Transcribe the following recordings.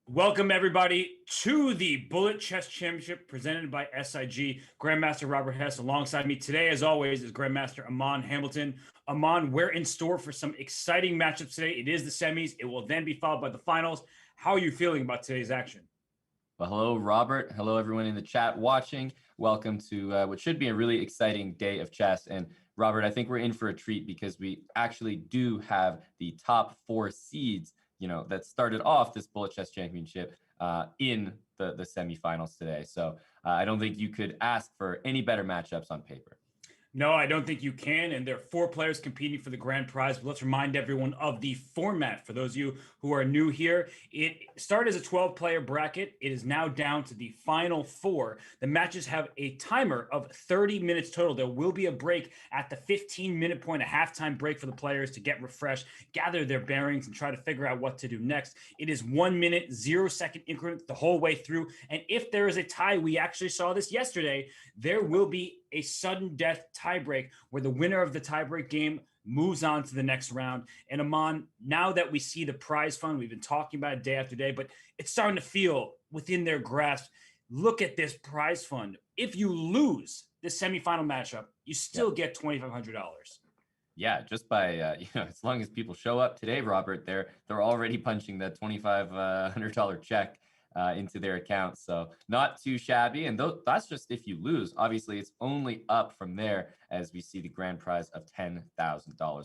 Welcome, everybody, to the Bullet Chess Championship presented by SIG. Grandmaster Robert Hess alongside me today, as always, is Grandmaster Aman Hambleton. Aman, we're in store for some exciting matchups today. It is the semis. It will then be followed by the finals. How are you feeling about today's action? Well, hello, Robert. Hello, everyone in the chat watching. Welcome to what should be a really exciting day of chess. And Robert, I think we're in for a treat because we actually do have the top four seeds, that started off this Bullet Chess Championship in the semifinals today. So I don't think you could ask for any better matchups on paper. No, I don't think you can. And there are four players competing for the grand prize. But let's remind everyone of the format. For those of you who are new here, it started as a 12-player bracket. It is now down to the final four. The matches have a timer of 30 minutes total. There will be a break at the 15-minute point, a halftime break for the players to get refreshed, gather their bearings, and try to figure out what to do next. It is 1 minute, 0-second increments the whole way through. And if there is a tie, we actually saw this yesterday, there will be a sudden death tiebreak where the winner of the tiebreak game moves on to the next round. And Aman, now that we see the prize fund, we've been talking about it day after day, but it's starting to feel within their grasp. Look at this prize fund. If you lose this semifinal matchup, you still get $2,500. Yeah, just by as long as people show up today, Robert, they're already punching that $2,500 check into their account. So not too shabby. And that's just if you lose. Obviously, it's only up from there as we see the grand prize of $10,000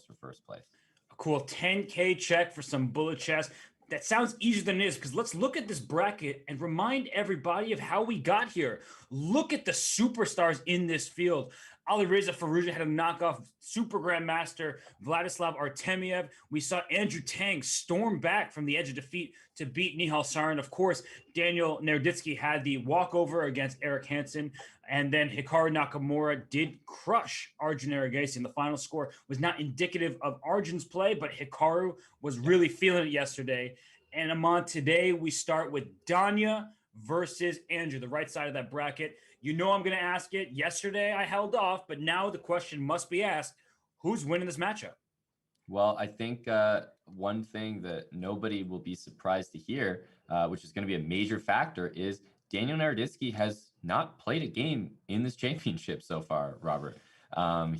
for first place. A cool 10K check for some bullet chess. That sounds easier than it is because let's look at this bracket and remind everybody of how we got here. Look at the superstars in this field. Alireza Firouzja had to knock off Super Grandmaster Vladislav Artemiev. We saw Andrew Tang storm back from the edge of defeat to beat Nihal Sarin. Of course, Daniel Naroditsky had the walkover against Eric Hansen. And then Hikaru Nakamura did crush Arjun Erigaisi. The final score was not indicative of Arjun's play, but Hikaru was really feeling it yesterday. And Aman, today we start with Danya versus Andrew, the right side of that bracket. You know I'm going to ask it. Yesterday I held off, but now the question must be asked, who's winning this matchup? Well, I think one thing that nobody will be surprised to hear, which is going to be a major factor, is Daniel Naroditsky has not played a game in this championship so far, Robert.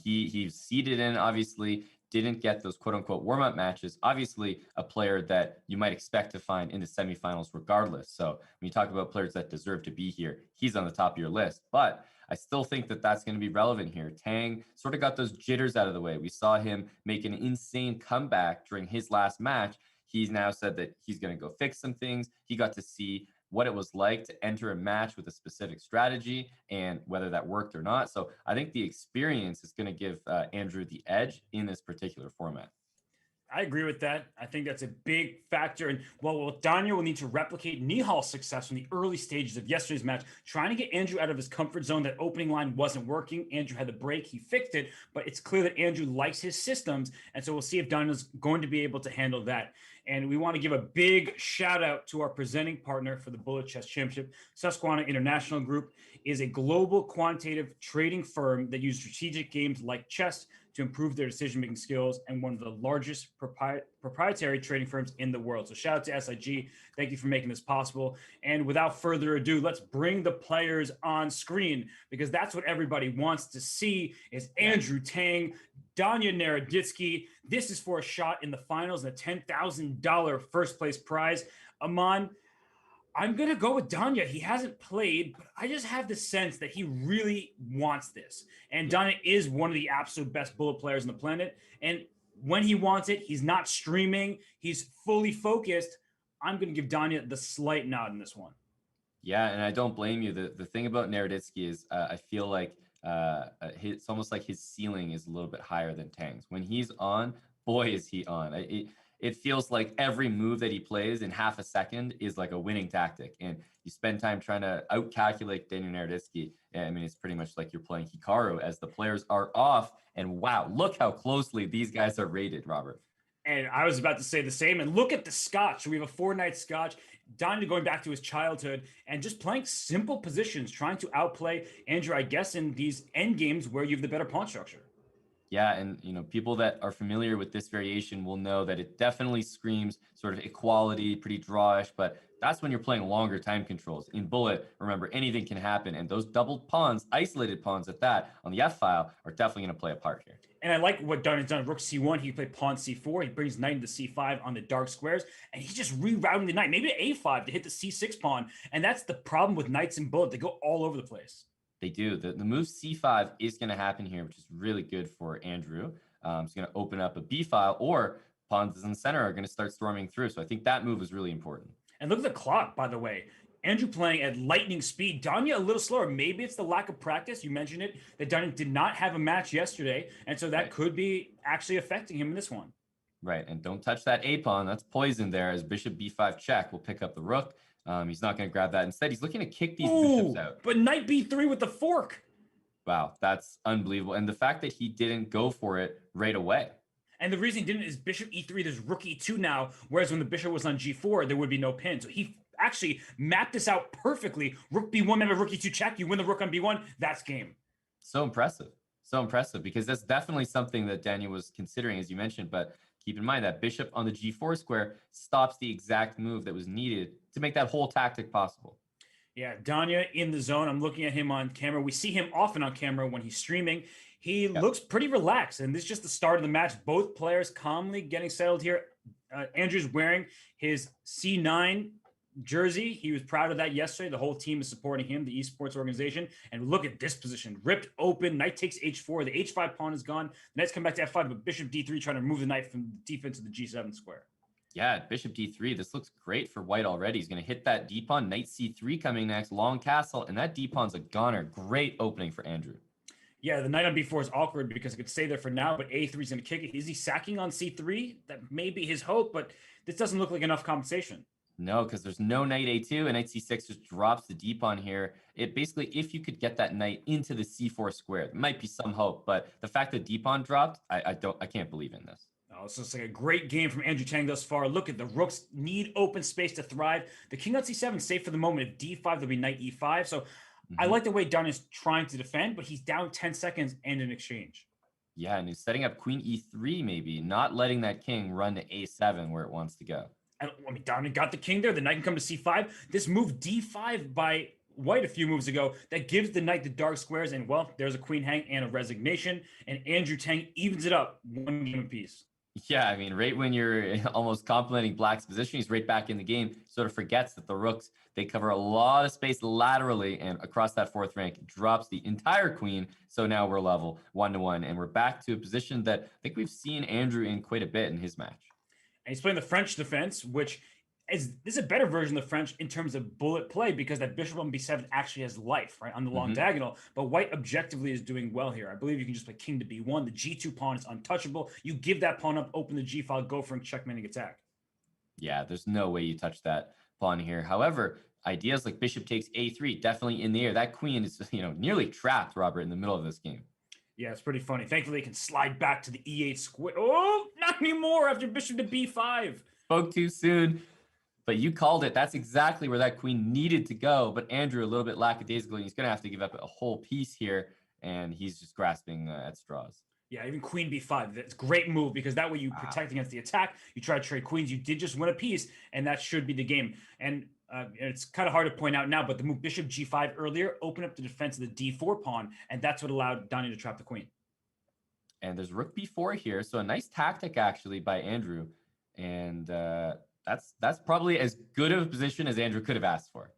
He's seeded in, obviously, didn't get those quote-unquote warm-up matches. Obviously, a player that you might expect to find in the semifinals regardless. So when you talk about players that deserve to be here, he's on the top of your list. But I still think that that's going to be relevant here. Tang sort of got those jitters out of the way. We saw him make an insane comeback during his last match. He's now said that he's going to go fix some things. He got to see what it was like to enter a match with a specific strategy and whether that worked or not. So I think the experience is going to give Andrew the edge in this particular format. I agree with that. I think that's a big factor. And well, Daniel will need to replicate Nihal's success from the early stages of yesterday's match, trying to get Andrew out of his comfort zone. That opening line wasn't working. Andrew had the break. He fixed it, but it's clear that Andrew likes his systems. And so we'll see if Daniel's going to be able to handle that. And we want to give a big shout out to our presenting partner for the Bullet Chess Championship. Susquehanna International Group is a global quantitative trading firm that uses strategic games like chess to improve their decision-making skills and one of the largest proprietary trading firms in the world. So shout out to SIG. Thank you for making this possible. And without further ado, let's bring the players on screen because that's what everybody wants to see is Andrew Tang, Danya Naroditsky. This is for a shot in the finals and a $10,000 first place prize. Aman, I'm going to go with Danya. He hasn't played, but I just have the sense that he really wants this. And Danya is one of the absolute best bullet players on the planet. And when he wants it, he's not streaming. He's fully focused. I'm going to give Danya the slight nod in this one. Yeah, and I don't blame you. The thing about Naroditsky is I feel like it's almost like his ceiling is a little bit higher than Tang's. When he's on, boy, is he on. It feels like every move that he plays in half a second is like a winning tactic. And you spend time trying to outcalculate Daniel Naroditsky. I mean, it's pretty much like you're playing Hikaru as the players are off. And wow, look how closely these guys are rated, Robert. And I was about to say the same. And look at the Scotch. We have a 4-night Scotch. Danya going back to his childhood and just playing simple positions, trying to outplay Andrew, I guess, in these end games where you have the better pawn structure. Yeah, and people that are familiar with this variation will know that it definitely screams sort of equality, pretty drawish, but That's when you're playing longer time controls. In Bullet, remember, anything can happen. And those doubled pawns, isolated pawns at that, on the F-file, are definitely going to play a part here. And I like what Dunn has done. Rook c1, he played pawn c4. He brings knight into c5 on the dark squares, and he's just rerouting the knight, maybe to a5 to hit the c6 pawn. And that's the problem with knights in Bullet. They go all over the place. They do. The move c5 is going to happen here, which is really good for Andrew. It's going to open up a b file, or pawns in the center are going to start storming through. So I think that move is really important. And look at the clock, by the way. Andrew playing at lightning speed. Danya a little slower. Maybe it's the lack of practice. You mentioned it, that Danya did not have a match yesterday. And so that could be actually affecting him in this one. Right. And don't touch that a pawn. That's poison there, as bishop b5 check will pick up the rook. He's not going to grab that. Instead, he's looking to kick these bishops out. But knight b3 with the fork. Wow, that's unbelievable. And the fact that he didn't go for it right away. And the reason he didn't is bishop e3, there's rook e2 now, whereas when the bishop was on g4, there would be no pin. So he actually mapped this out perfectly. Rook b1, remember rook e2 check, you win the rook on b1, that's game. So impressive. So impressive, because that's definitely something that Daniel was considering, as you mentioned. But keep in mind that bishop on the g4 square stops the exact move that was needed to make that whole tactic possible. Yeah, Danya in the zone. I'm looking at him on camera. We see him often on camera when he's streaming. He looks pretty relaxed, and this is just the start of the match. Both players calmly getting settled here. Andrew's wearing his C9 jersey. He was proud of that yesterday. The whole team is supporting him, the esports organization. And look at this position. Ripped open. Knight takes h4. The h5 pawn is gone. The knight's come back to f5, but bishop d3 trying to move the knight from defense to the g7 square. Yeah, bishop d3. This looks great for white already. He's going to hit that d pawn. Knight c3 coming next. Long castle. And that d pawn's a goner. Great opening for Andrew. Yeah, the knight on b4 is awkward because it could stay there for now, but a3 is going to kick it. Is he sacking on c3? That may be his hope, but this doesn't look like enough compensation. No, because there's no knight a2, and knight c6 just drops the d pawn here. It basically, if you could get that knight into the c4 square, there might be some hope, but the fact that d pawn dropped, I can't believe in this. Oh, so it's like a great game from Andrew Tang thus far. Look at the rooks need open space to thrive. The king on c7 safe for the moment. If d5, there'll be knight e5. So I like the way Dunn is trying to defend, but he's down 10 seconds and an exchange. Yeah, and he's setting up queen e3 maybe, not letting that king run to a7 where it wants to go. I mean, Dunn got the king there. The knight can come to c5. This move d5 by white a few moves ago that gives the knight the dark squares, and well, there's a queen hang and a resignation, and Andrew Tang evens it up one game apiece. Yeah, I mean, right when you're almost complimenting Black's position, he's right back in the game. Sort of forgets that the rooks, they cover a lot of space laterally, and across that fourth rank drops the entire queen. So now we're level 1-1, and we're back to a position that I think we've seen Andrew in quite a bit in his match. And he's playing the French defense, which is this is a better version of the French in terms of bullet play, because that bishop on b7 actually has life, right, on the long diagonal. But white objectively is doing well here. I believe you can just play king to b1. The g2 pawn is untouchable. You give that pawn up, open the g file, go for a checkmating attack. Yeah, there's no way you touch that pawn here. However, ideas like bishop takes a3 definitely in the air. That queen is, nearly trapped, Robert, in the middle of this game. Yeah, it's pretty funny. Thankfully, they can slide back to the e8 square. Oh, not anymore after bishop to b5. Spoke too soon. But you called it. That's exactly where that queen needed to go. But Andrew, a little bit lackadaisical, he's going to have to give up a whole piece here, and he's just grasping at straws. Yeah, even queen b5. That's a great move, because that way you protect against the attack. You try to trade queens. You did just win a piece, and that should be the game. And it's kind of hard to point out now, but the move bishop g5 earlier opened up the defense of the d4 pawn, and that's what allowed Donnie to trap the queen. And there's rook b4 here. So a nice tactic, actually, by Andrew. And that's probably as good of a position as Andrew could have asked for.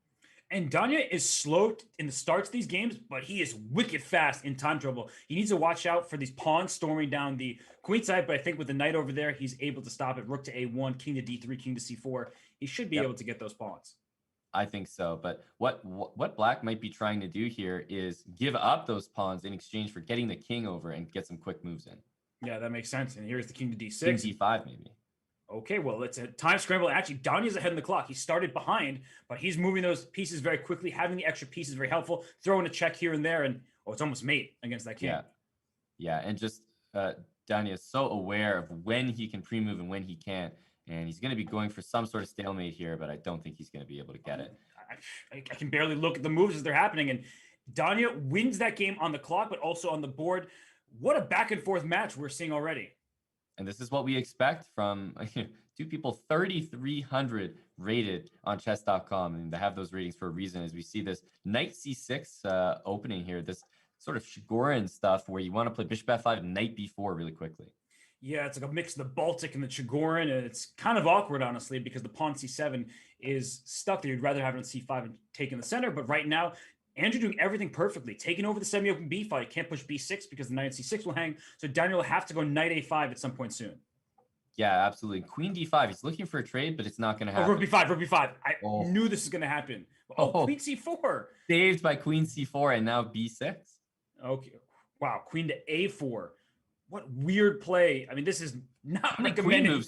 And Danya is slow in the starts of these games, but he is wicked fast in time trouble. He needs to watch out for these pawns storming down the queen side, but I think with the knight over there, he's able to stop it. Rook to a1, king to d3, king to c4. He should be able to get those pawns. I think so. But what Black might be trying to do here is give up those pawns in exchange for getting the king over and get some quick moves in. Yeah, that makes sense. And here's the king to d6. King d5 maybe. Okay, well, it's a time scramble. Actually, Danya's ahead in the clock. He started behind, but he's moving those pieces very quickly. Having the extra piece is very helpful. Throwing a check here and there, and it's almost mate against that king. Yeah, and just Danya is so aware of when he can pre-move and when he can't. And he's going to be going for some sort of stalemate here, but I don't think he's going to be able to get it. I can barely look at the moves as they're happening. And Danya wins that game on the clock, but also on the board. What a back and forth match we're seeing already. And this is what we expect from two people, 3,300 rated on chess.com, and they have those ratings for a reason. As we see this knight c6 opening here, this sort of Chigorin stuff where you want to play bishop f5, knight b4 really quickly. Yeah, it's like a mix of the Baltic and the Chigorin, and it's kind of awkward, honestly, because the pawn c7 is stuck there. You'd rather have it on c5 and take in the center, but right now, Andrew doing everything perfectly, taking over the semi-open b file. You can't push b6 because the knight on c6 will hang, so Daniel will have to go knight a5 at some point soon. Yeah, absolutely. Queen d5. He's looking for a trade, but it's not going to happen. Rook b5, rook b5. I knew this was going to happen. Queen c4. Saved by queen c4 and now b6. Okay. Wow, queen to a4. What weird play. I mean, this is not recommended.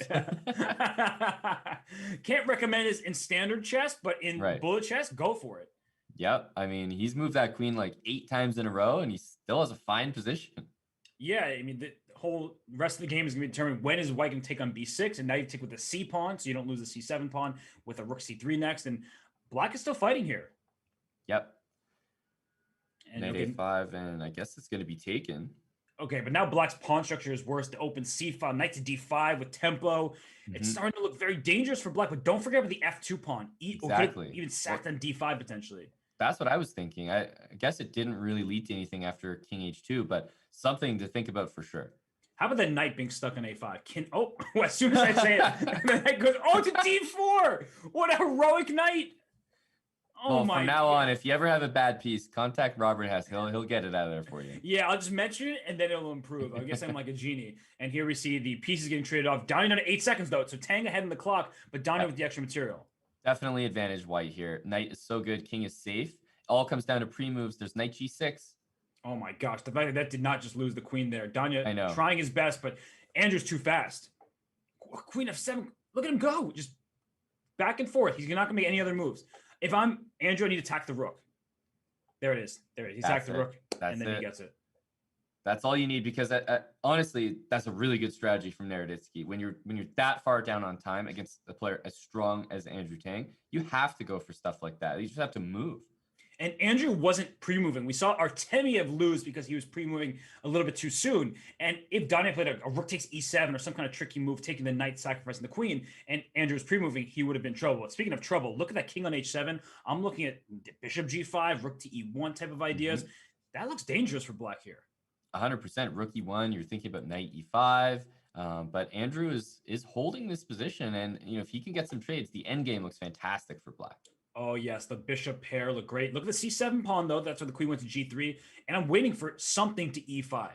Can't recommend this in standard chess, but in bullet chess, go for it. Yep. I mean, he's moved that queen like 8 times in a row, and he still has a fine position. Yeah, I mean, the whole rest of the game is going to be determined when is white going to take on b6, and now you take with the c pawn, so you don't lose the c7 pawn with a rook c3 next, and black is still fighting here. Yep. And knight a5, and I guess it's going to be taken. Okay, but now black's pawn structure is worse. To open c file, knight to d5 with tempo. It's starting to look very dangerous for black, but don't forget about the f2 pawn. Exactly. Even sacked on d5 potentially. That's what I was thinking. I guess it didn't really lead to anything after king h2, but something to think about for sure. How about the knight being stuck on a5? As soon as I say it, the knight goes, to d4. What a heroic knight. Well, from now on, if you ever have a bad piece, contact Robert Hess. He'll get it out of there for you. Yeah, I'll just mention it, and then it'll improve. I guess I'm like a genie. And here we see the pieces getting traded off. Donnie down to 8 seconds, though. So Tang ahead in the clock, but Donnie with the extra material. Definitely advantage white here. Knight is so good. King is safe. All comes down to pre-moves. There's knight g6. Oh, my gosh. The fact that did not just lose the queen there. Danya trying his best, but Andrew's too fast. Queen f7. Look at him go. Just back and forth. He's not going to make any other moves. If I'm Andrew, I need to attack the rook. There it is. There it is. He attacked the rook, and then he gets it. That's all you need, because honestly, that's a really good strategy from Naroditsky. When you're that far down on time against a player as strong as Andrew Tang, you have to go for stuff like that. You just have to move. And Andrew wasn't pre-moving. We saw Artemiev lose because he was pre-moving a little bit too soon. And if Danya played a rook takes e7 or some kind of tricky move, taking the knight, sacrificing the queen, and Andrew was pre-moving, he would have been trouble. But speaking of trouble, look at that king on h7. I'm looking at bishop g5, rook to e1 type of ideas. That looks dangerous for black here. 100%. Rook e1, you're thinking about knight e5. But Andrew is holding this position. And if he can get some trades, the endgame looks fantastic for black. Oh, yes, the bishop pair look great. Look at the c7 pawn, though. That's where the queen went to g3. And I'm waiting for something to e5.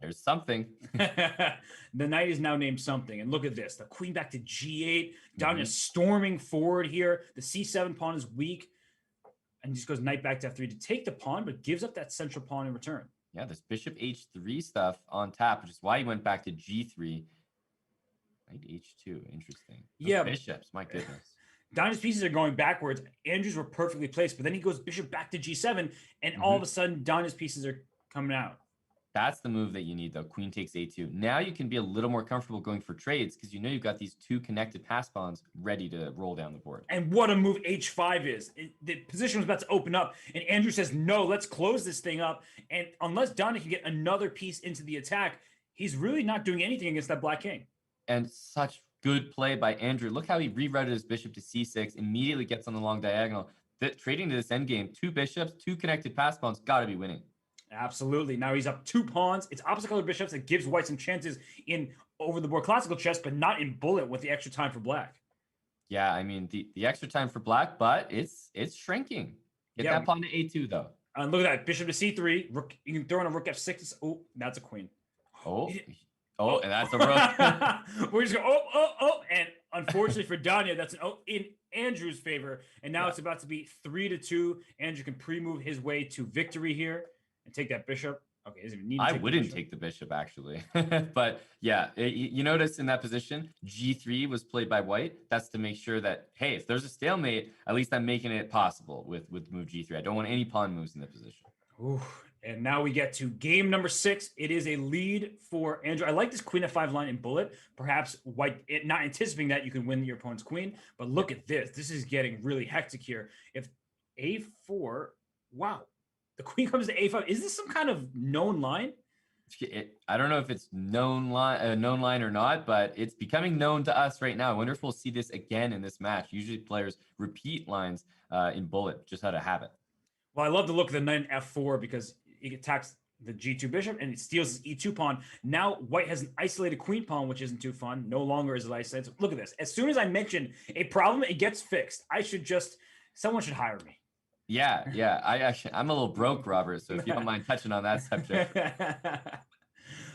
There's something. The knight is now named something. And look at this. The queen back to g8. Danya storming forward here. The c7 pawn is weak. And just goes knight back to f3 to take the pawn, but gives up that central pawn in return. Yeah, this bishop h3 stuff on tap, which is why he went back to g3. Knight h2. Interesting. Those bishops, my goodness. Danya's pieces are going backwards. Andrew's were perfectly placed, but then he goes bishop back to g7, and all of a sudden, Danya's pieces are coming out. That's the move that you need, though. Queen takes a2. Now you can be a little more comfortable going for trades because you've got these 2 connected pass pawns ready to roll down the board. And what a move h5 is. The position was about to open up, and Andrew says, no, let's close this thing up. And unless Danya can get another piece into the attack, he's really not doing anything against that black king. And such good play by Andrew. Look how he rerouted his bishop to c6, immediately gets on the long diagonal. Trading to this endgame, 2 bishops, 2 connected pass pawns, got to be winning. Absolutely. Now he's up 2 pawns. It's opposite color bishops that gives white some chances in over the board classical chess, but not in bullet with the extra time for black. Yeah, I mean, the extra time for black, but it's shrinking. Get that pawn to a2, though. Look at that. Bishop to c3. Rook, you can throw in a rook f6. Oh, that's a queen. And that's a rook. We're just going, and unfortunately for Danya, that's an in Andrew's favor. And now it's about to be 3-2. Andrew can pre-move his way to victory here and take that bishop. Okay, doesn't even need to I wouldn't take the bishop, actually. But yeah, you notice in that position, g3 was played by white. That's to make sure that, hey, if there's a stalemate, at least I'm making it possible with move g3. I don't want any pawn moves in that position. Ooh. And now we get to game number 6. It is a lead for Andrew. I like this queen f5 line in bullet. Perhaps white, not anticipating that you can win your opponent's queen. But look at this. This is getting really hectic here. If a4, wow. The queen comes to a5. Is this some kind of known line? I don't know if it's known line or not, but it's becoming known to us right now. I wonder if we'll see this again in this match. Usually players repeat lines in bullet, just out of habit. Well, I love the look of the knight in f4 because it attacks the g2 bishop and it steals his e2 pawn. Now white has an isolated queen pawn, which isn't too fun. No longer is it isolated. So look at this. As soon as I mention a problem, it gets fixed. Someone should hire me. Yeah. I'm a little broke, Robert. So if you don't mind touching on that subject.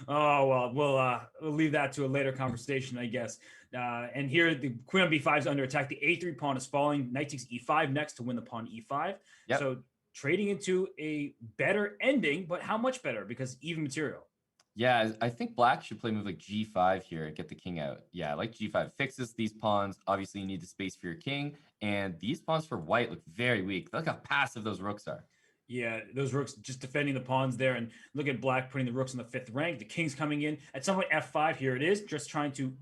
Oh, well, we'll leave that to a later conversation, I guess. And here the queen on b5 is under attack. The a3 pawn is falling. Knight takes e5 next to win the pawn e5. Yep. So trading into a better ending, but how much better? Because even material. Yeah, I think black should play move like g5 here and get the king out. Yeah, like g5 fixes these pawns. Obviously, you need the space for your king. And these pawns for white look very weak. Look how passive those rooks are. Yeah, those rooks just defending the pawns there. And look at black putting the rooks in the 5th rank. The king's coming in. At some point, f5, here it is, just trying to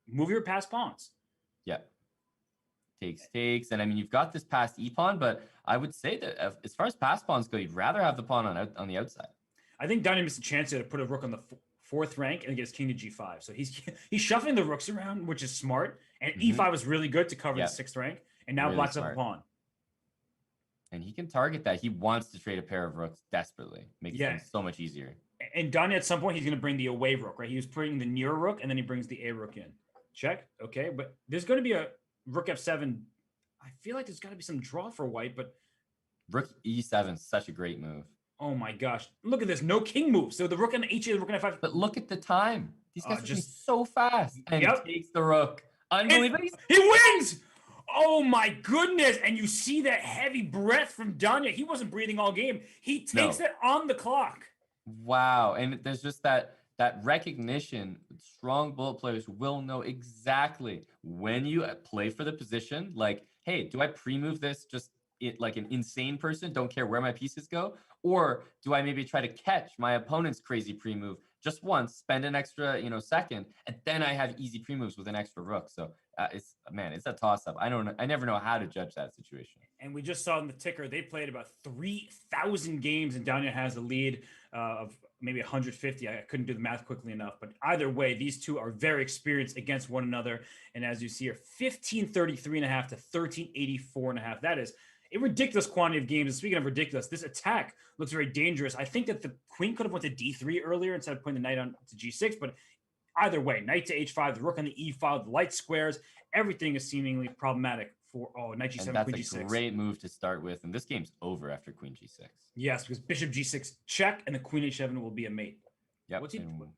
move your passed pawns. Yeah. Takes. And I mean, you've got this passed e-pawn, but I would say that as far as passed pawns go, you'd rather have the pawn on the outside. I think Daniel missed a chance here to put a rook on the 4th rank and get his king to g5. So he's shuffling the rooks around, which is smart. And e5 was really good to cover the 6th rank. And now really black's up a pawn. And he can target that. He wants to trade a pair of rooks desperately. Makes things so much easier. And Daniel, at some point, he's going to bring the away rook, right? He was putting the near rook, and then he brings the a rook in. Check. Okay. But there's going to be a rook f7. I feel like there's got to be some draw for white, but rook e7 is such a great move. Oh my gosh. Look at this. No king move. So the rook on h8, the rook on f5. But look at the time. These guys are just so fast. And he takes the rook. Unbelievable. He wins. Oh my goodness. And you see that heavy breath from Danya. He wasn't breathing all game. He takes it on the clock. Wow. And there's just that recognition. Strong bullet players will know exactly when you play for the position. Like, hey, do I pre-move this just like an insane person, don't care where my pieces go? Or do I maybe try to catch my opponent's crazy pre-move just once, spend an extra, second, and then I have easy pre-moves with an extra rook. So it's a toss-up. I never know how to judge that situation. And we just saw in the ticker, they played about 3,000 games, and Danya has a lead of maybe 150. I couldn't do the math quickly enough, but either way, these two are very experienced against one another. And as you see here, 1533.5 to 1384.5. That is a ridiculous quantity of games. And speaking of ridiculous, this attack looks very dangerous. I think that the queen could have went to d3 earlier instead of putting the knight on to g6, but either way, knight to h5, the rook on the e file, the light squares, everything is seemingly problematic for knight g7, and queen that's g6. A great move to start with, and this game's over after queen g6. Yes, because bishop g6 check, and the queen h7 will be a mate. Yep. What's he doing?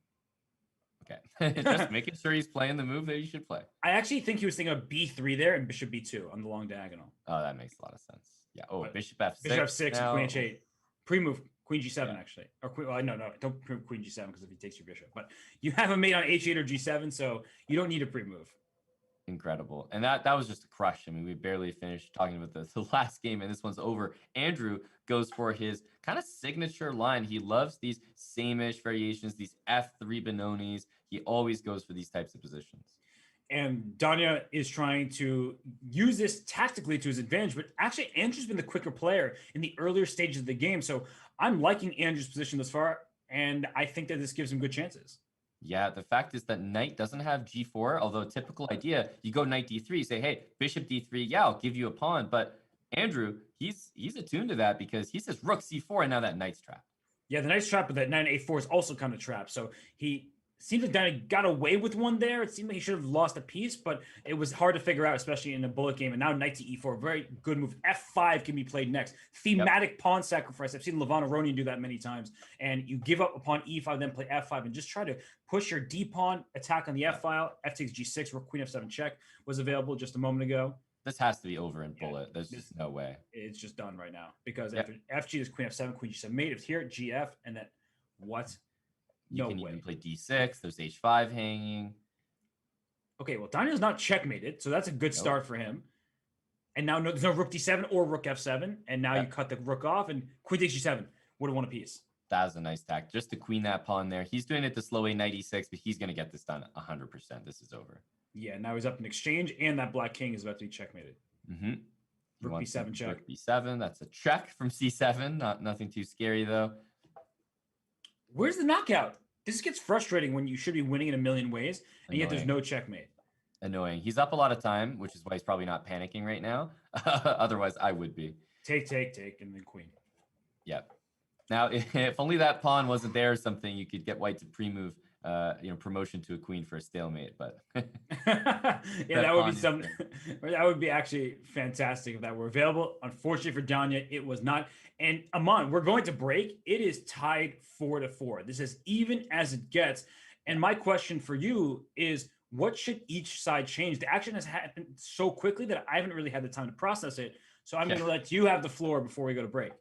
Okay, just making sure he's playing the move that he should play. I actually think he was thinking of b3 there and bishop b2 on the long diagonal. Oh, that makes a lot of sense. Yeah. Oh, but bishop f6. Bishop f6 and queen h8. Pre-move queen g7 actually, or no, don't pre-move queen g7 because if he takes your bishop. But you have a mate on h8 or g7, so you don't need a pre-move. Incredible. And that was just a crush. I mean, we barely finished talking about the last game, and this one's over. Andrew goes for his kind of signature line. He loves these same-ish variations, these f3 Benonis. He always goes for these types of positions. And Danya is trying to use this tactically to his advantage, but actually Andrew's been the quicker player in the earlier stages of the game. So I'm liking Andrew's position thus far, and I think that this gives him good chances. Yeah, the fact is that knight doesn't have g4, although typical idea, you go knight d3, say, hey, bishop d3, yeah, I'll give you a pawn. But Andrew, he's attuned to that because he says rook c4, and now that knight's trapped. Yeah, the knight's trapped, but that knight a4 is also kind of trapped. So he seems like Danya got away with one there. It seemed like he should have lost a piece, but it was hard to figure out, especially in a bullet game. And now knight to e4, very good move. f5 can be played next. Thematic pawn sacrifice. I've seen Levon Aronian do that many times. And you give up upon e5, then play f5, and just try to push your d pawn attack on the f file. F takes g6, rook queen f7 check was available just a moment ago. This has to be over in bullet. There's just no way. It's just done right now because after fg, there's queen f7, queen g7 mate. It's here, gf, and then what? You can even play d6. There's h5 hanging. Okay, well, Daniel's not checkmated, so that's a good start for him. And now there's no rook d7 or rook f7, and now you cut the rook off, and queen takes g7. Would have won a piece. That was a nice tack. Just to queen that pawn there. He's doing it to slow a knight e6, but he's going to get this done 100%. This is over. Yeah, now he's up in exchange, and that black king is about to be checkmated. Mm-hmm. Rook b7 check. Rook b7. That's a check from c7. Nothing too scary, though. Where's the knockout? This gets frustrating when you should be winning in a million ways, and yet there's no checkmate. Annoying. He's up a lot of time, which is why he's probably not panicking right now. Otherwise, I would be. Take, and then queen. Yep. Now, if only that pawn wasn't there or something, you could get white to pre-move, promotion to a queen for a stalemate. But yeah, that would be something. That would be actually fantastic if that were available. Unfortunately for Danya, it was not. And Aman, we're going to break. It is tied 4-4. This is even as it gets. And my question for you is, what should each side change? The action has happened so quickly that I haven't really had the time to process it. So I'm going to let you have the floor before we go to break.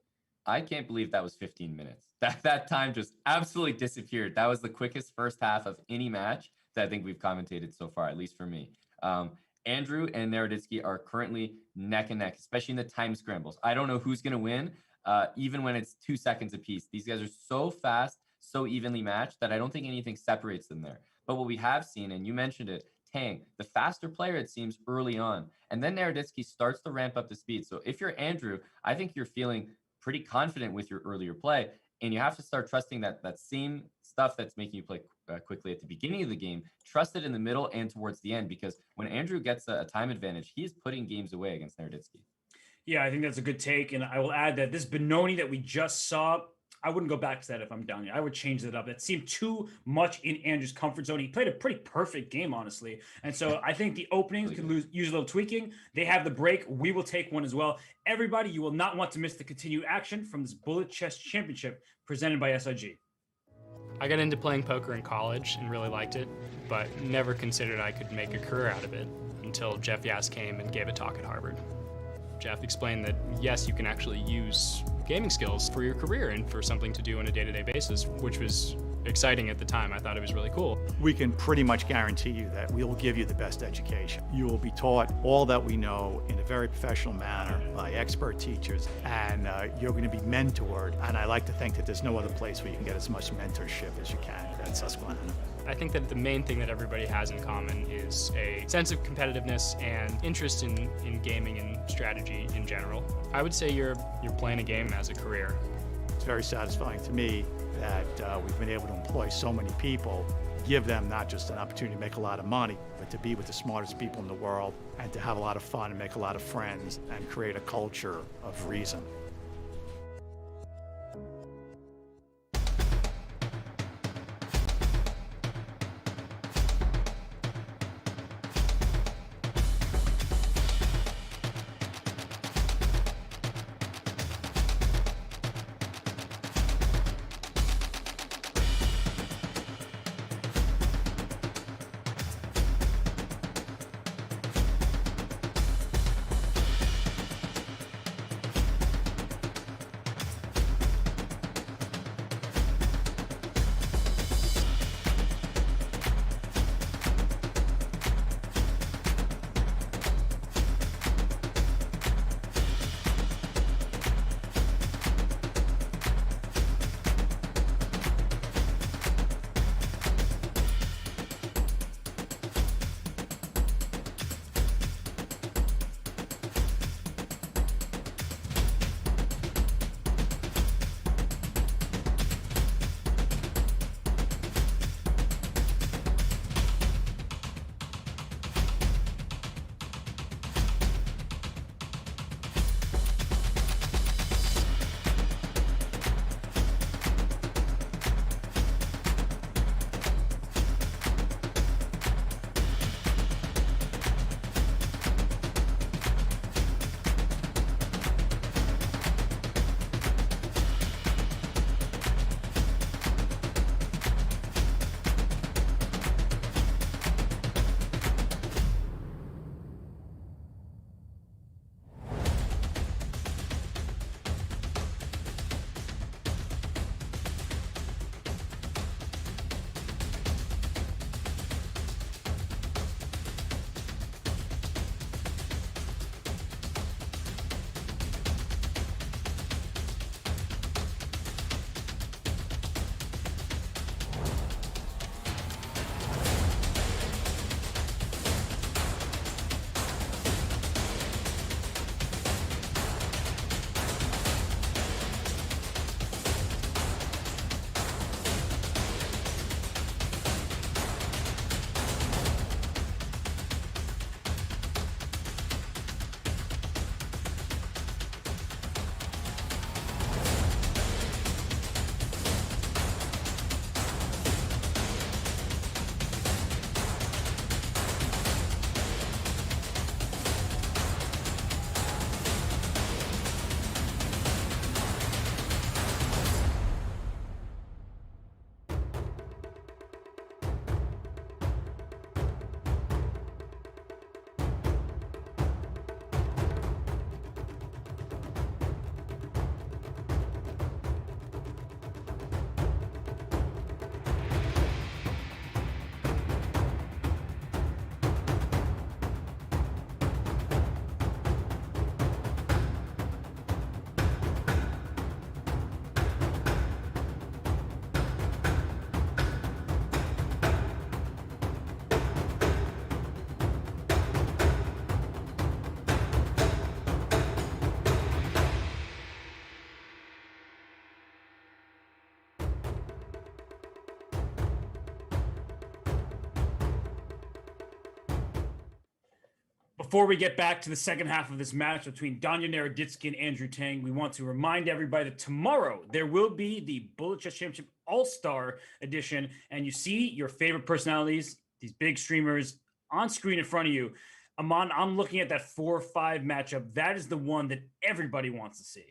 I can't believe that was 15 minutes. That time just absolutely disappeared. That was the quickest first half of any match that I think we've commentated so far, at least for me. Andrew and Naroditsky are currently neck and neck, especially in the time scrambles. I don't know who's going to win, even when it's 2 seconds apiece. These guys are so fast, so evenly matched that I don't think anything separates them there. But what we have seen, and you mentioned it, Tang, the faster player, it seems, early on. And then Naroditsky starts to ramp up the speed. So if you're Andrew, I think you're feeling pretty confident with your earlier play, and you have to start trusting that same stuff that's making you play quickly at the beginning of the game, trust it in the middle and towards the end, because when Andrew gets a time advantage, he's putting games away against Naroditsky. Yeah, I think that's a good take, and I will add that this Benoni that we just saw, I wouldn't go back to that if I'm down here. I would change that up. That seemed too much in Andrew's comfort zone. He played a pretty perfect game, honestly. And so I think the openings could use a little tweaking. They have the break. We will take one as well. Everybody, you will not want to miss the continued action from this Bullet Chess Championship presented by SIG. I got into playing poker in college and really liked it, but never considered I could make a career out of it until Jeff Yass came and gave a talk at Harvard. Jeff explained that, yes, you can actually use gaming skills for your career and for something to do on a day-to-day basis, which was exciting at the time. I thought it was really cool. We can pretty much guarantee you that we will give you the best education. You will be taught all that we know in a very professional manner by expert teachers, and you're going to be mentored. And I like to think that there's no other place where you can get as much mentorship as you can at Susquehanna. I think that the main thing that everybody has in common is a sense of competitiveness and interest in gaming and strategy in general. I would say you're playing a game as a career. It's very satisfying to me that we've been able to employ so many people, give them not just an opportunity to make a lot of money, but to be with the smartest people in the world and to have a lot of fun and make a lot of friends and create a culture of reason. Before we get back to the second half of this match between Danya Naroditsky and Andrew Tang, we want to remind everybody that tomorrow there will be the Bullet Chess Championship All-Star Edition, and you see your favorite personalities, these big streamers, on screen in front of you. Aman, I'm looking at that 4-5 matchup. That is the one that everybody wants to see.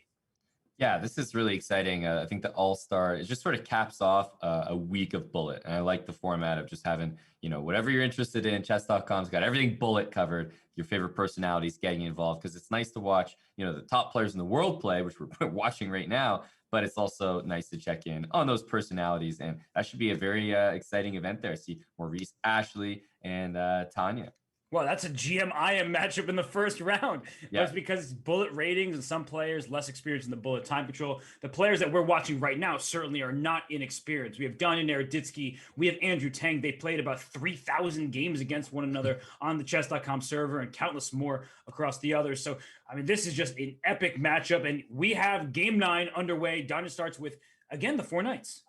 Yeah, this is really exciting. I think the All-Star, it just sort of caps off a week of Bullet. And I like the format of just having, whatever you're interested in, Chess.com's got everything Bullet covered, your favorite personalities getting involved, because it's nice to watch, the top players in the world play, which we're watching right now, but it's also nice to check in on those personalities. And that should be a very exciting event there. See Maurice, Ashley, and Tanya. Well, that's a GM-IM matchup in the first round. Yeah. That's because bullet ratings and some players less experienced in the bullet time control. The players that we're watching right now certainly are not inexperienced. We have Danya Naroditsky. We have Andrew Tang. They played about 3,000 games against one another on the Chess.com server and countless more across the others. So, this is just an epic matchup. And we have game 9 underway. Danya starts with, again, the 4 knights.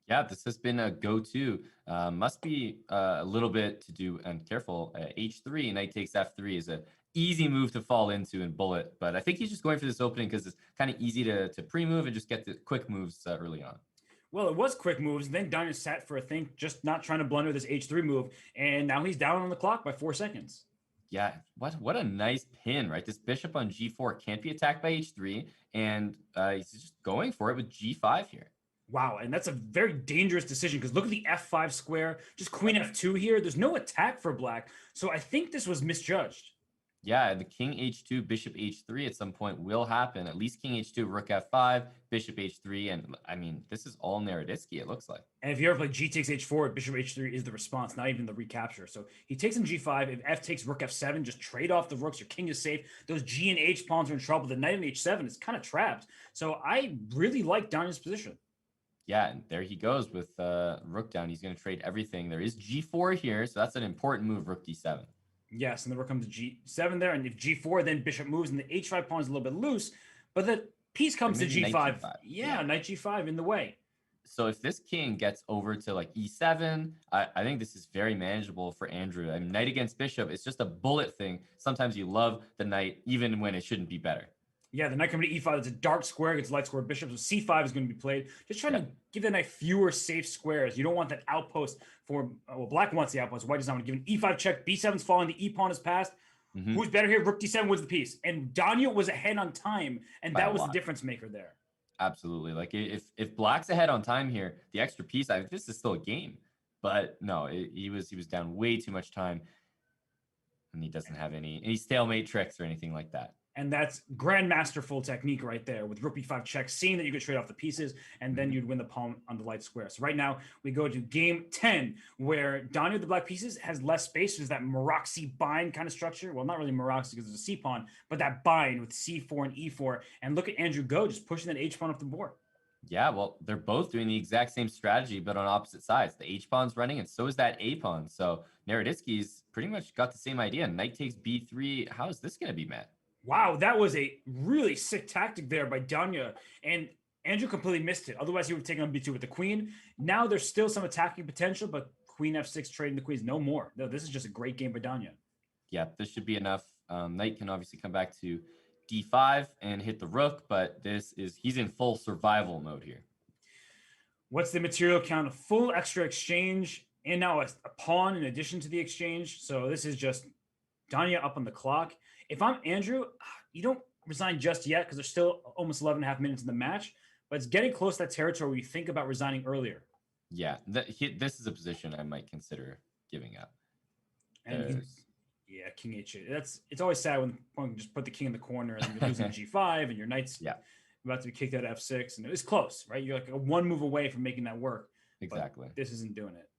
Yeah, this has been a go-to. Must be a little bit to do, and careful, h3, knight takes f3 is an easy move to fall into in Bullet, but I think he's just going for this opening because it's kind of easy to pre-move and just get the quick moves early on. Well, it was quick moves, and then Danya sat for a think, just not trying to blunder this h3 move, and now he's down on the clock by 4 seconds. Yeah, what a nice pin, right? This bishop on g4 can't be attacked by h3, and he's just going for it with g5 here. Wow, and that's a very dangerous decision because look at the f5 square, just queen f2 here. There's no attack for black, so I think this was misjudged. Yeah, the king h2, bishop h3 at some point will happen. At least king h2, rook f5, bishop h3, and this is all Naroditsky, it looks like. And if you ever play g takes h4, bishop h3 is the response, not even the recapture. So he takes in g5. If f takes rook f7, just trade off the rooks. Your king is safe. Those g and h pawns are in trouble. The knight on h7 is kind of trapped. So I really like Danya's position. Yeah, and there he goes with rook down. He's going to trade everything. There is g4 here, so that's an important move, rook d7. Yes, and the rook comes to g7 there, and if g4, then bishop moves, and the h5 pawn is a little bit loose, but the piece comes to g5. Knight g5. Yeah, knight g5 in the way. So if this king gets over to like e7, I think this is very manageable for Andrew. Knight against bishop, it's just a bullet thing. Sometimes you love the knight, even when it shouldn't be better. Yeah, the knight coming to e5, it's a dark square against light square bishop, so c5 is going to be played. Just trying to give the knight fewer safe squares. You don't want that outpost for, well, black wants the outpost. White does not want to give an e5 check. b7's falling, the e-pawn is passed. Mm-hmm. Who's better here? Rook d7 wins the piece. And Danya was ahead on time, and that was the difference maker there. Absolutely. Like, if black's ahead on time here, the extra piece, this is still a game. But no, he was down way too much time, and he doesn't have any stalemate tricks or anything like that. And that's grandmasterful technique right there with rook b5 check, seeing that you could trade off the pieces, and then you'd win the pawn on the light square. So right now we go to game 10, where Danya with the black pieces has less space. There's that Maroxy bind kind of structure. Well, not really Maroxy because there's a c pawn, but that bind with c4 and e4. And look at Andrew go, just pushing that h pawn off the board. Yeah, well, they're both doing the exact same strategy, but on opposite sides. The h pawn's running, and so is that a pawn. So Naroditsky's pretty much got the same idea. Knight takes b3. How is this going to be met? Wow, that was a really sick tactic there by Danya, and Andrew completely missed it. Otherwise, he would have taken on b2 with the queen. Now there's still some attacking potential, but queen f6 trading the queens, no more. No, this is just a great game by Danya. Yeah, this should be enough. Knight can obviously come back to d5 and hit the rook, but he's in full survival mode here. What's the material count? A full extra exchange, and now a pawn in addition to the exchange. So this is just Danya up on the clock. If I'm Andrew, you don't resign just yet because there's still almost 11 and a half minutes in the match, but it's getting close to that territory where you think about resigning earlier. Yeah, this is a position I might consider giving up. And yeah, king h8. It's always sad when one can just put the king in the corner and you're losing g5 and your knight's about to be kicked out of f6, and it was close, right? You're like one move away from making that work. Exactly. This isn't doing it.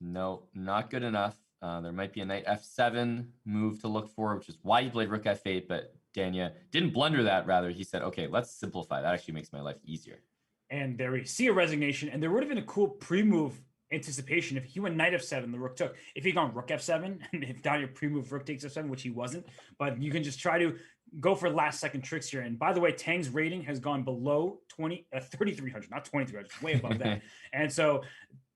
No, not good enough. There might be a knight f7 move to look for, which is why he played rook f8, but Danya didn't blunder that. Rather, he said, okay, let's simplify. That actually makes my life easier. And there we see a resignation, and there would have been a cool pre-move anticipation if he went knight f7, the rook took. If he'd gone rook f7, and if Danya pre-moved rook takes f7, which he wasn't, but you can just try to go for last-second tricks here. And by the way, Tang's rating has gone below 3,300, not 2,300, way above that. And so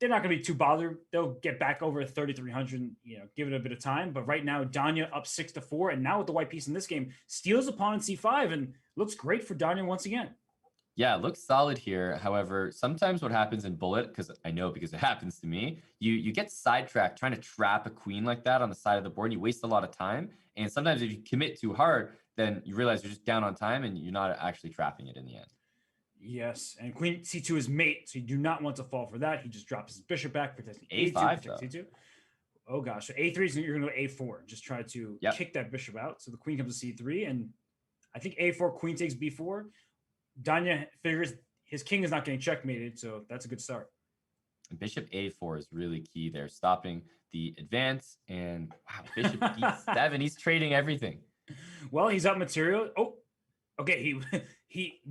they're not going to be too bothered. They'll get back over 3,300, give it a bit of time. But right now, Danya up 6-4. And now with the white piece in this game, steals the pawn in c5 and looks great for Danya once again. Yeah, it looks solid here. However, sometimes what happens in bullet, because I know because it happens to me, you get sidetracked trying to trap a queen like that on the side of the board, and you waste a lot of time. And sometimes if you commit too hard, then you realize you're just down on time and you're not actually trapping it in the end. Yes, and queen c2 is mate, so you do not want to fall for that. He just drops his bishop back, protecting A5, protects c2. Oh gosh, so a3 is you're going to go a4. Just try to kick that bishop out. So the queen comes to c3, and I think a4, queen takes b4. Danya figures his king is not getting checkmated, so that's a good start. Bishop a4 is really key there, stopping the advance. And wow, bishop d7, he's trading everything. Well, he's up material. Oh, okay. He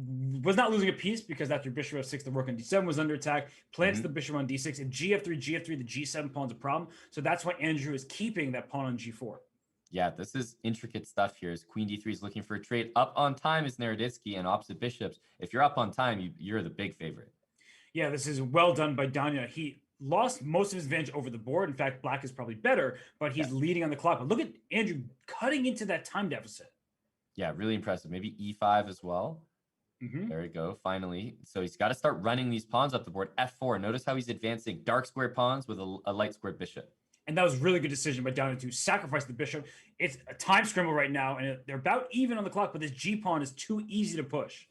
was not losing a piece because after bishop f6, the rook on d7 was under attack. Plants the bishop on d6, and gf3, the g7 pawn's a problem. So that's why Andrew is keeping that pawn on g4. Yeah, this is intricate stuff here. As queen d3 is looking for a trade. Up on time is Naroditsky, and opposite bishops. If you're up on time, you're the big favorite. Yeah, this is well done by Danya. He lost most of his advantage over the board. In fact, black is probably better, but he's leading on the clock. But look at Andrew cutting into that time deficit. Yeah, really impressive. Maybe e5 as well. There we go, finally. So he's got to start running these pawns up the board. f4. Notice how he's advancing dark square pawns with a light squared bishop. And that was a really good decision by Danya to sacrifice the bishop. It's a time scramble right now, and they're about even on the clock, but this g-pawn is too easy to push.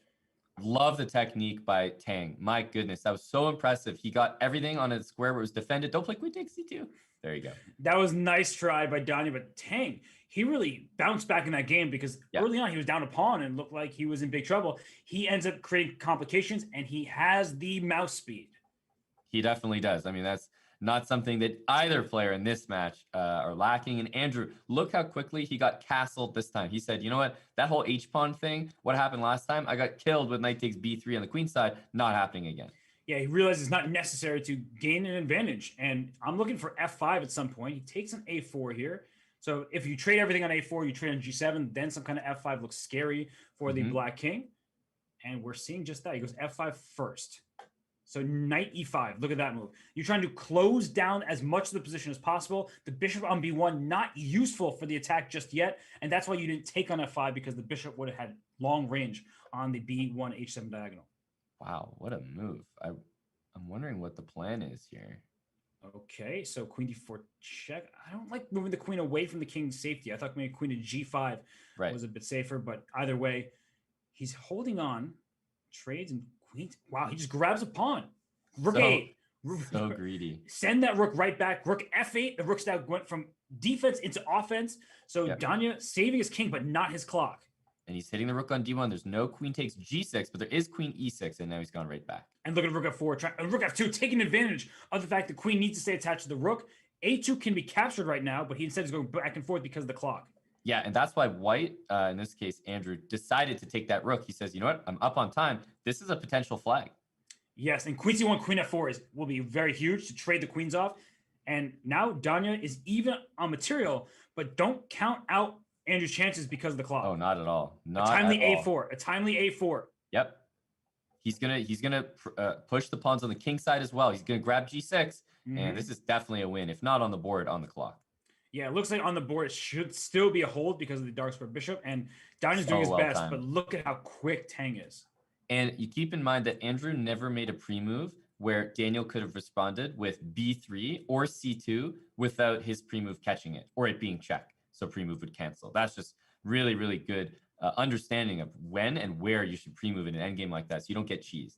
Love the technique by Tang. My goodness, that was so impressive. He got everything on a square where it was defended. Don't play queen takes c2. There you go. That was nice try by Danya, but Tang, he really bounced back in that game because early on he was down a pawn and looked like he was in big trouble. He ends up creating complications, and he has the mouse speed. He definitely does. I mean, that's not something that either player in this match are lacking. And Andrew, look how quickly he got castled this time. He said, you know what? That whole H-pawn thing, what happened last time? I got killed with knight takes b3 on the queen side. Not happening again. Yeah, he realizes it's not necessary to gain an advantage. And I'm looking for f5 at some point. He takes an a4 here. So if you trade everything on a4, you trade on g7, then some kind of f5 looks scary for the black king. And we're seeing just that. He goes f5 first. So knight e5, look at that move. You're trying to close down as much of the position as possible. The bishop on b1, not useful for the attack just yet. And that's why you didn't take on f5, because the bishop would have had long range on the b1, h7 diagonal. Wow, what a move. I'm wondering what the plan is here. Okay, so queen d4 check. I don't like moving the queen away from the king's safety. I thought maybe queen to g5 was a bit safer, but either way, he's holding on, trades, and queen. Wow, he just grabs a pawn. Rook 8. So greedy. Send that rook right back. Rook f8. The rook's now went from defense into offense. So Danya saving his king, but not his clock. And he's hitting the rook on d1. There's no queen takes g6, but there is queen e6, and now he's gone right back. And look at rook f4. Rook f2 taking advantage of the fact the queen needs to stay attached to the rook. a2 can be captured right now, but he instead is going back and forth because of the clock. Yeah, and that's why white, in this case, Andrew, decided to take that rook. He says, you know what? I'm up on time. This is a potential flag. Yes, and queen c1, queen f4 will be very huge to trade the queens off. And now Danya is even on material, but don't count out Andrew's chances because of the clock. Oh, not at all. Not a timely at all. a4. A timely a4. Yep. He's gonna push the pawns on the king side as well. He's gonna grab g6, and this is definitely a win, if not on the board, on the clock. Yeah, it looks like on the board it should still be a hold because of the dark square bishop, and Danya's doing his best, but look at how quick Tang is. And you keep in mind that Andrew never made a pre-move where Daniel could have responded with b3 or c2 without his pre-move catching it or it being check. So pre-move would cancel. That's just really, really good understanding of when and where you should pre-move in an endgame like that so you don't get cheesed.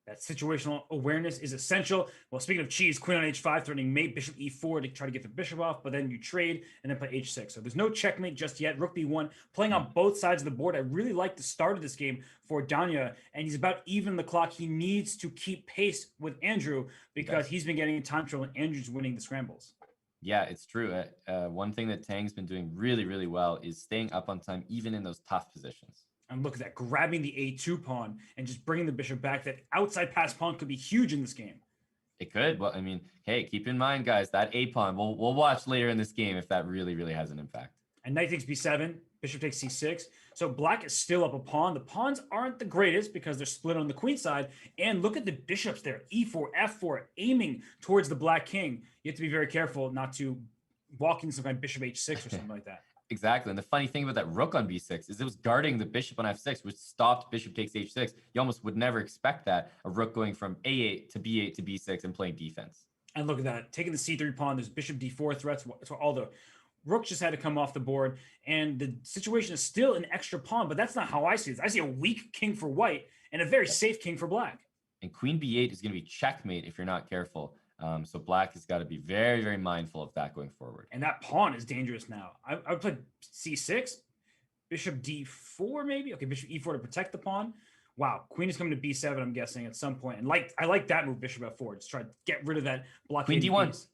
That situational awareness is essential. Well, speaking of cheese, queen on h5, threatening mate, bishop e4 to try to get the bishop off, but then you trade and then play h6. So there's no checkmate just yet. Rook b1, playing on both sides of the board. I really like the start of this game for Danya, and he's about even the clock. He needs to keep pace with Andrew because he's been getting in time trouble and Andrew's winning the scrambles. Yeah, it's true. One thing that Tang's been doing really, really well is staying up on time, even in those tough positions. And look at that, grabbing the a2 pawn and just bringing the bishop back. That outside pass pawn could be huge in this game. It could. Well, I mean, hey, keep in mind, guys, that a pawn, we'll watch later in this game if that really, really has an impact. And knight takes b7, bishop takes c6. So black is still up a pawn. The pawns aren't the greatest because they're split on the queen side. And look at the bishops there. E4, F4, aiming towards the black king. You have to be very careful not to walk into some kind of bishop H6 or something like that. Exactly. And the funny thing about that rook on b6 is it was guarding the bishop on f6, which stopped bishop takes h6. You almost would never expect that, a rook going from a8 to b8 to b6 and playing defense. And look at that. Taking the c3 pawn, there's bishop d4 threats. So all the rook just had to come off the board. And the situation is still an extra pawn, but that's not how I see it. I see a weak king for white and a very safe king for black. And queen b8 is going to be checkmate if you're not careful. So black has got to be very, very mindful of that going forward. And that pawn is dangerous now. I would play c6, bishop d4 maybe. Okay, bishop e4 to protect the pawn. Wow, queen is coming to b7, I'm guessing, at some point. And I like that move, bishop f4. Just try to get rid of that blockade. Queen d1.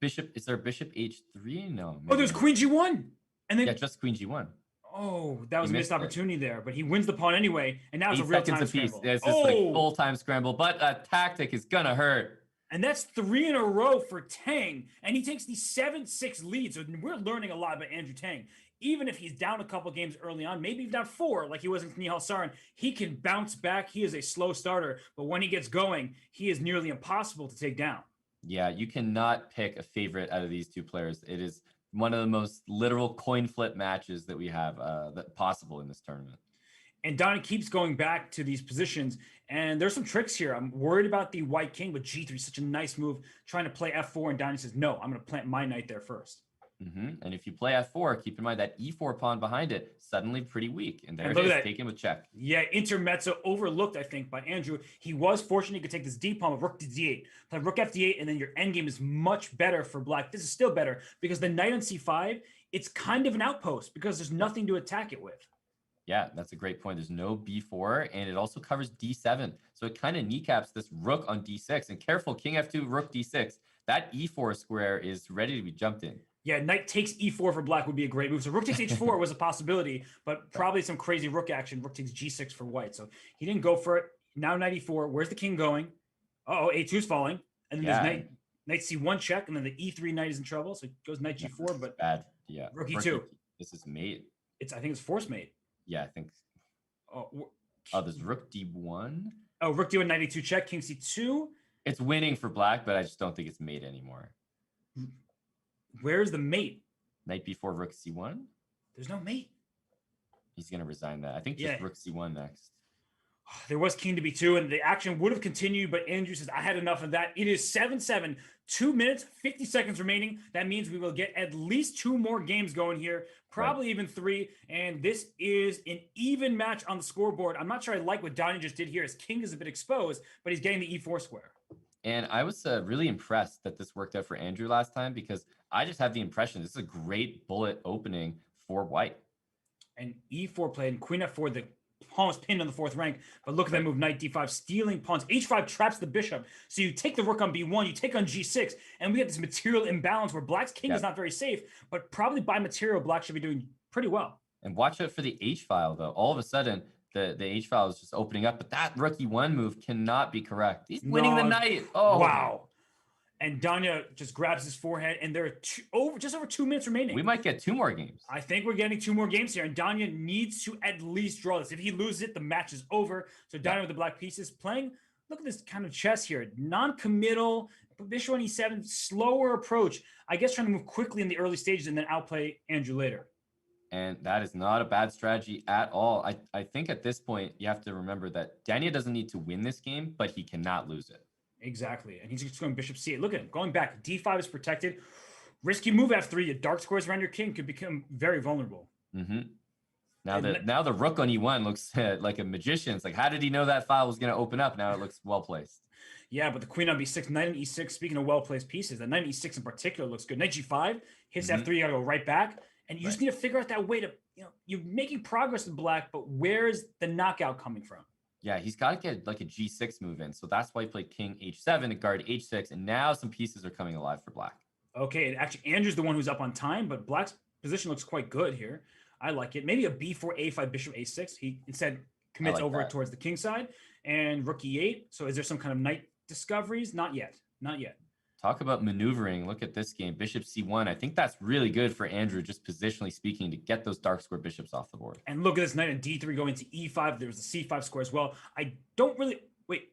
Bishop, is there bishop h3? No. Oh, there's queen g1. And then, yeah, just queen g1. Oh, that was a missed opportunity there. But he wins the pawn anyway. And now it's a real time scramble. It's just like full-time scramble. But a tactic is going to hurt. And that's 3 in a row for Tang. And he takes the 7-6 lead. So we're learning a lot about Andrew Tang. Even if he's down a couple games early on, maybe down 4, like he was in Nihal Sarin, he can bounce back. He is a slow starter. But when he gets going, he is nearly impossible to take down. Yeah, you cannot pick a favorite out of these two players. It is one of the most literal coin flip matches that we have that possible in this tournament. And Donnie keeps going back to these positions, and there's some tricks here. I'm worried about the white king, but g3 is such a nice move, trying to play f4, and Donnie says, no, I'm going to plant my knight there first. And if you play f4, keep in mind that e4 pawn behind it, suddenly pretty weak. And there it is, taken with check. Yeah, intermezzo overlooked, I think, by Andrew. He was fortunate he could take this d pawn with rook to d8. Play rook f8, and then your endgame is much better for black. This is still better, because the knight on c5, it's kind of an outpost, because there's nothing to attack it with. Yeah, that's a great point. There's no b4, and it also covers d7. So it kind of kneecaps this rook on d6. And careful, king f2, rook d6. That e4 square is ready to be jumped in. Yeah, knight takes e4 for black would be a great move. So rook takes h4 was a possibility, but probably some crazy rook action. Rook takes g6 for white. So he didn't go for it. Now knight e4. Where's the king going? Uh-oh, a2's falling. And then there's knight c1 check, and then the e3 knight is in trouble. So it goes knight g4, but bad. Yeah. Rook e2. This is mate. I think it's force mate. Yeah, I think. Oh, there's rook d1. Oh, rook d1, knight e2 check, king c2. It's winning for black, but I just don't think it's mate anymore. Where's the mate? Knight b4, rook c1. There's no mate. He's going to resign that. I think just rook c1 next. There was king to b2, and the action would have continued, but Andrew says, I had enough of that. It is 7-7, 2 minutes, 50 seconds remaining. That means we will get at least 2 more games going here, probably even 3, and this is an even match on the scoreboard. I'm not sure I like what Donnie just did here. His king is a bit exposed, but he's getting the e4 square. And I was really impressed that this worked out for Andrew last time, because I just have the impression this is a great bullet opening for white. And e4 play and queen f4, the pawn was pinned on the 4th rank, but look at that move, knight d5, stealing pawns. h5 traps the bishop, so you take the rook on b1, you take on g6, and we have this material imbalance where black's king is not very safe, but probably by material, black should be doing pretty well. And watch out for the h-file, though. All of a sudden, the h-file is just opening up, but that rook e1 move cannot be correct. He's winning the knight. Oh, wow. And Danya just grabs his forehead, and there are just over 2 minutes remaining. We might get 2 more games. I think we're getting 2 more games here, and Danya needs to at least draw this. If he loses it, the match is over. So Danya with the black pieces playing. Look at this kind of chess here. Non-committal, bishop on e7, slower approach. I guess trying to move quickly in the early stages and then outplay Andrew later. And that is not a bad strategy at all. I think at this point, you have to remember that Danya doesn't need to win this game, but he cannot lose it. Exactly. And he's just going bishop c8. Look at him going back. d5 is protected. Risky move f3. The dark squares around your king could become very vulnerable. Now the rook on e1 looks like a magician. It's like, how did he know that file was going to open up? Now it looks well placed. Yeah, but the queen on b6, knight on e6. Speaking of well placed pieces, the knight on e6 in particular looks good. Knight g5 hits f3. You got to go right back, and you just need to figure out that way to, you're making progress in black, but where's the knockout coming from? Yeah, he's got to get like a g6 move in. So that's why he played king h7 to guard h6. And now some pieces are coming alive for black. Okay, and actually Andrew's the one who's up on time, but black's position looks quite good here. I like it. Maybe a b4, a5, bishop a6. He instead commits over towards the king side, and rook e8. So is there some kind of knight discoveries? Not yet. Not yet. talk about maneuvering. Look at this game, bishop c1. I think that's really good for Andrew, just positionally speaking, to get those dark square bishops off the board. And look at this knight on d3 going to e5. There was a c5 square as well. I don't really wait.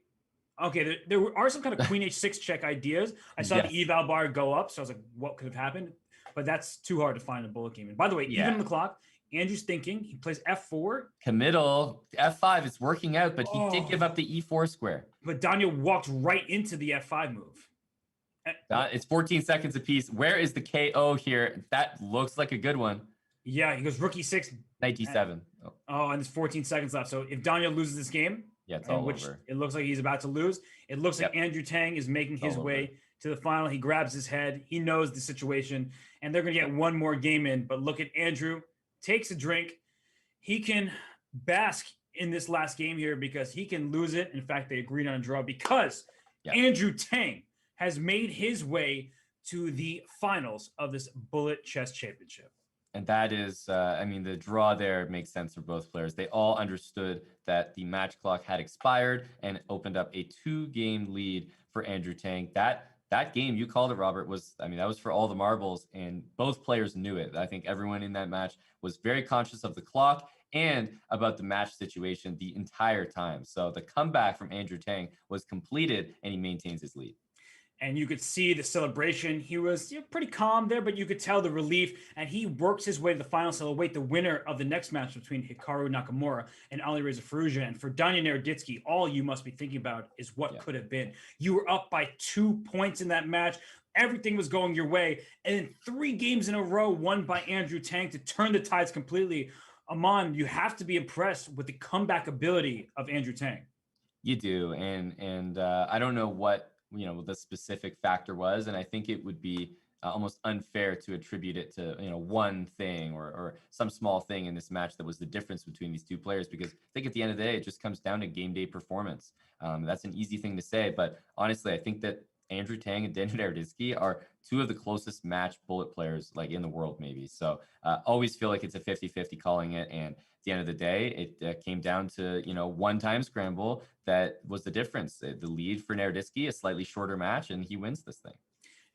Okay, there are some kind of queen h6 check ideas. I saw the eval bar go up, so I was like, what could have happened? But that's too hard to find in a bullet game. And by the way, even on the clock, Andrew's thinking. He plays f4. Committal. f5. It's working out, but he did give up the e4 square. But Daniel walked right into the f5 move. It's 14 seconds apiece. Where is the KO here? That looks like a good one. Yeah, he goes rook e6. Knight d7. Oh, and there's 14 seconds left. So if Daniel loses this game, it's all over. It looks like he's about to lose. It looks like Andrew Tang is making his way to the final. He grabs his head. He knows the situation, and they're going to get one more game in. But look at Andrew. Takes a drink. He can bask in this last game here because he can lose it. In fact, they agreed on a draw because Andrew Tang has made his way to the finals of this Bullet Chess Championship. And that is, I mean, the draw there makes sense for both players. They all understood that the match clock had expired and opened up a 2-game lead for Andrew Tang. That game, you called it, Robert, that was for all the marbles, and both players knew it. I think everyone in that match was very conscious of the clock and about the match situation the entire time. So the comeback from Andrew Tang was completed, and he maintains his lead. And you could see the celebration. He was pretty calm there, but you could tell the relief. And he works his way to the final. So await the winner of the next match between Hikaru Nakamura and Alireza Firouzja. And for Daniel Naroditsky, all you must be thinking about is what could have been. You were up by 2 points in that match. Everything was going your way. And then 3 games in a row won by Andrew Tang to turn the tides completely. Aman, you have to be impressed with the comeback ability of Andrew Tang. You do. And I don't know what the specific factor was, and I think it would be almost unfair to attribute it to one thing or some small thing in this match that was the difference between these two players, because I think at the end of the day it just comes down to game day performance. That's an easy thing to say, but honestly I think that Andrew Tang and Daniel Naroditsky are 2 of the closest match bullet players like in the world maybe. So always feel like it's a 50-50 calling it, and at the end of the day it came down to one time scramble that was the difference. The lead for Naroditsky, a slightly shorter match, and he wins this thing.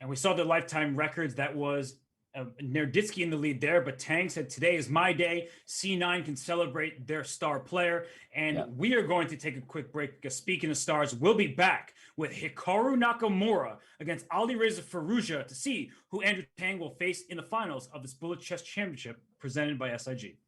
And we saw the lifetime records. That was Naroditsky in the lead there, but Tang said today is my day. C9 can celebrate their star player. And we are going to take a quick break because speaking of stars, we'll be back with Hikaru Nakamura against Alireza Firouzja to see who Andrew Tang will face in the finals of this Bullet Chess Championship presented by SIG.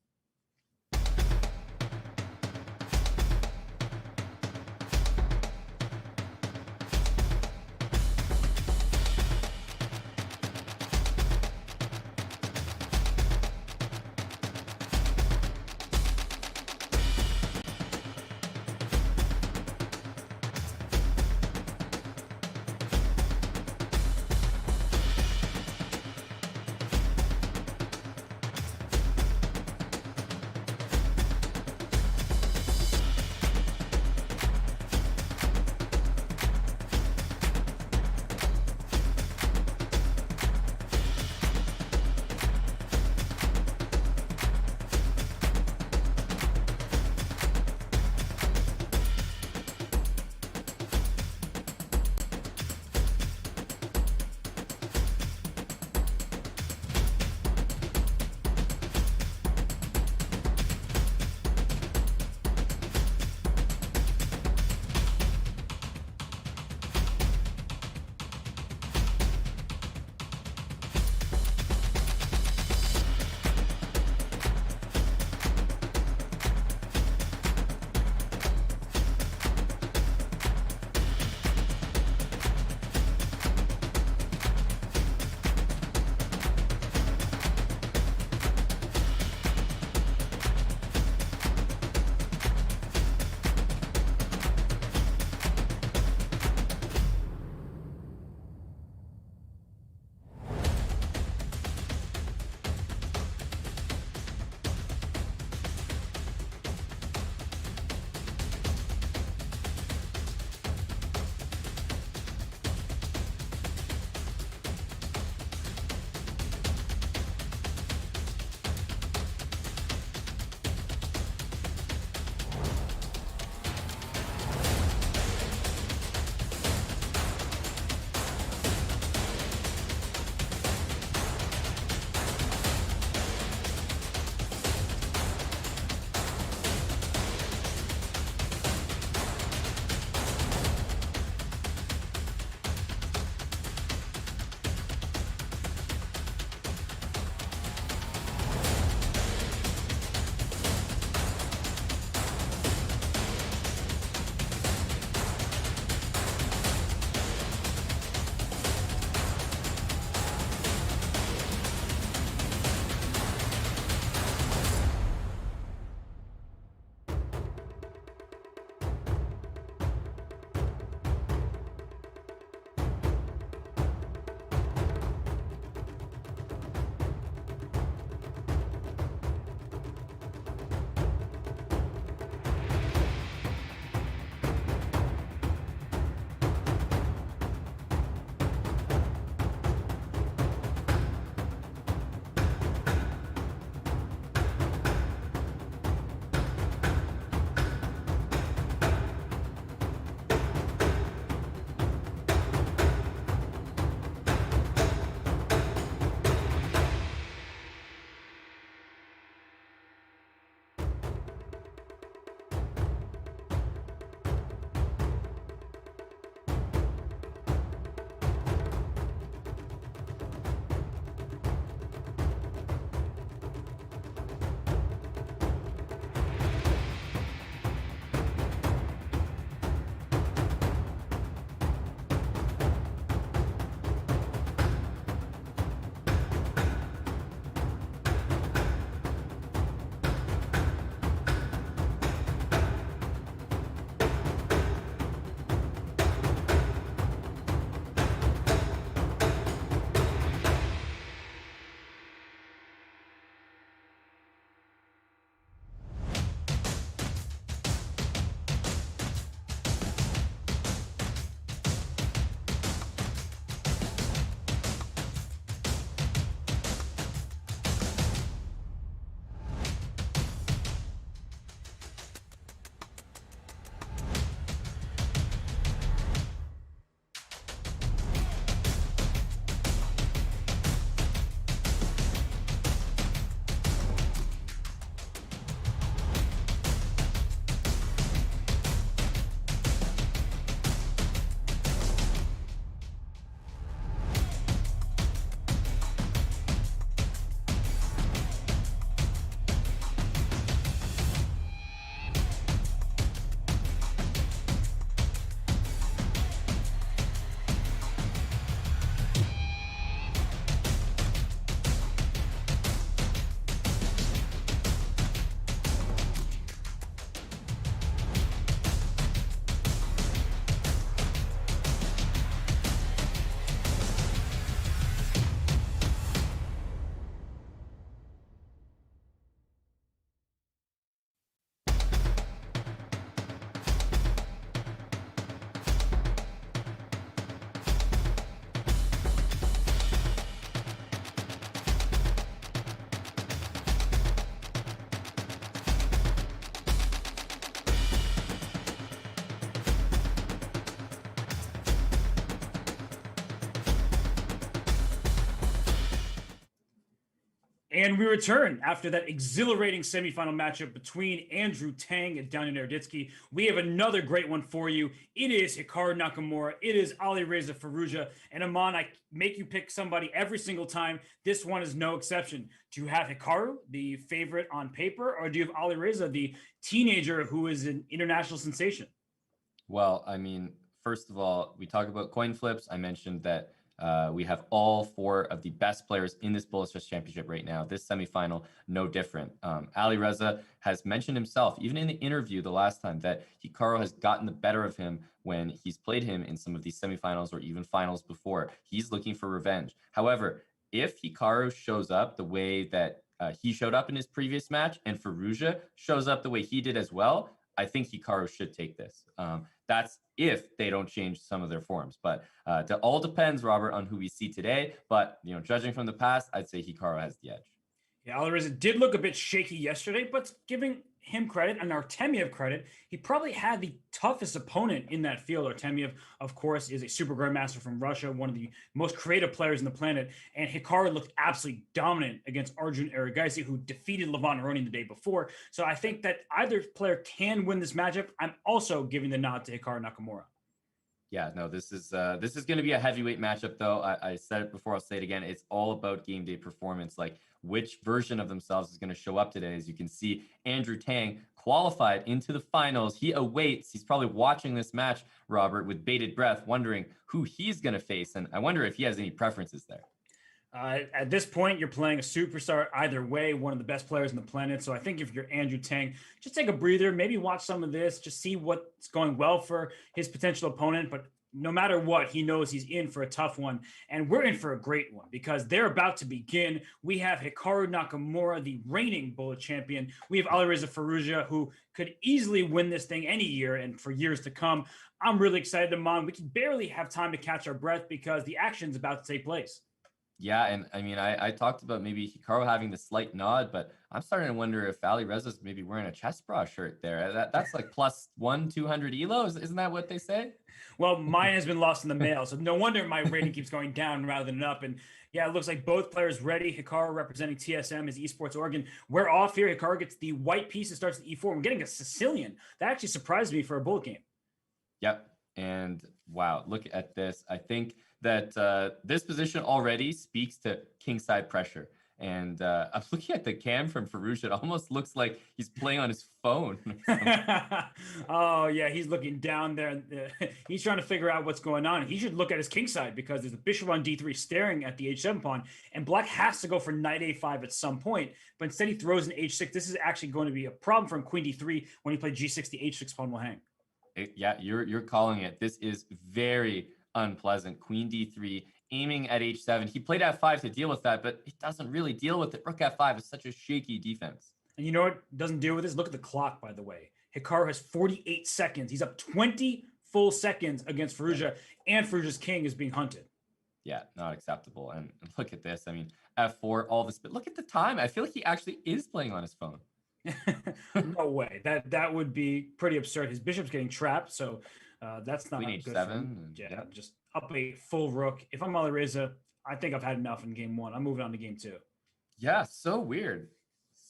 And we return after that exhilarating semifinal matchup between Andrew Tang and Daniel Naroditsky. We have another great one for you. It is Hikaru Nakamura. It is Alireza Firouzja. And Aman, I make you pick somebody every single time. This one is no exception. Do you have Hikaru, the favorite on paper, or do you have Alireza, the teenager who is an international sensation? Well, I mean, first of all, we talk about coin flips. I mentioned that we have all 4 of the best players in this Bullish Chess Championship right now. This semifinal, no different. Alireza has mentioned himself, even in the interview the last time, that Hikaru has gotten the better of him when he's played him in some of these semifinals or even finals before. He's looking for revenge. However, if Hikaru shows up the way that he showed up in his previous match and Firouzja shows up the way he did as well, I think Hikaru should take this. That's if they don't change some of their forms. But it all depends, Robert, on who we see today. But, judging from the past, I'd say Hikaru has the edge. Yeah, Alireza did look a bit shaky yesterday, but giving him credit and Artemiev credit, he probably had the toughest opponent in that field. Artemiev, of course, is a super grandmaster from Russia, one of the most creative players on the planet. And Hikaru looked absolutely dominant against Arjun Erigaisi, who defeated Levon Aroni the day before. So I think that either player can win this matchup. I'm also giving the nod to Hikaru Nakamura. Yeah, no, this is going to be a heavyweight matchup, though. I said it before, I'll say it again. It's all about game day performance, like which version of themselves is going to show up today. As you can see, Andrew Tang qualified into the finals. He awaits. He's probably watching this match, Robert, with bated breath, wondering who he's going to face. And I wonder if he has any preferences there. At this point, you're playing a superstar either way, one of the best players on the planet. So I think if you're Andrew Tang, just take a breather, maybe watch some of this, just see what's going well for his potential opponent. But no matter what, he knows he's in for a tough one. And we're in for a great one because they're about to begin. We have Hikaru Nakamura, the reigning bullet champion. We have Alireza Firouzja, who could easily win this thing any year and for years to come. I'm really excited, Aman. We can barely have time to catch our breath because the action's about to take place. Yeah, and I mean, I talked about maybe Hikaru having the slight nod, but I'm starting to wonder if Alireza's maybe wearing a chess bra shirt there. That's like plus 200 elos. Isn't that what they say? Well, mine has been lost in the mail, so no wonder my rating keeps going down rather than up. And yeah, it looks like both players ready. Hikaru representing TSM as Esports Oregon. We're off here. Hikaru gets the white piece that starts at E4. We're getting a Sicilian. That actually surprised me for a bullet game. Yep. And wow, look at this. I think that this position already speaks to kingside pressure. And I'm looking at the cam from Firouzja. It almost looks like he's playing on his phone. Oh, yeah, he's looking down there. He's trying to figure out what's going on. He should look at his kingside because there's a bishop on d3 staring at the h7 pawn, and black has to go for knight a5 at some point. But instead he throws an h6. This is actually going to be a problem for him, queen d3. When he plays g6, the h6 pawn will hang. Yeah, you're calling it. This is very unpleasant. Queen d3, aiming at h7. He played f5 to deal with that, but it doesn't really deal with it. Rook f5 is such a shaky defense. And you know what doesn't deal with this? Look at the clock, by the way. Hikaru has 48 seconds. He's up 20 full seconds against Firouzja, and Firouzja's king is being hunted. Yeah, not acceptable. And look at this. I mean, f4, all this, but look at the time. I feel like he actually is playing on his phone. No way. That would be pretty absurd. His bishop's getting trapped, so that's not Queen good. h7. Yeah, just up a full rook. If I'm Alireza, I think I've had enough in game one. I'm moving on to game two. Yeah, so weird.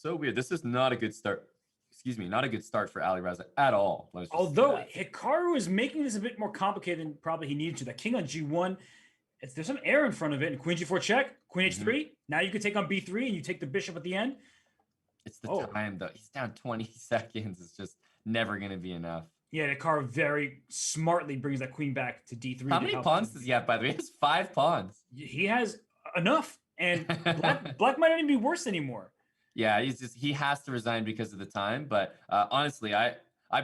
So weird. This is not a good start. Excuse me, not a good start for Alireza at all. Although Hikaru is making this a bit more complicated than probably he needed to. That king on g1, there's some air in front of it. And queen g4 check, queen h3. Now you can take on b3 and you take the bishop at the end. It's the time, though. He's down 20 seconds. It's just never going to be enough. Yeah, Hikaru very smartly brings that queen back to d3. How many pawns does he have, by the way? He has 5 pawns. He has enough. And black might not even be worse anymore. Yeah, he has to resign because of the time. But honestly, I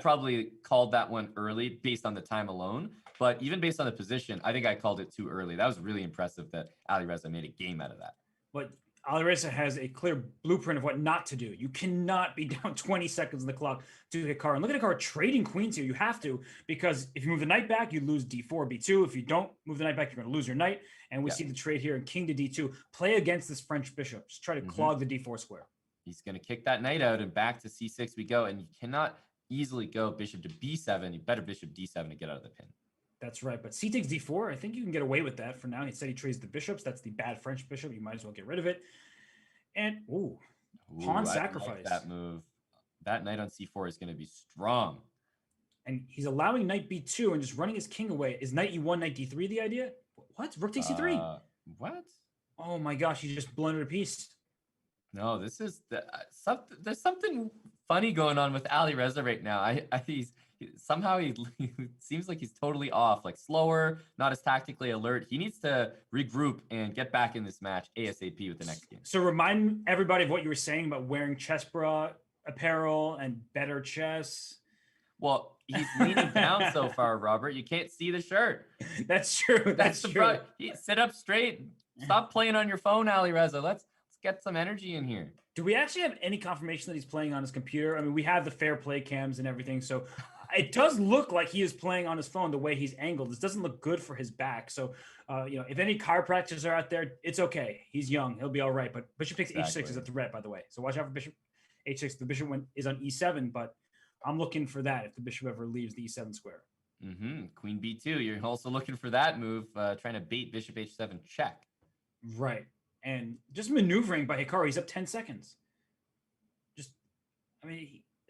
probably called that one early based on the time alone. But even based on the position, I think I called it too early. That was really impressive that Alireza made a game out of that. But Alireza has a clear blueprint of what not to do. You cannot be down 20 seconds on the clock to Hikaru. And look at Hikaru trading queens here. You have to, because if you move the knight back, you lose d4, b2. If you don't move the knight back, you're going to lose your knight. And we see the trade here in king to d2. Play against this French bishop. Just try to clog the d4 square. He's going to kick that knight out, and back to c6 we go. And you cannot easily go bishop to b7. You better bishop d7 to get out of the pin. That's right. But c takes d4. I think you can get away with that for now. Instead, he trades the bishops. That's the bad French bishop. You might as well get rid of it. And Ooh, pawn I sacrifice. like that move. That knight on c4 is going to be strong. And he's allowing knight b2 and just running his king away. Is knight e1, knight d3 the idea? What? Rook takes c3. What? Oh my gosh, he just blundered a piece. No, this is there's something funny going on with Ali Reza right now. Somehow he seems like he's totally off, like slower, not as tactically alert. He needs to regroup and get back in this match ASAP with the next game. So remind everybody of what you were saying about wearing chess bra apparel and better chess. Well, he's leaning down so far, Robert. You can't see the shirt. That's true. That's true. Sit up straight. Stop playing on your phone, Ali Reza. Let's get some energy in here. Do we actually have any confirmation that he's playing on his computer? I mean, we have the fair play cams and everything, so it does look like he is playing on his phone the way he's angled. This doesn't look good for his back. So, if any chiropractors are out there, it's okay. He's young. He'll be all right. But bishop takes h6 is a threat, by the way. So watch out for bishop h6. The bishop is on e7, but I'm looking for that if the bishop ever leaves the e7 square. Queen b2. You're also looking for that move, trying to bait bishop h7 check. Right. And just maneuvering by Hikaru. He's up 10 seconds.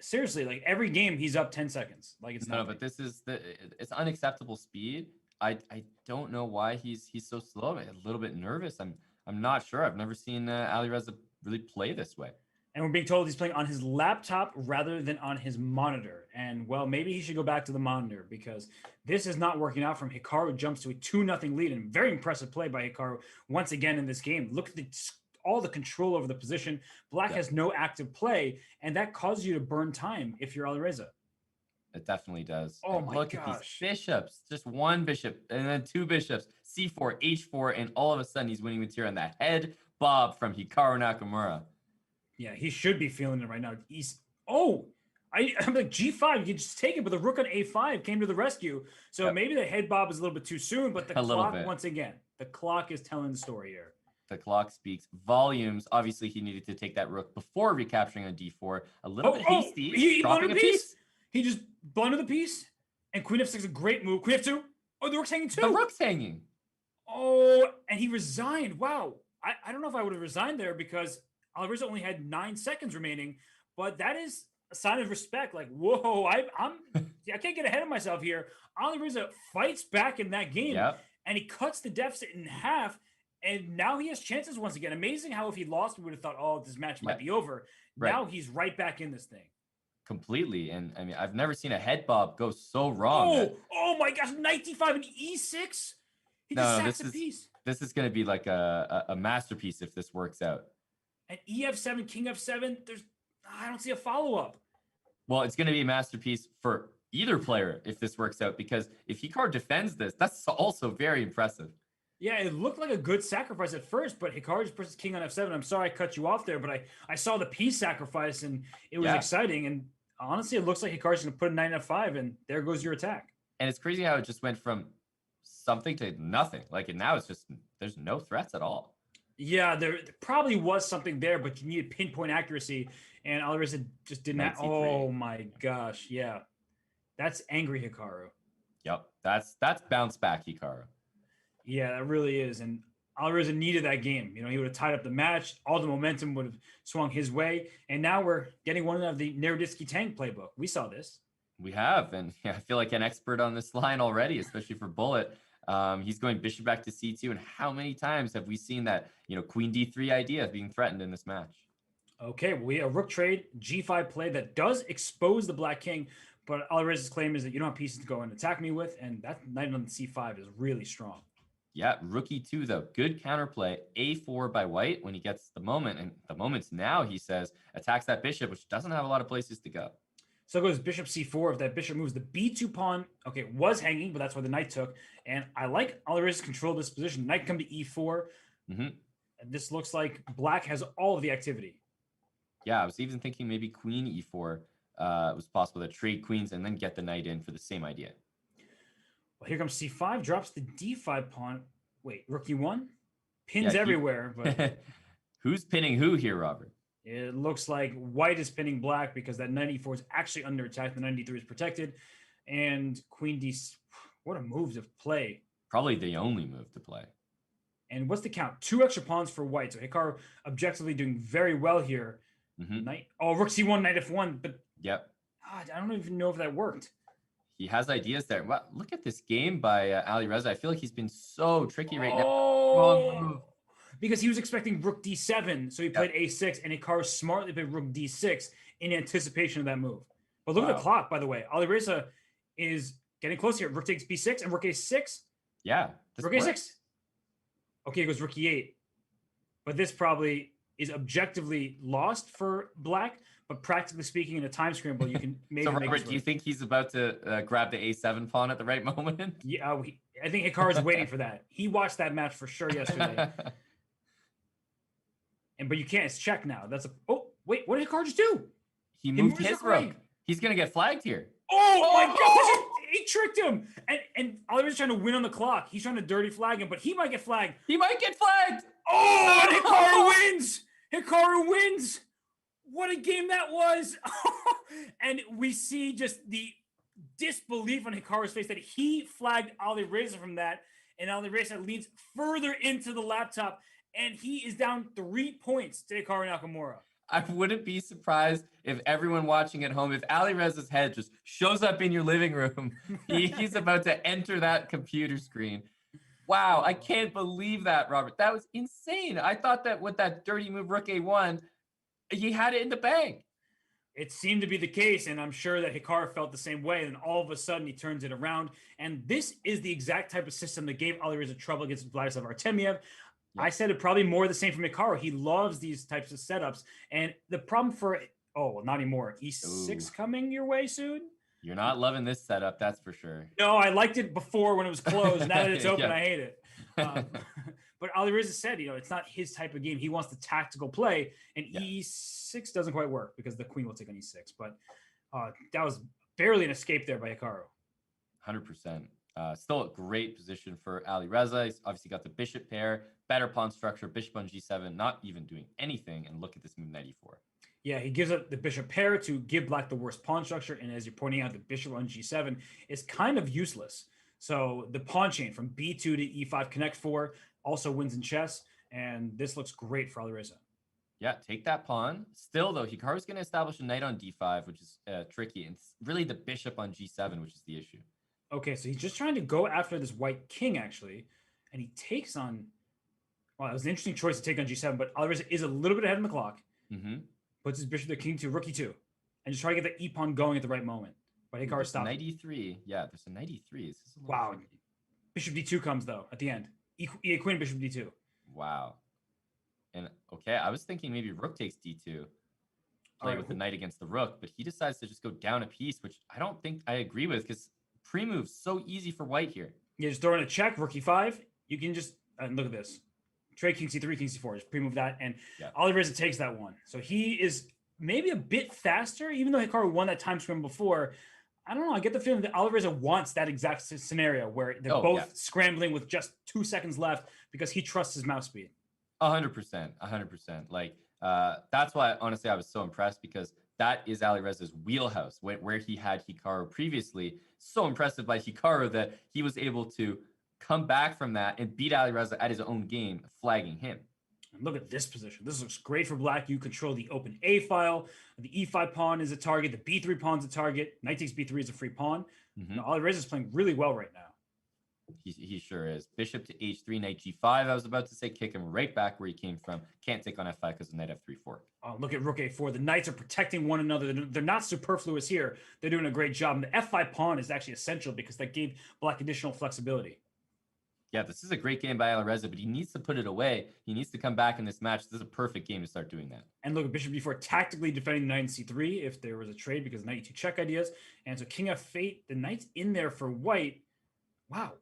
Seriously, like every game he's up 10 seconds. Like it's no, but this is it's unacceptable speed. I don't know why he's so slow. I'm a little bit nervous. I'm not sure. I've never seen Ali Reza really play this way. And we're being told he's playing on his laptop rather than on his monitor. And well, maybe he should go back to the monitor because this is not working out for him. Hikaru jumps to a 2-0 lead and very impressive play by Hikaru once again in this game. Look at all the control over the position. Black has no active play, and that causes you to burn time if you're Ali Reza. It definitely does. Oh and my look gosh. at these bishops. Just one bishop and then two bishops. C4, H4, and all of a sudden he's winning material on that head bob from Hikaru Nakamura. Yeah, he should be feeling it right now. I'm like G5, you just take it, but the rook on A5 came to the rescue. So maybe the head bob is a little bit too soon, but the clock, once again, the clock is telling the story here. The clock speaks volumes. Obviously, he needed to take that rook before recapturing on D4. A little bit hasty. He blundered a piece. He just blundered the piece. And Queen F6 is a great move. Queen F2. Oh, the rook's hanging too. The rook's hanging. Oh, and he resigned. Wow. I don't know if I would have resigned there because Ali Reza only had 9 seconds remaining, but that is a sign of respect. Like, whoa, I can't get ahead of myself here. Ali Reza fights back in that game, and he cuts the deficit in half. And now he has chances once again. Amazing how if he lost, we would have thought, oh, this match might be over. Right. Now he's right back in this thing. Completely. And I mean, I've never seen a head bob go so wrong. Oh my gosh, knight d5 and e6? He just sacks a piece. This is going to be like a masterpiece if this works out. And ef7, king f7, I don't see a follow-up. Well, it's going to be a masterpiece for either player if this works out, because if Hikaru defends this, that's also very impressive. Yeah, it looked like a good sacrifice at first, but Hikaru just puts his king on f7. I'm sorry I cut you off there, but I saw the piece sacrifice, and it was exciting. And honestly, it looks like Hikaru's going to put a knight f5, and there goes your attack. And it's crazy how it just went from something to nothing. Like, and now it's just, there's no threats at all. Yeah, there probably was something there, but you needed pinpoint accuracy, and Ali Reza just didn't have. Oh my gosh, yeah. That's angry Hikaru. Yep, that's bounce back Hikaru. Yeah, that really is. And Ali Reza needed that game. You know, he would have tied up the match. All the momentum would have swung his way. And now we're getting one of the Naroditsky tank playbook. We saw this. We have. And I feel like an expert on this line already, especially for Bullet. He's going bishop back to c2. And how many times have we seen that, queen d3 idea being threatened in this match? Okay, we have rook trade, g5 play that does expose the black king. But Ali Reza's claim is that you don't have pieces to go and attack me with. And that knight on c5 is really strong. Yeah, rook e2 though, good counterplay. A4 by white when he gets the moment, and the moment's now, he says, attacks that bishop, which doesn't have a lot of places to go. So it goes bishop c4. If that bishop moves, the b2 pawn, okay, was hanging, but that's why the knight took. And I like Ali Reza's control of this position. Knight come to e4. This looks like black has all of the activity. Yeah, I was even thinking maybe queen e4 was possible to trade queens and then get the knight in for the same idea. Well, here comes c5, drops the d5 pawn. Wait, rook e1? Pins everywhere. But who's pinning who here, Robert? It looks like white is pinning black because that knight e4 is actually under attack. The knight d3 is protected. And queen d... What a move to play. Probably the only move to play. And what's the count? 2 extra pawns for white. So Hikaru objectively doing very well here. Knight. Oh, rook c1, knight f1. But yep. I don't even know if that worked. He has ideas there. Wow, look at this game by Ali Reza. I feel like he's been so tricky right now. Wrong move. Because he was expecting rook d7, so he played a6, and Hikaru smartly played rook d6 in anticipation of that move. But look at the clock, by the way. Ali Reza is getting close here. Rook takes b6 and rook a6. Yeah. Rook a6. Okay, it goes rook e8. But this probably is objectively lost for black, but practically speaking, in a time scramble, you can maybe so, make Robert, do you think he's about to grab the a7 pawn at the right moment? Yeah, I think Hikaru's waiting for that. He watched that match for sure yesterday. But you can't. It's check now. That's a. Oh, wait. What did Hikaru just do? He moved his rook. He's going to get flagged here. Oh, my gosh. He tricked him. And Oliver's trying to win on the clock. He's trying to dirty flag him, but he might get flagged. He might get flagged. Oh, and Hikaru wins. Hikaru wins. What a game that was. And we see just the disbelief on Hikaru's face that he flagged Ali Reza from that. And Ali Reza leads further into the laptop. And he is down 3 points to Hikaru Nakamura. I wouldn't be surprised if everyone watching at home, if Ali Reza's head just shows up in your living room, he's about to enter that computer screen. Wow, I can't believe that, Robert. That was insane. I thought that with that dirty move, rook a1, he had it in the bank. It seemed to be the case, and I'm sure that Hikaru felt the same way. And all of a sudden, he turns it around. And this is the exact type of system that gave Ali Reza trouble against Vladislav Artemiev. I said it probably more the same from Hikaru. He loves these types of setups. And the problem for, well, not anymore. E6 coming your way soon? You're not loving this setup, that's for sure. No, I liked it before when it was closed. Now that it's open, I hate it. But Ali Reza said, it's not his type of game. He wants the tactical play. And E6 doesn't quite work because the queen will take on E6. But that was barely an escape there by Hikaru. 100%. Still a great position for Ali Reza. He's obviously got the bishop pair, better pawn structure, bishop on g7, not even doing anything. And look at this move, knight e4. Yeah, he gives up the bishop pair to give black the worst pawn structure. And as you're pointing out, the bishop on g7 is kind of useless. So the pawn chain from b2 to e5 connect 4 also wins in chess. And this looks great for Ali Reza. Yeah, take that pawn. Still, though, Hikaru's going to establish a knight on d5, which is tricky. And it's really the bishop on g7, which is the issue. Okay, so he's just trying to go after this white king, actually. And he takes on... Well, it was an interesting choice to take on g7, but Ali Reza is a little bit ahead on the clock. Puts his bishop to king to rook e2. And just try to get the e-pawn going at the right moment. But Hikaru stopped. Knight e3. Yeah, there's a knight e3. Wow. Tricky. Bishop d2 comes, though, at the end. Queen, bishop d2. Wow. And, okay, I was thinking maybe rook takes d2. Play with the knight against the rook. But he decides to just go down a piece, which I don't think I agree with, because... Pre-move's so easy for white here. You just throw in a check, rook e5. You can just look at this. Trade king c3, king c4. Just pre-move that, and Ali Reza takes that one. So he is maybe a bit faster, even though Hikaru won that time scramble before. I don't know. I get the feeling that Ali Reza wants that exact scenario where they're both scrambling with just 2 seconds left because he trusts his mouse speed. 100%. 100%. Like, that's why, honestly, I was so impressed because that is Ali Reza's wheelhouse, where he had Hikaru previously. So impressive by Hikaru that he was able to come back from that and beat Ali Reza at his own game, flagging him. And look at this position. This looks great for black. You control the open A file. The E5 pawn is a target. The B3 pawn is a target. Knight takes B3 is a free pawn. Ali Reza is playing really well right now. He sure is. Bishop to h3, knight g5. I was about to say kick him right back where he came from. Can't take on f5 because the knight f3 fork. Oh, look at rook a4. The knights are protecting one another. They're not superfluous here. They're doing a great job. And the f5 pawn is actually essential because that gave black additional flexibility. Yeah, this is a great game by Ali Reza, but he needs to put it away. He needs to come back in this match. This is a perfect game to start doing that. And look at bishop d4 tactically defending the knight in c3 if there was a trade because knight e2 check ideas. And so king f8, the knight's in there for white. Wow.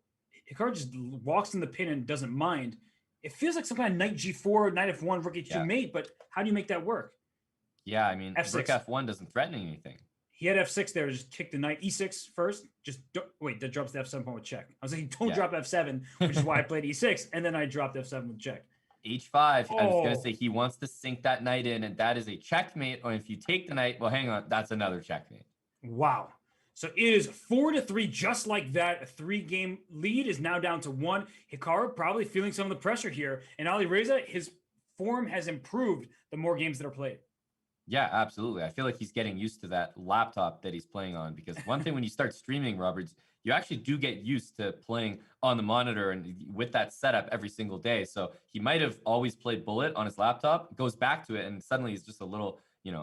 Hikaru just walks in the pin and doesn't mind. It feels like some kind of knight g4, knight f1, rook h2 mate, but how do you make that work? Yeah, I mean, F6. rook f1 doesn't threaten anything. He had f6 there to just kick the knight e6 first. Just wait, that drops the f7 pawn with check. I was like, don't drop f7, which is why I played e6, and then I dropped f7 with check. h5. I was going to say he wants to sink that knight in, and that is a checkmate. Or if you take the knight, well, hang on, that's another checkmate. Wow. So it is 4-3, just like that. A 3-game lead is now down to 1. Hikaru probably feeling some of the pressure here. And Alireza, his form has improved the more games that are played. Yeah, absolutely. I feel like he's getting used to that laptop that he's playing on, because one thing when you start streaming, Roberts, you actually do get used to playing on the monitor and with that setup every single day. So he might have always played Bullet on his laptop, goes back to it, and suddenly he's just a little,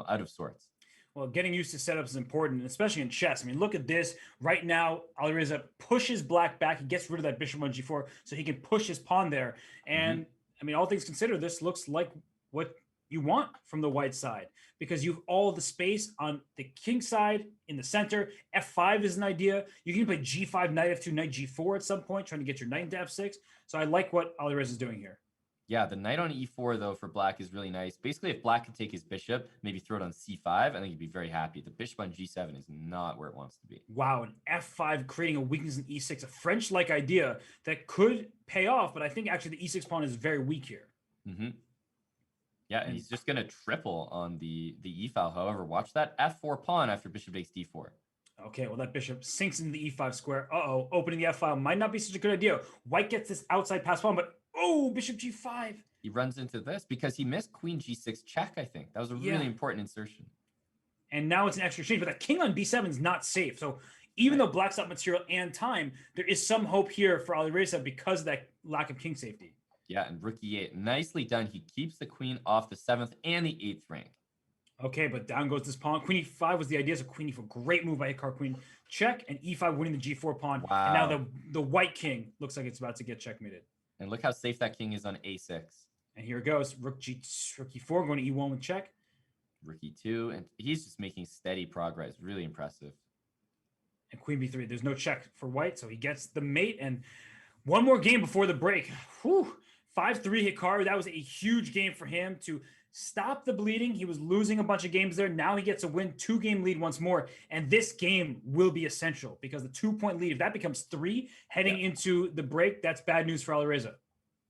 out of sorts. Well, getting used to setups is important, especially in chess. I mean, look at this. Right now, Alireza pushes black back. He gets rid of that bishop on g4 so he can push his pawn there. And, I mean, all things considered, this looks like what you want from the white side, because you have all the space on the king side in the center. F5 is an idea. You can play g5, knight f2, knight g4 at some point, trying to get your knight into f6. So I like what Alireza is doing here. Yeah, the knight on e4, though, for black is really nice. Basically, if black could take his bishop, maybe throw it on c5, I think he'd be very happy. The bishop on g7 is not where it wants to be. Wow, an f5 creating a weakness in e6, a French-like idea that could pay off, but I think actually the e6 pawn is very weak here. Yeah, and he's just going to triple on the e-file. However, watch that f4 pawn after bishop takes d4. Okay, well, that bishop sinks into the e5 square. Uh-oh, opening the f-file might not be such a good idea. White gets this outside pass pawn, but bishop g5. He runs into this because he missed queen g6 check, I think. That was a really important insertion. And now it's an extra exchange, but the king on b7 is not safe. So even though black's up material and time, there is some hope here for Alireza because of that lack of king safety. Yeah, and rook e8, nicely done. He keeps the queen off the 7th and the 8th rank. Okay, but down goes this pawn. Queen e5 was the idea. So queen e4, great move by Hikaru. Queen check, and e5 winning the g4 pawn. Wow. And now the white king looks like it's about to get checkmated. And look how safe that king is on a6. And here it goes. Rook e4 going to e1 with check. Rook e2, and he's just making steady progress. Really impressive. And queen b3. There's no check for white, so he gets the mate. And one more game before the break. Whew. 5-3 Hikaru. That was a huge game for him to stop the bleeding. He was losing a bunch of games there. Now he gets a win, 2-game lead once more. And this game will be essential because the 2-point lead, if that becomes 3 heading into the break, that's bad news for Alireza.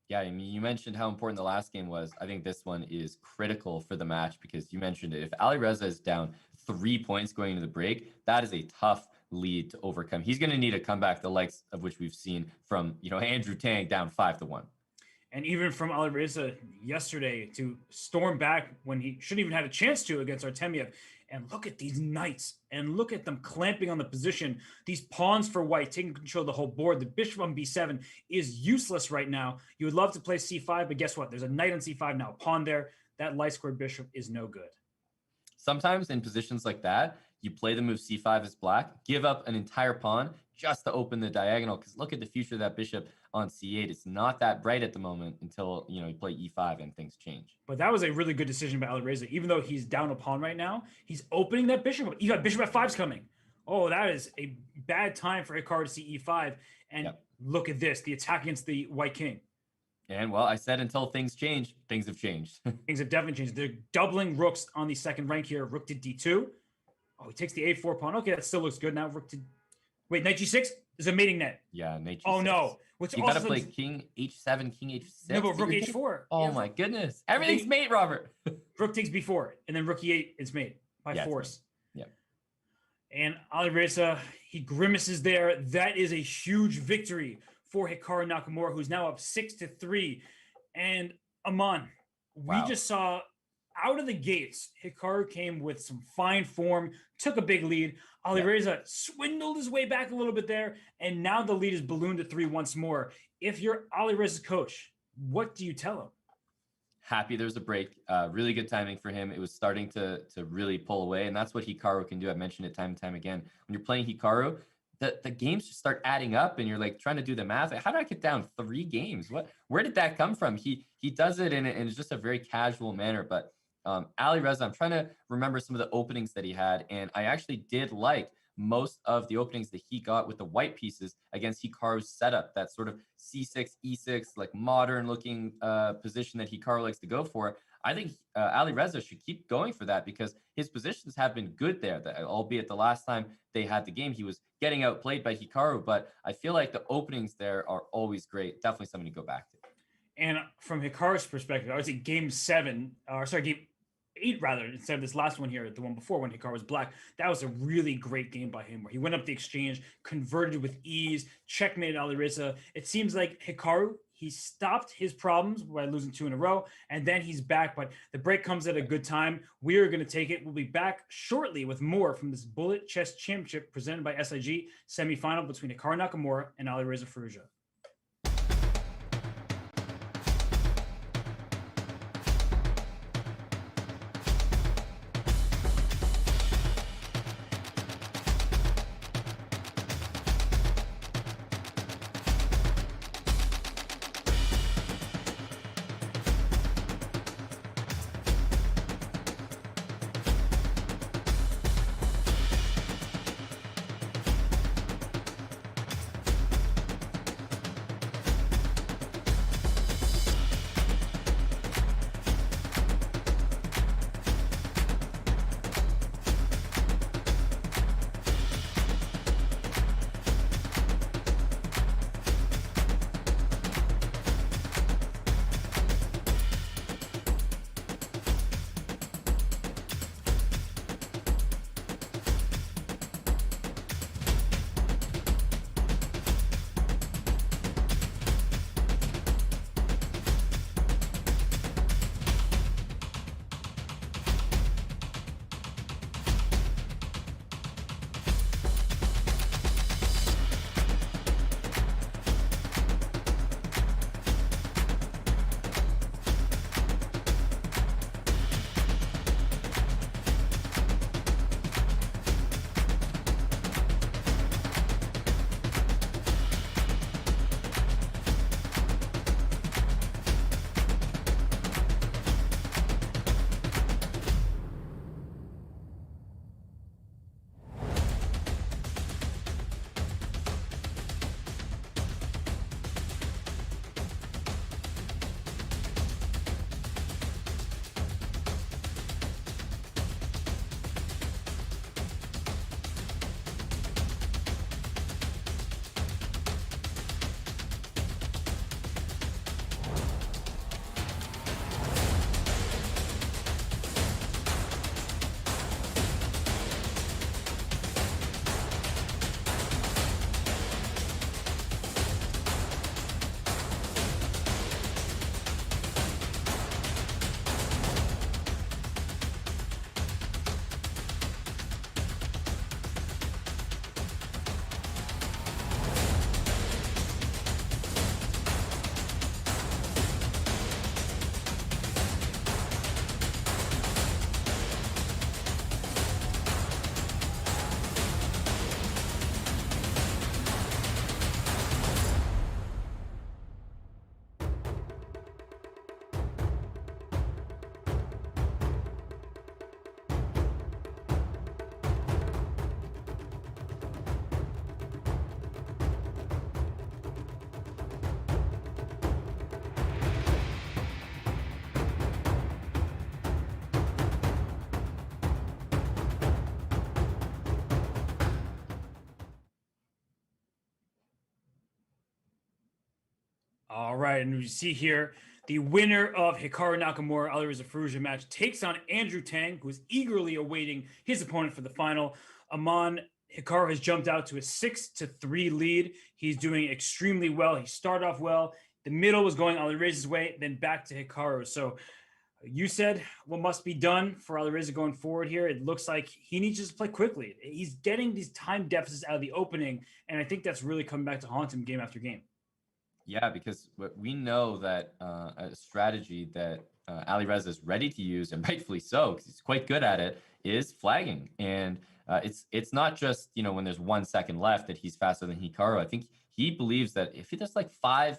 Yeah, I mean, you mentioned how important the last game was. I think this one is critical for the match because you mentioned it. If Alireza is down 3 points going into the break, that is a tough lead to overcome. He's going to need a comeback, the likes of which we've seen from, Andrew Tang down 5-1. And even from Alireza yesterday to storm back when he shouldn't even had a chance to against Artemiev. And look at these knights and look at them clamping on the position. These pawns for white, taking control of the whole board. The bishop on b7 is useless right now. You would love to play c5, but guess what? There's a knight on c5 now, a pawn there. That light squared bishop is no good. Sometimes in positions like that, you play the move c5 as black, give up an entire pawn just to open the diagonal. Because look at the future of that bishop on c8. It's not that bright at the moment until, you play e5 and things change. But that was a really good decision by Alireza. Even though he's down a pawn right now, he's opening that bishop. You got bishop f5's coming. Oh, that is a bad time for Hikaru to see e5. And look at this, the attack against the white king. And, well, I said until things change, things have changed. Things have definitely changed. They're doubling rooks on the second rank here. Rook to d2. Oh, he takes the a4 pawn. Okay, that still looks good. Now rook to... Wait, knight g6 is a mating net. Yeah, knight g6. Oh, no. You got to play king h7, king h6. No, but rook h4. Oh, my goodness. Everything's mate, Robert. Rook takes b4, and then rook e8 is mate by force. Yep. And Alireza, he grimaces there. That is a huge victory for Hikaru Nakamura, who's now up 6-3. And Aman, we just saw out of the gates, Hikaru came with some fine form, took a big lead. Alireza swindled his way back a little bit there, and now the lead is ballooned to 3 once more. If you're Alireza's coach, what do you tell him? Happy there's a break. Really good timing for him. It was starting to really pull away, and that's what Hikaru can do. I've mentioned it time and time again. When you're playing Hikaru, the games just start adding up, and you're like trying to do the math. Like, how did I get down 3 games? Where did that come from? He does it in just a very casual manner, but Alireza, I'm trying to remember some of the openings that he had, and I actually did like most of the openings that he got with the white pieces against Hikaru's setup, that sort of c6, e6, like modern looking position that Hikaru likes to go for. I think Alireza should keep going for that because his positions have been good there, albeit the last time they had the game, he was getting outplayed by Hikaru, but I feel like the openings there are always great. Definitely something to go back to. And from Hikaru's perspective, I would say game 8 rather, instead of this last one here, the one before when Hikaru was black. That was a really great game by him where he went up the exchange, converted with ease, checkmated Alireza. It seems like Hikaru, he stopped his problems by losing 2 in a row, and then he's back. But the break comes at a good time. We are going to take it. We'll be back shortly with more from this Bullet Chess Championship presented by SIG semifinal between Hikaru Nakamura and Alireza Firouzja. All right, and we see here the winner of Hikaru Nakamura Alireza Firouzja match takes on Andrew Tang, who is eagerly awaiting his opponent for the final. Aman Hikaru has jumped out to a 6-3 lead. He's doing extremely well. He started off well. The middle was going Alireza's way, then back to Hikaru. So you said what must be done for Alireza going forward here. It looks like he needs to just play quickly. He's getting these time deficits out of the opening, and I think that's really coming back to haunt him game after game. Yeah, because we know that a strategy that Alireza is ready to use, and rightfully so, because he's quite good at it, is flagging. And it's not just, when there's 1 second left that he's faster than Hikaru. I think he believes that if there's like five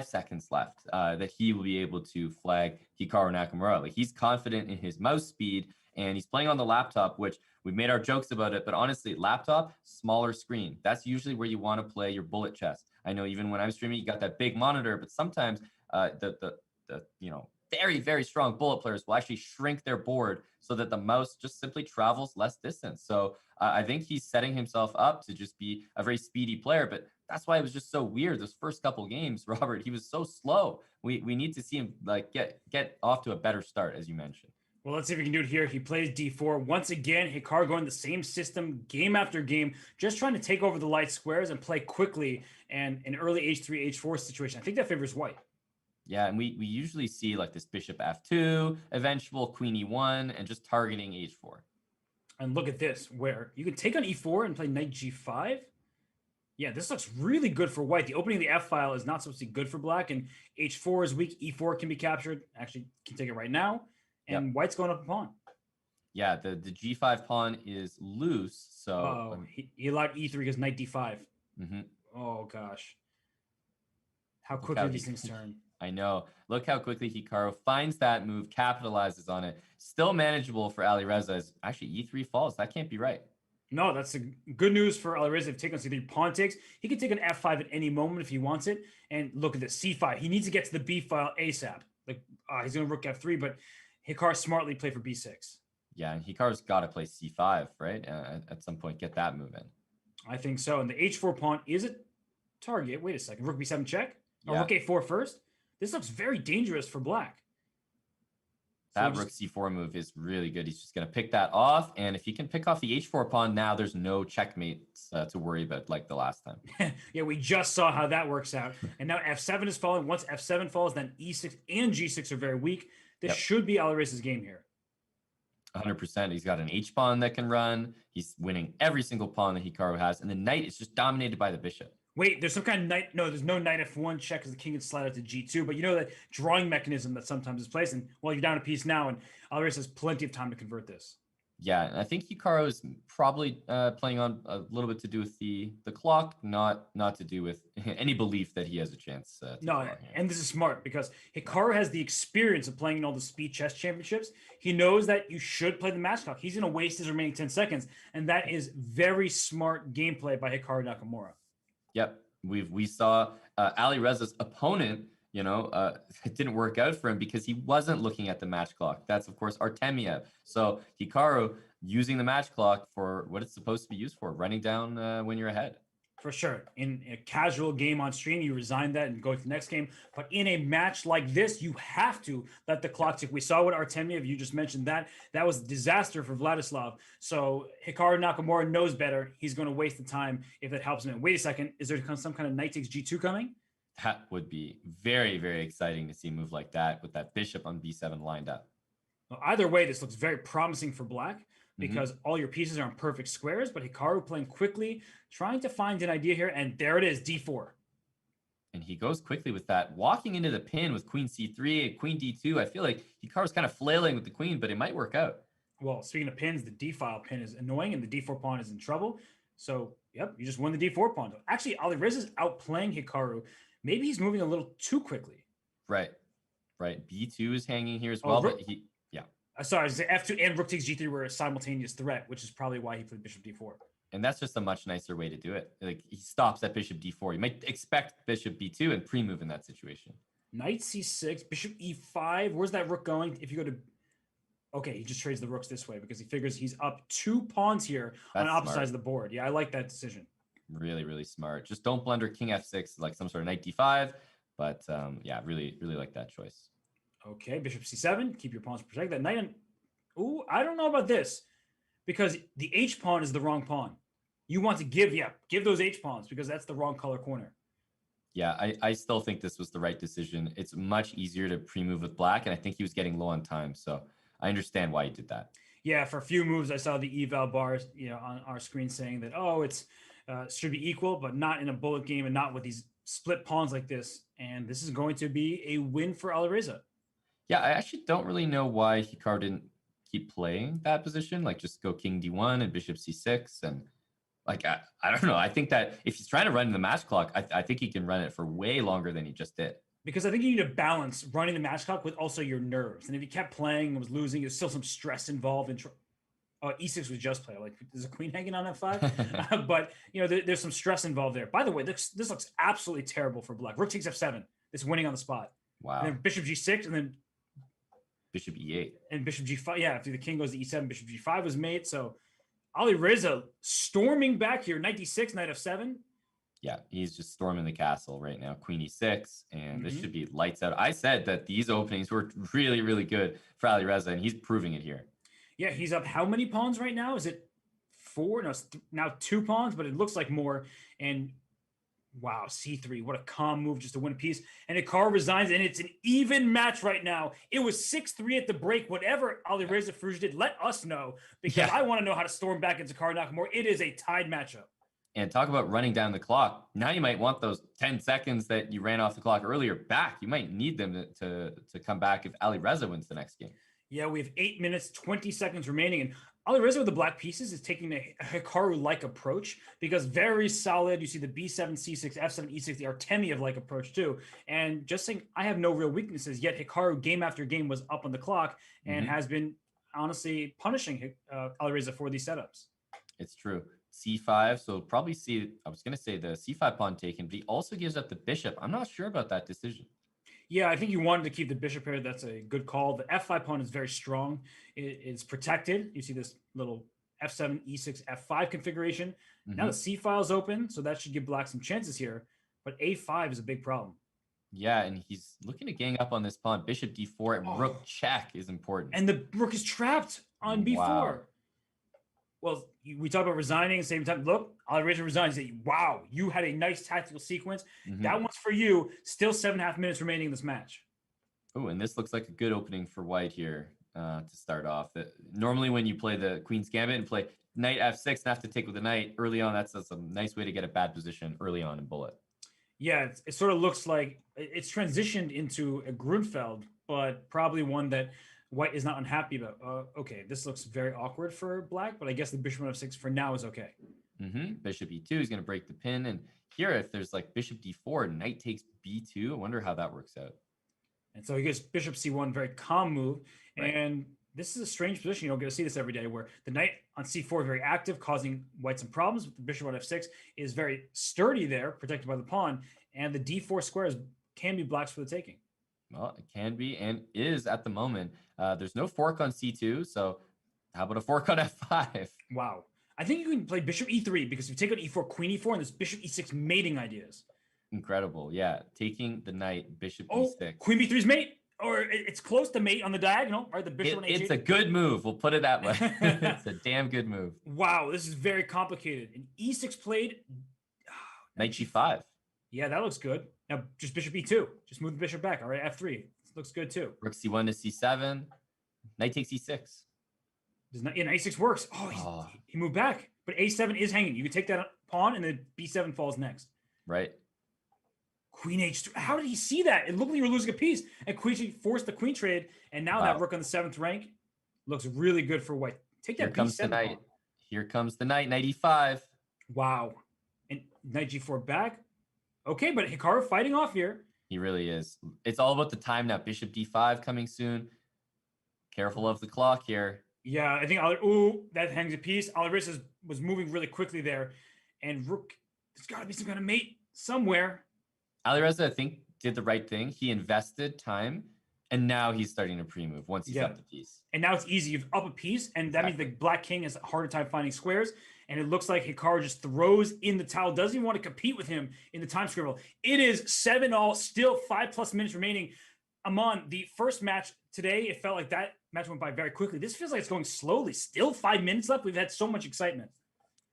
seconds left, that he will be able to flag Hikaru Nakamura. Like, he's confident in his mouse speed, and he's playing on the laptop, which we've made our jokes about it, but honestly, laptop, smaller screen. That's usually where you want to play your bullet chess. I know even when I'm streaming, you got that big monitor, but sometimes the very, very strong bullet players will actually shrink their board so that the mouse just simply travels less distance. So I think he's setting himself up to just be a very speedy player, but that's why it was just so weird. Those first couple games, Robert, he was so slow. We need to see him like get off to a better start, as you mentioned. Well, let's see if we can do it here. He plays d4. Once again, Hikaru going the same system game after game, just trying to take over the light squares and play quickly and an early h3, h4 situation. I think that favors white. Yeah, and we usually see like this bishop f2, eventual queen e1, and just targeting h4. And look at this, where you can take on e4 and play knight g5. Yeah, this looks really good for white. The opening of the f file is not supposed to be good for black, and h4 is weak. e4 can be captured. Actually, can take it right now. And white's going up a pawn. Yeah, the g5 pawn is loose. So he allowed e3 because knight d5. Mm-hmm. Oh, gosh. How quickly these things turn. I know. Look how quickly Hikaru finds that move, capitalizes on it. Still manageable for Alireza. Actually, e3 falls. That can't be right. No, that's good news for Alireza. If take on c3, pawn takes. He can take an f5 at any moment if he wants it. And look at this, c5. He needs to get to the b file ASAP. Like he's going to rook f3, but Hikaru smartly played for b6. Yeah, and Hikaru's got to play c5, right? At some point, get that move in. I think so. And the h4 pawn is a target. Wait a second. Rook b7 check? Yeah. Rook a4 first? This looks very dangerous for black. That rook c4 move is really good. He's just going to pick that off. And if he can pick off the h4 pawn, now there's no checkmates to worry about like the last time. Yeah, we just saw how that works out. And now f7 is falling. Once f7 falls, then e6 and g6 are very weak. This should be Alireza's game here. 100%. He's got an h-pawn that can run. He's winning every single pawn that Hikaru has. And the knight is just dominated by the bishop. Wait, there's some kind of knight. No, there's no knight f1 check because the king can slide out to g2. But you know that drawing mechanism that sometimes is placed. And well, you're down a piece now, and Alireza has plenty of time to convert this. Yeah, and I think Hikaru is probably playing on a little bit to do with the clock, not to do with any belief that he has a chance. No, and this is smart because Hikaru has the experience of playing in all the speed chess championships. He knows that you should play the match clock. He's going to waste his remaining 10 seconds, and that is very smart gameplay by Hikaru Nakamura. Yep, we saw Alireza's opponent. It didn't work out for him because he wasn't looking at the match clock. That's, of course, Artemiev. So Hikaru using the match clock for what it's supposed to be used for, running down when you're ahead. For sure. In a casual game on stream, you resign that and go to the next game. But in a match like this, you have to let the clock tick. We saw what Artemiev, you just mentioned that. That was a disaster for Vladislav. So Hikaru Nakamura knows better. He's going to waste the time if it helps him. Wait a second. Is there some kind of knight takes G2 coming? That would be very, very exciting to see a move like that with that bishop on b7 lined up. Well, either way, this looks very promising for black because all your pieces are in perfect squares, but Hikaru playing quickly, trying to find an idea here, and there it is, d4. And he goes quickly with that, walking into the pin with queen c3 and queen d2. I feel like Hikaru's kind of flailing with the queen, but it might work out. Well, speaking of pins, the d-file pin is annoying, and the d4 pawn is in trouble. So, yep, you just won the d4 pawn. Actually, Alireza's outplaying Hikaru. Maybe he's moving a little too quickly. Right. B2 is hanging here as well, but sorry, f2 and rook takes g3 were a simultaneous threat, which is probably why he played bishop d4. And that's just a much nicer way to do it. Like he stops at bishop d4. You might expect bishop b2 and pre-move in that situation. Knight c6, bishop e5. Where's that rook going? If you go to... Okay, he just trades the rooks this way because he figures he's up 2 pawns here on opposite sides of the board. Yeah, I like that decision. Really, really smart. Just don't blunder king f6 like some sort of knight d5. But yeah, really, really like that choice. Okay, bishop c7. Keep your pawns protected. That knight. Ooh, I don't know about this because the h pawn is the wrong pawn. You want to give those h pawns because that's the wrong color corner. Yeah, I still think this was the right decision. It's much easier to pre-move with black, and I think he was getting low on time. So I understand why he did that. Yeah, for a few moves, I saw the eval bars, on our screen saying that, it's should be equal, but not in a bullet game and not with these split pawns like this. And this is going to be a win for Alireza. Yeah, I actually don't really know why Hikaru didn't keep playing that position, like just go king d1 and bishop c6. And like, I don't know. I think that if he's trying to run the match clock, I think he can run it for way longer than he just did. Because I think you need to balance running the match clock with also your nerves. And if he kept playing and was losing, there's still some stress involved in e6 was just play. Like, there's a queen hanging on f5. But, there's some stress involved there. By the way, this looks absolutely terrible for black. Rook takes f7. It's winning on the spot. Wow. And then bishop g6 and then bishop e8. And bishop g5. Yeah, after the king goes to e7, bishop g5 was made. So Alireza storming back here. Knight d6, knight f7. Yeah, he's just storming the castle right now. Queen e6, and this Mhm. should be lights out. I said that these openings were really, really good for Alireza, and he's proving it here. Yeah, he's up how many pawns right now? Is it 4? No, it's now 2 pawns, but it looks like more. And wow, c3, what a calm move just to win a piece. And Hikaru resigns, and it's an even match right now. It was 6-3 at the break. Whatever Alireza Firouzja did, let us know, because I want to know how to storm back into Hikaru Nakamura. It is a tied matchup. And talk about running down the clock. Now you might want those 10 seconds that you ran off the clock earlier back. You might need them to come back if Alireza wins the next game. Yeah, we have 8 minutes, 20 seconds remaining. And Alireza with the black pieces is taking a Hikaru-like approach because very solid. You see the b7, c6, f7, e6, the Artemiev-like approach too. And just saying, I have no real weaknesses, yet Hikaru game after game was up on the clock and has been honestly punishing Alireza for these setups. It's true. c5, so probably see, I was going to say the c5 pawn taken, but he also gives up the bishop. I'm not sure about that decision. Yeah, I think you wanted to keep the bishop here. That's a good call. The f5 pawn is very strong. It's protected. You see this little f7, e6, f5 configuration. Now the c file is open, so that should give black some chances here. But a5 is a big problem. Yeah, and he's looking to gang up on this pawn. Bishop d4 and rook check is important. And the rook is trapped on b4. Wow. Well, we talk about resigning at the same time. Look, Alireza resigns. Say, wow, you had a nice tactical sequence. That one's for you. Still 7.5 minutes remaining in this match. Oh, and this looks like a good opening for white here to start off. Normally when you play the Queen's Gambit and play knight f6 and have to take with the knight early on, that's a nice way to get a bad position early on in bullet. Yeah, it sort of looks like it's transitioned into a Grunfeld, but probably one that white is not unhappy about. Okay, this looks very awkward for black, but I guess the bishop on f6 for now is okay. Bishop e2 is going to break the pin. And here, if there's like bishop d4, knight takes b2, I wonder how that works out. And so he gets bishop c1, very calm move. Right. And this is a strange position. You don't get to see this every day, where the knight on c4 is very active, causing white some problems. The bishop on f6 is very sturdy there, protected by the pawn. And the d4 squares can be blacks for the taking. Well, it can be and is at the moment. There's no fork on c2, so how about a fork on f5? Wow. I think you can play bishop e3 because if you take out e4, queen e4, and there's bishop e6 mating ideas. Incredible. Yeah, taking the knight, bishop e6. Queen b3's mate. Or it's close to mate on the diagonal, right? The bishop on h8. It's a good move. We'll put it that way. It's a damn good move. Wow, this is very complicated. An e6 played. Knight g5. Yeah, that looks good. Now, just bishop e2. Just move the bishop back. All right, f3. This looks good too. Rook c1 to c7. Knight takes e6. Knight e6 works. Oh, he moved back. But a7 is hanging. You can take that pawn, and then b7 falls next. Right. Queen h3. How did he see that? It looked like you were losing a piece. And queen h3 forced the queen trade. And now that rook on the 7th rank looks really good for white. Take that Here comes b7 the knight. pawn. Here comes the knight. Knight e5. Wow. And knight g4 back. Okay, but Hikaru fighting off here. He really is. It's all about the time now. Bishop d5 coming soon. Careful of the clock here. Yeah, I think that hangs a piece. Alireza was moving really quickly there. And rook, there's got to be some kind of mate somewhere. Alireza, I think, did the right thing. He invested time, and now he's starting to pre-move once he's up the piece. And now it's easy. You've up a piece, and that means the black king has a harder time finding squares. And it looks like Hikaru just throws in the towel. Doesn't even want to compete with him in the time scribble. It is 7-all, still 5+ minutes remaining. Amon, the first match today, it felt like that match went by very quickly. This feels like it's going slowly. Still 5 minutes left. We've had so much excitement.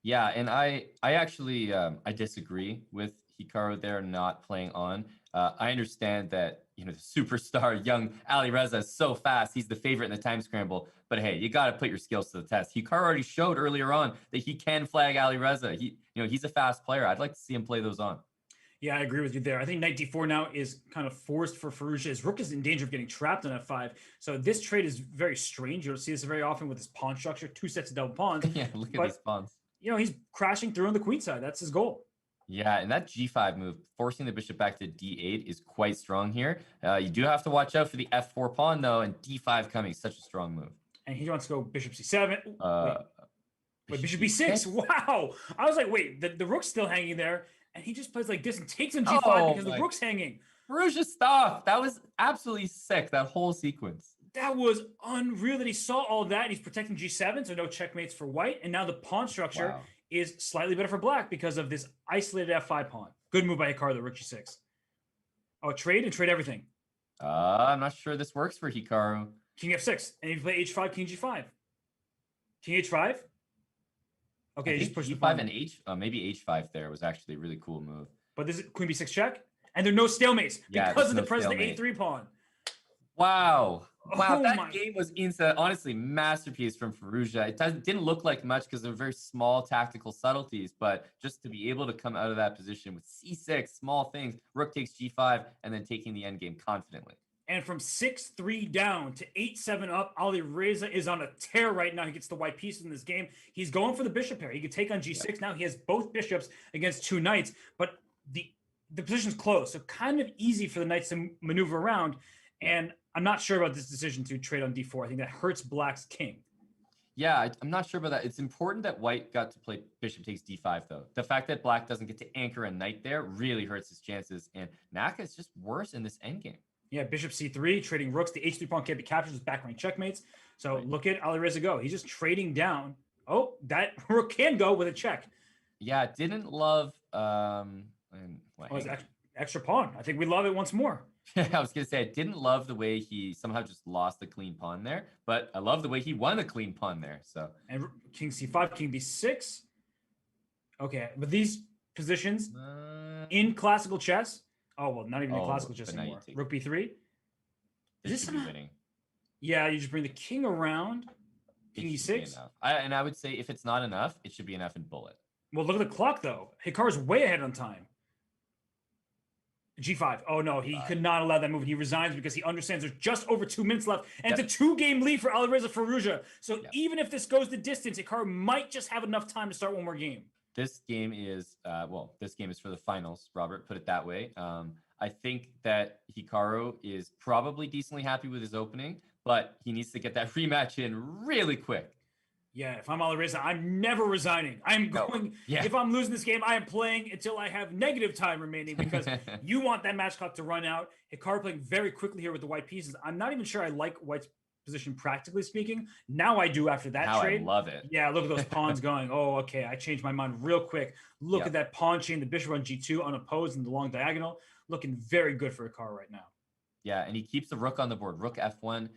Yeah, and I actually I disagree with Hikaru there not playing on. I understand that, the superstar young Alireza is so fast. He's the favorite in the time scramble. But hey, you got to put your skills to the test. Hikaru already showed earlier on that he can flag Alireza. He's a fast player. I'd like to see him play those on. Yeah, I agree with you there. I think knight d4 now is kind of forced for Firouzja. His rook is in danger of getting trapped on f5. So this trade is very strange. You don't see this very often with his pawn structure, 2 sets of double pawns. Yeah, look at these pawns. He's crashing through on the queen side. That's his goal. Yeah, and that g5 move, forcing the bishop back to d8, is quite strong here. You do have to watch out for the f4 pawn, though, and d5 coming, such a strong move. And he wants to go bishop c7. Wait, bishop b6. Wow. I was like, wait, the rook's still hanging there. And he just plays like this and takes him g5 because the rook's hanging. Firouzja, stop. That was absolutely sick, that whole sequence. That was unreal that he saw all that. And he's protecting g7, so no checkmates for white. And now the pawn structure is slightly better for black because of this isolated f5 pawn. Good move by Hikaru, the rook g6. Oh, trade and trade everything. I'm not sure this works for Hikaru. King f6, and you play h5, king g5. King h5. Okay, just push the e5 and maybe h5 there was actually a really cool move. But this is queen b6 check, and there are no stalemates because of the presence of the a3 pawn. Wow. Wow, Oh game was insane. Honestly, masterpiece from Firouzja. It didn't look like much because they're very small tactical subtleties, but just to be able to come out of that position with c6, small things, rook takes g5, and then taking the endgame confidently. And from 6-3 down to 8-7 up, Alireza is on a tear right now. He gets the white pieces in this game. He's going for the bishop pair. He could take on g6. Yeah. Now he has both bishops against 2 knights, but the position's closed, so kind of easy for the knights to maneuver around. And I'm not sure about this decision to trade on d4. I think that hurts black's king. Yeah, I'm not sure about that. It's important that white got to play bishop takes d5, though. The fact that black doesn't get to anchor a knight there really hurts his chances. And Naka is just worse in this endgame. Yeah, bishop c3, trading rooks. The h3 pawn can't be captured with back rank checkmates. So look at Alireza go. He's just trading down. Oh, that rook can go with a check. Yeah, didn't love... extra pawn. I think we love it once more. I was going to say, I didn't love the way he somehow just lost a clean pawn there, but I love the way he won a clean pawn there. So and king c5, king b6. Okay, but these positions in classical chess, not even in classical chess anymore. Rook b3. Is this winning? Yeah, you just bring the king around. King e6. And I would say if it's not enough, it should be enough in bullet. Well, look at the clock though. Hikaru's way ahead on time. G5. Oh, no, he could not allow that move. And he resigns because he understands there's just over 2 minutes left. And it's a 2-game lead for Alireza Firouzja. So even if this goes the distance, Hikaru might just have enough time to start one more game. This game is, this game is for the finals, Robert, put it that way. I think that Hikaru is probably decently happy with his opening, but he needs to get that rematch in really quick. Yeah, if I'm Alireza, I'm never resigning. I'm going. Yeah. If I'm losing this game, I am playing until I have negative time remaining because you want that match clock to run out. Hikaru playing very quickly here with the white pieces. I'm not even sure I like white's position, practically speaking. Now I do after that trade. I love it. Yeah, look at those pawns going. Oh, okay, I changed my mind real quick. Look at that pawn chain, the bishop on g2 unopposed in the long diagonal. Looking very good for Hikaru right now. Yeah, and he keeps the rook on the board. Rook f1.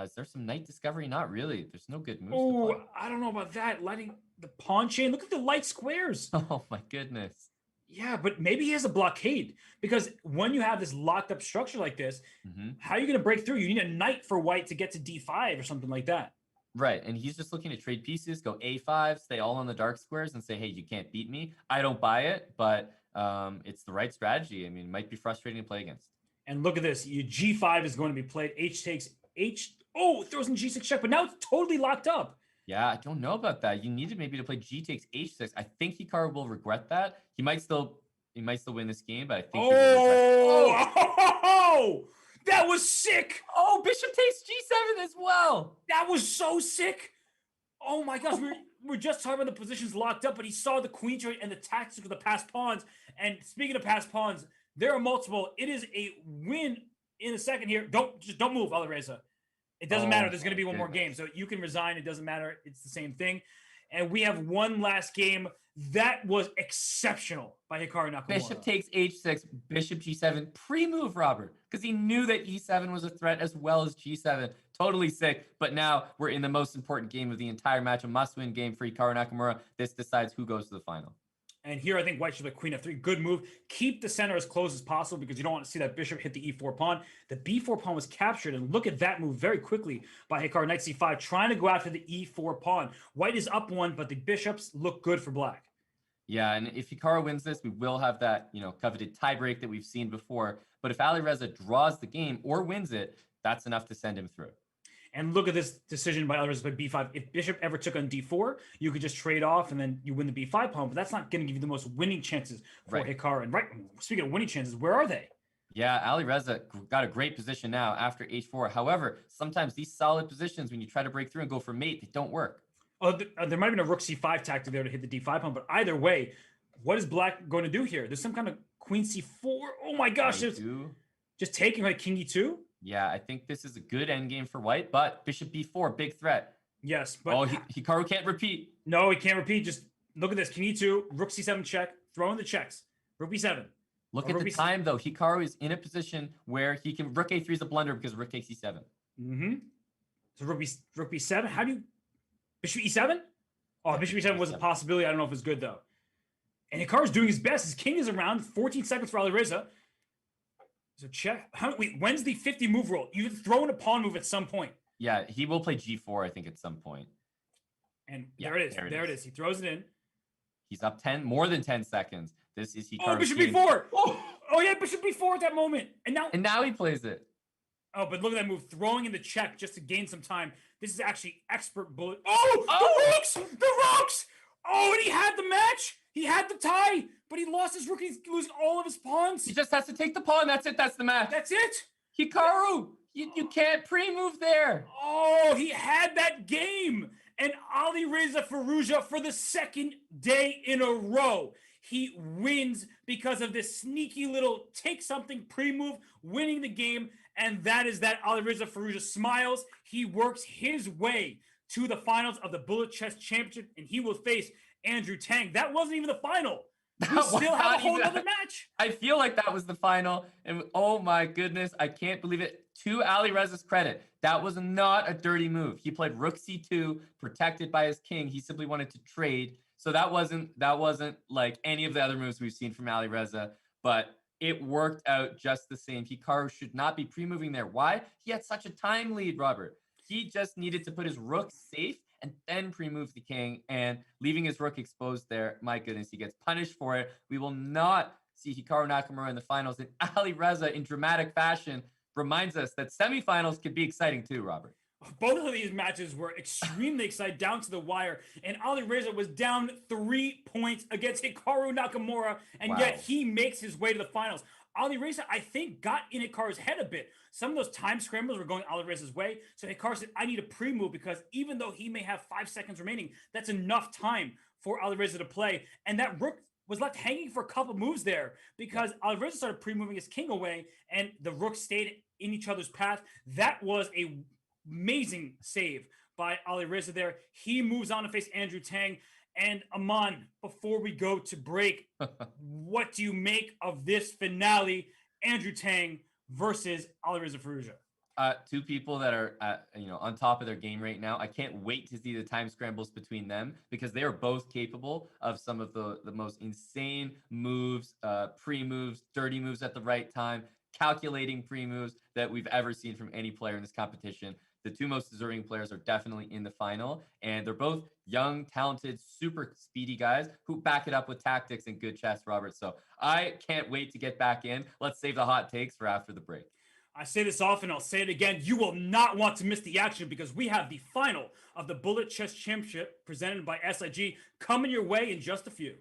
Is there some knight discovery? Not really. There's no good moves. Oh, I don't know about that. Letting the pawn chain. Look at the light squares. Oh my goodness. Yeah, but maybe he has a blockade because when you have this locked up structure like this, how are you going to break through? You need a knight for white to get to d5 or something like that. Right, and he's just looking to trade pieces, go a5, stay all on the dark squares, and say, "Hey, you can't beat me." I don't buy it, but it's the right strategy. I mean, it might be frustrating to play against. And look at this. Your g5 is going to be played. H takes h. Oh, it throws in g6 check, but now it's totally locked up. Yeah, I don't know about that. You needed maybe to play g takes h6. I think Hikaru will regret that. He might still win this game, but I think he will regret Oh, that was sick. Oh, bishop takes g7 as well. That was so sick. Oh my gosh, we're just talking about the positions locked up, but he saw the queen trade and the tactics of the passed pawns. And speaking of passed pawns, there are multiple. It is a win in a second here. Don't move, Alireza. It doesn't matter. There's going to be one more game. So you can resign. It doesn't matter. It's the same thing. And we have one last game. That was exceptional by Hikaru Nakamura. Bishop takes h6, bishop g7, pre-move, Robert, because he knew that e7 was a threat as well as g7. Totally sick. But now we're in the most important game of the entire match, a must-win game for Hikaru Nakamura. This decides who goes to the final. And here, I think white should play queen f3. Good move. Keep the center as close as possible because you don't want to see that bishop hit the e4 pawn. The b4 pawn was captured, and look at that move very quickly by Hikaru. Knight c5, trying to go after the e4 pawn. White is up 1, but the bishops look good for black. Yeah, and if Hikaru wins this, we will have that, coveted tiebreak that we've seen before. But if Alireza draws the game or wins it, that's enough to send him through. And look at this decision by Alireza by b5. If bishop ever took on d4, you could just trade off and then you win the b5 pawn. But that's not going to give you the most winning chances for Hikaru. And speaking of winning chances, where are they? Yeah, Alireza got a great position now after h4. However, sometimes these solid positions, when you try to break through and go for mate, they don't work. Oh, there might have been a rook c5 tactic there to hit the d5 pawn. But either way, what is black going to do here? There's some kind of queen c4. Oh my gosh. Just taking like king e2. Yeah, I think this is a good endgame for white, but bishop b4, big threat. Yes, but... Oh, Hikaru can't repeat. No, he can't repeat. Just Look at this. King e2, rook c7 check, throwing the checks. Rook b7. Look at the time, though. Hikaru is in a position where he can... Rook a3 is a blunder because rook takes e7. Mm-hmm. So rook b7. How do you... Bishop e7? Oh, bishop e7 was a possibility. I don't know if it's good, though. And Hikaru's doing his best. His king is around. 14 seconds for Alireza. So check. Wait, when's the 50 move roll? You throw in a pawn move at some point. Yeah, he will play g4, I think, at some point. And there it is. There it is. He throws it in. He's up 10, more than 10 seconds. This is Hikaru. Oh, bishop b4. Oh, yeah, bishop b4 at that moment. And now he plays it. Oh, but look at that move. Throwing in the check just to gain some time. This is actually expert bullet. Oh, the rooks! The rooks! Oh, and he had the match. He had the tie, but he lost his rook. He's losing all of his pawns. He just has to take the pawn. That's it. That's the match. That's it. Hikaru, you can't pre-move there. Oh, he had that game. And Alireza Firouzja, for the second day in a row, he wins because of this sneaky little take something pre-move, winning the game. And that is that. Alireza Firouzja smiles. He works his way to the finals of the Bullet Chess Championship, and he will face Andrew Tang. That wasn't even the final. We still have a whole other match. I feel like that was the final. And oh my goodness, I can't believe it. To Alireza's credit, that was not a dirty move. He played rook c2, protected by his king. He simply wanted to trade. So that wasn't like any of the other moves we've seen from Alireza, but it worked out just the same. Hikaru should not be pre-moving there. Why? He had such a time lead, Robert. He just needed to put his rook safe and then pre-move the king, and leaving his rook exposed there. My goodness, he gets punished for it. We will not see Hikaru Nakamura in the finals. And Alireza, in dramatic fashion, reminds us that semifinals can be exciting too, Robert. Both of these matches were extremely exciting, down to the wire, and Alireza was down 3 points against Hikaru Nakamura, and yet he makes his way to the finals. Alireza, I think, got in Hikaru's head a bit. Some of those time scrambles were going Alireza's way, so Hikaru said, I need a pre-move, because even though he may have 5 seconds remaining, that's enough time for Alireza to play, and that rook was left hanging for a couple moves there, because Alireza started pre-moving his king away, and the rook stayed in each other's path. That was a amazing save by Alireza there. He moves on to face Andrew Tang. And Aman, before we go to break, what do you make of this finale? Andrew Tang versus Alireza Firouzja. Two people that are on top of their game right now. I can't wait to see the time scrambles between them, because they are both capable of some of the most insane moves, pre-moves, dirty moves at the right time, calculating pre-moves that we've ever seen from any player in this competition. The two most deserving players are definitely in the final, and they're both young, talented, super speedy guys who back it up with tactics and good chess, Robert. So I can't wait to get back in. Let's save the hot takes for after the break. I say this often, I'll say it again. You will not want to miss the action, because we have the final of the Bullet Chess Championship presented by SIG coming your way in just a few.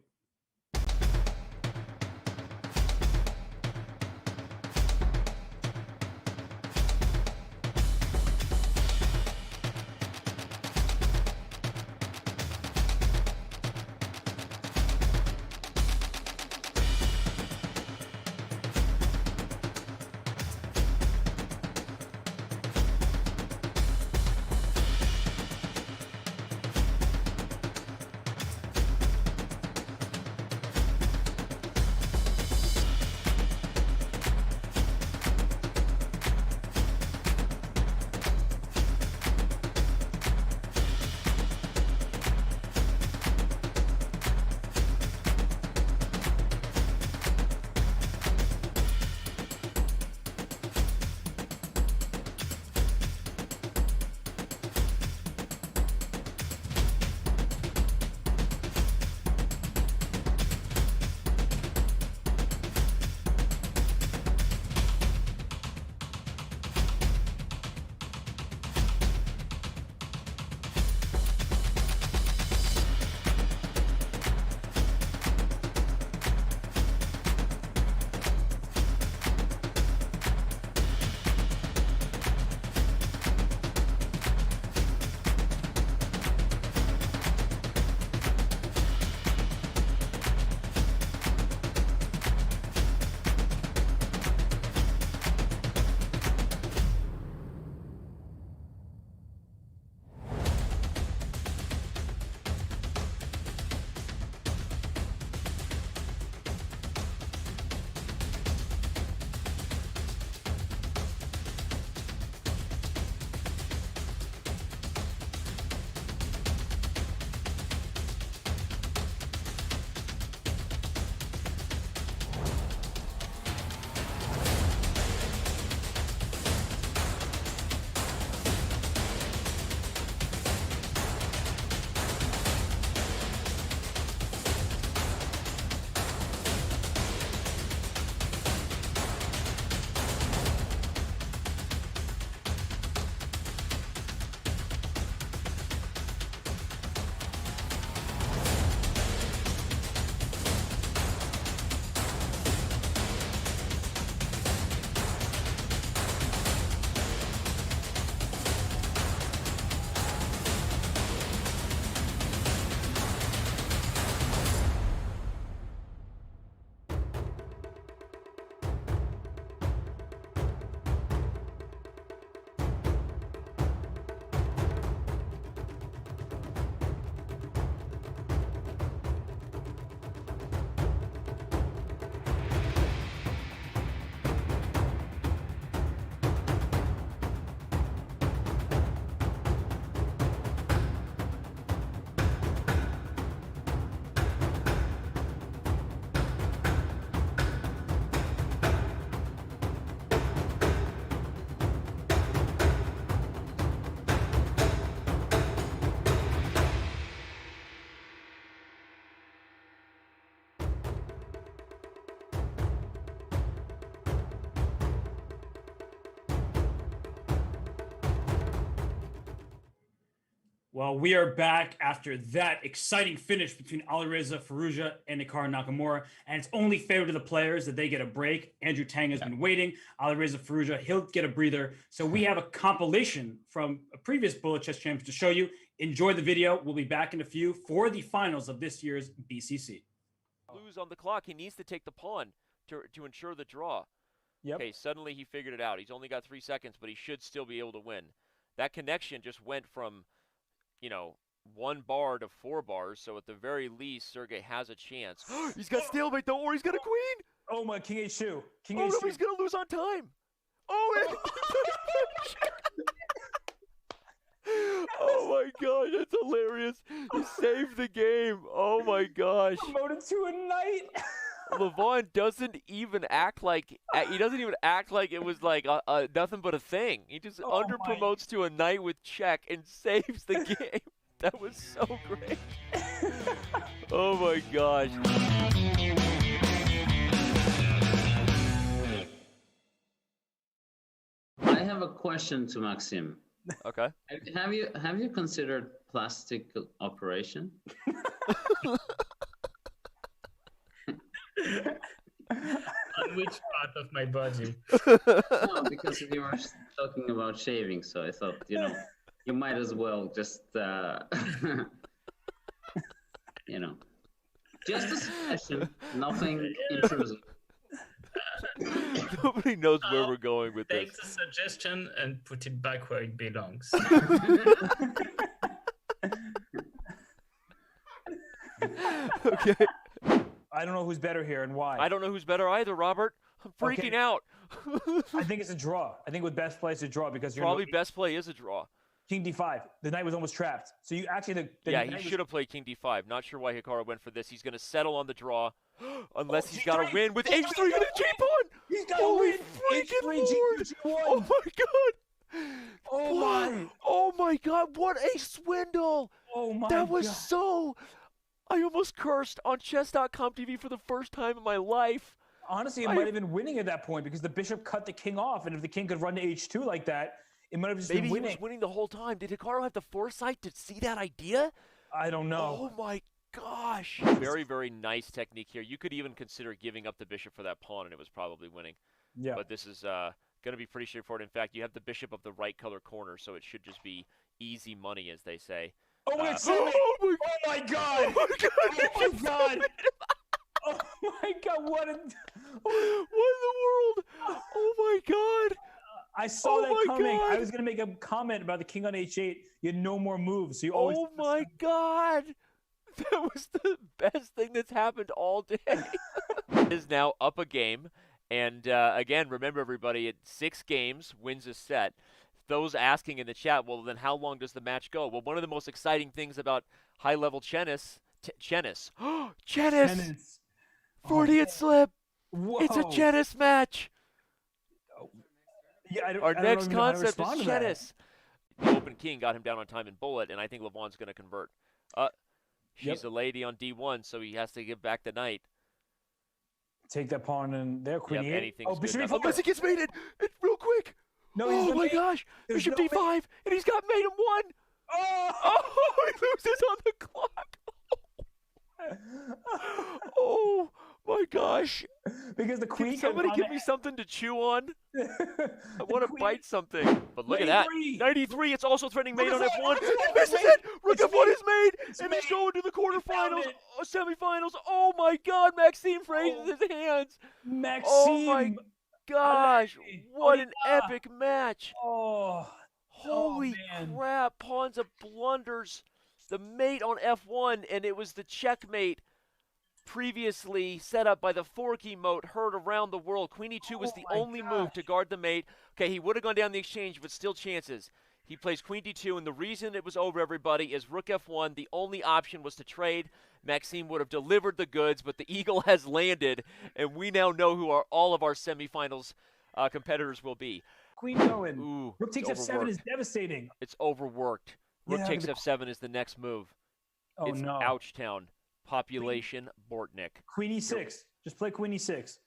Well, we are back after that exciting finish between Alireza Firouzja and Nakamura, and it's only fair to the players that they get a break. Andrew Tang has been waiting. Alireza Firouzja, he'll get a breather. So we have a compilation from a previous Bullet Chess Champions to show you. Enjoy the video. We'll be back in a few for the finals of this year's BCC. Lose on the clock. He needs to take the pawn to ensure the draw. Yep. Okay, suddenly he figured it out. He's only got 3 seconds, but he should still be able to win. That connection just went from, 1 bar to 4 bars, so at the very least, Sergey has a chance. He's got stalemate, though, or he's got a queen! Oh my, King H2. King Oh, H2. no, he's going to lose on time! Oh, oh my gosh, that's hilarious. He saved the game. Oh my gosh. Promoted to a knight. Levon doesn't even act like it was like nothing but a thing. He just under promotes to a knight with check and saves the game. That was so great. Oh my gosh. I have a question to Maxim. Okay. Have you considered plastic operation? On which part of my body? No, because you were talking about shaving, so I thought, you might as well just, just a suggestion, nothing intrusive. Nobody knows where we're going with Take this. the suggestion and put it back where it belongs. Okay. I don't know who's better here and why. I don't know who's better either, Robert. I'm freaking Okay. out. I think it's a draw. I think with best play it's a draw because you're Probably best play is a draw. King D5. The knight was almost trapped. So you actually Yeah, he should have played King D5. Not sure why Hikaru went for this. He's going to settle on the draw, unless he's got to win with H3 and a G-pawn. He's got to Holy win. freaking H3, Lord. G1. Oh my God. Oh What? my. Oh my God, what a swindle. Oh my That was God. so... I almost cursed on Chess.com TV for the first time in my life. Honestly, it might have been winning at that point because the bishop cut the king off, and if the king could run to H2 like that, it might have just Maybe been he winning. was winning the whole time. Did Hikaru have the foresight to see that idea? I don't know. Oh my gosh. Very, very nice technique here. You could even consider giving up the bishop for that pawn, and it was probably winning. Yeah. But this is going to be pretty straightforward. In fact, you have the bishop of the right color corner, so it should just be easy money, as they say. Oh my God! Oh Oh my God! my God! Oh my God! Oh my God! What in the world? Oh my God! I saw Oh that my coming. God. I was gonna make a comment about the king on H8. You had no more moves. So you always. Oh my God! That was the best thing that's happened all day. Is now up a game, and again, remember everybody, at 6 games wins a set. Those asking in the chat, well, then how long does the match go? Well, one of the most exciting things about high-level tennis, tennis, 40th slip. Whoa. It's a tennis match. Yeah, Our I don't next even know how to concept respond is to that. tennis. The open king got him down on time in bullet, and I think Levon's going to convert. She's a lady on D1, so he has to give back the knight. Take that pawn in there, queen Yep, E8. anything's Oh, good bishop enough. E4. Unless he gets mated. It's real quick. No, he's Oh gonna my mate. gosh. There's Bishop no D5, and he's got mate in 1. Oh! Oh, he loses on the clock. Oh my gosh. Because the queen. Can somebody can give run me something to chew on? it. I want to queen- bite something. But look at that. 93. 93. It's also threatening mate on Rook F1. F1, He it's misses mate. it. Rook It's F1 mate. is made. It's And he's mate. going to the quarterfinals, it. semifinals. Oh my God. Maxime raises his hands. Maxime. Oh my gosh. Alexei. What an Olivia. epic match. Oh. Holy man. crap. Pawns of blunders. The mate on F1, and it was the checkmate previously set up by the Forky moat heard around the world. Queen E2 was the my only move to guard the mate. Okay, he would have gone down the exchange, but still chances. He plays Queen D2, and the reason it was over, everybody, is Rook F1. The only option was to trade. Maxime would have delivered the goods, but the eagle has landed, and we now know who all of our semifinals competitors will be. Queen going. Ooh, Rook takes it's F7 is overworked. devastating. It's overworked. Rook Yeah, takes the- F7 is the next move. Oh it's no. Ouchtown. Population Bortnik. Queen E6. Just play Queen E6.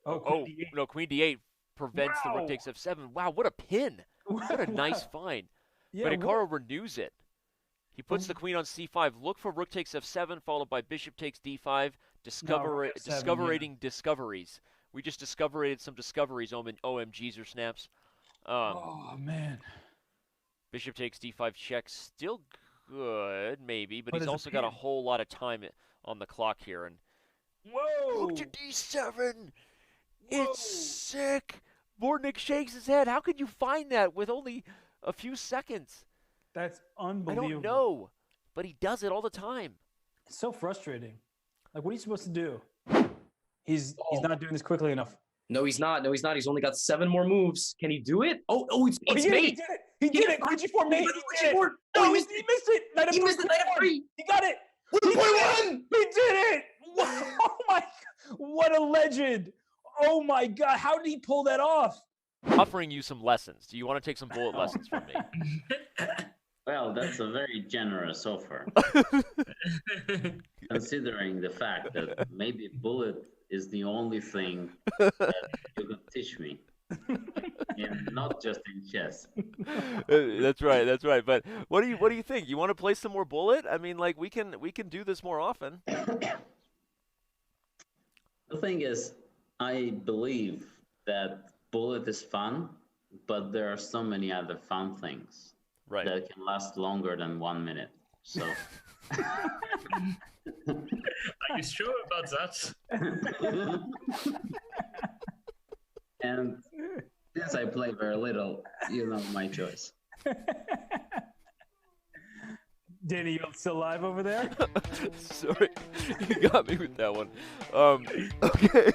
Oh, Queen D8. no, Queen D8 prevents the Wow. Rook takes F7. Wow, what a pin. What a nice find. Yeah, But Hikaru renews it. He puts the queen on c5. Look for rook takes f7, followed by bishop takes d5. rook f7, Discovering discoveries. We just discovered some discoveries, OMGs or snaps. Oh man. Bishop takes d5 check, still good, maybe, but What he's is a also got a pin? whole lot of time on the clock here. And Whoa. rook to d7. It's sick. Bortnick shakes his head. How could you find that with only a few seconds? That's I unbelievable. don't know, but he does it all the time. It's so frustrating. Like, what are you supposed to do? He's not doing this quickly enough. No, he's not. No, he's not. He's only got 7 more moves. Can he do it? Oh, it's Oh, he mate. did it! He did it! Queen g4 mate! He He did it! No, No, he missed it! Knight He f3, missed the knight queen f3. He got it! He did it! He did it! Oh my! What a legend! Oh my God! How did he pull that off? Offering you some lessons. Do you want to take some bullet lessons from me? Well, that's a very generous offer. Considering the fact that maybe bullet is the only thing that you can teach me. And not just in chess. That's right. That's right. But what do you think? You want to play some more bullet? I mean, like we can do this more often. The thing is, I believe that bullet is fun, but there are so many other fun things that can last longer than 1 minute. So. Are you sure about that? And since I play very little, you know my choice. Danny, you still alive over there? Sorry, you got me with that one. Okay.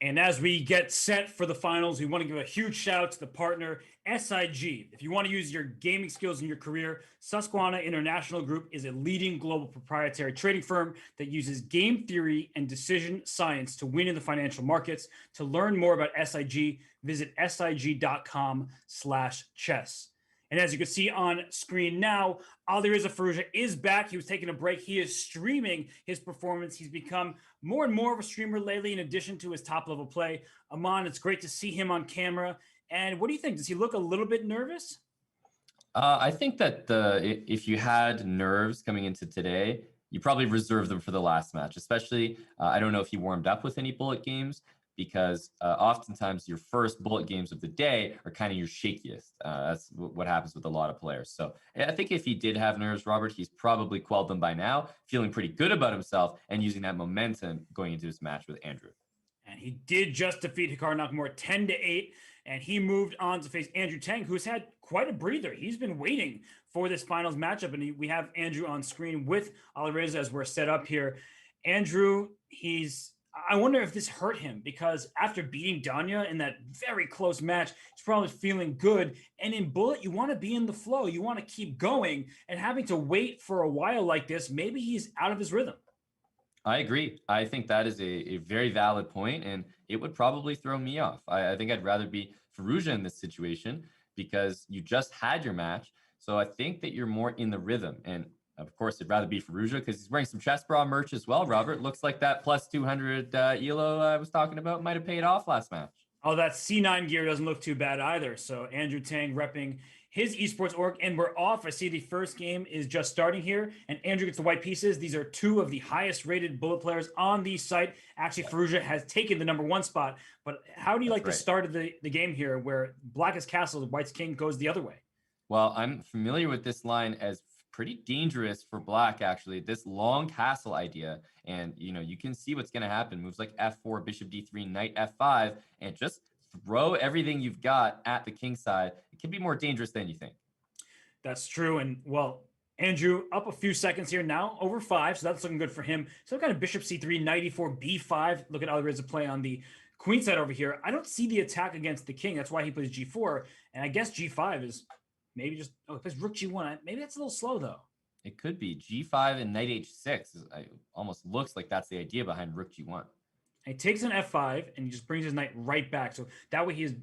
And as we get set for the finals, we want to give a huge shout out to the partner, SIG. If you want to use your gaming skills in your career, Susquehanna International Group is a leading global proprietary trading firm that uses game theory and decision science to win in the financial markets. To learn more about SIG, visit sig.com/chess. And as you can see on screen now, Alireza Firouzja is back. He was taking a break. He is streaming his performance. He's become more and more of a streamer lately, in addition to his top-level play. Aman, it's great to see him on camera. And what do you think? Does he look a little bit nervous? I think that if you had nerves coming into today, you probably reserve them for the last match. Especially, I don't know if he warmed up with any bullet games, because oftentimes your first bullet games of the day are kind of your shakiest. That's what happens with a lot of players. So I think if he did have nerves, Robert, he's probably quelled them by now, feeling pretty good about himself and using that momentum going into his match with Andrew. And he did just defeat Hikaru Nakamura 10-8, and he moved on to face Andrew Tang, who's had quite a breather. He's been waiting for this finals matchup, and we have Andrew on screen with Alireza as we're set up here. Andrew, I wonder if this hurt him, because after beating Danya in that very close match, he's probably feeling good. And in bullet, you want to be in the flow. You want to keep going, and having to wait for a while like this, maybe he's out of his rhythm. I agree. I think that is a very valid point, and it would probably throw me off. I think I'd rather be Firouzja in this situation, because you just had your match. So I think that you're more in the rhythm. And of course, I'd rather be Firouzja because he's wearing some Chess Bra merch as well, Robert. Looks like that plus 200 ELO I was talking about might have paid off last match. Oh, that C9 gear doesn't look too bad either. So Andrew Tang repping his esports org, and we're off. I see the first game is just starting here, and Andrew gets the white pieces. These are two of the highest rated bullet players on the site. Actually, Firouzja has taken the #1 spot. But how do you like the start of the game here, where black is castle, white's king goes the other way? Well, I'm familiar with this line as pretty dangerous for black, actually, this long castle idea. And, you can see what's going to happen. Moves like F4, bishop D3, knight F5, and just throw everything you've got at the king side. It can be more dangerous than you think. That's true. And, well, Andrew up a few seconds here now, over 5, so that's looking good for him. So kind of bishop C3, knight E4, B5. Look at Alireza play on the queen side over here. I don't see the attack against the king. That's why he plays G4. And I guess G5 is maybe just, it plays rook G1. Maybe that's a little slow, though. It could be. G5 and knight H6. It almost looks like that's the idea behind rook G1. And he takes an F5, and he just brings his knight right back. So that way his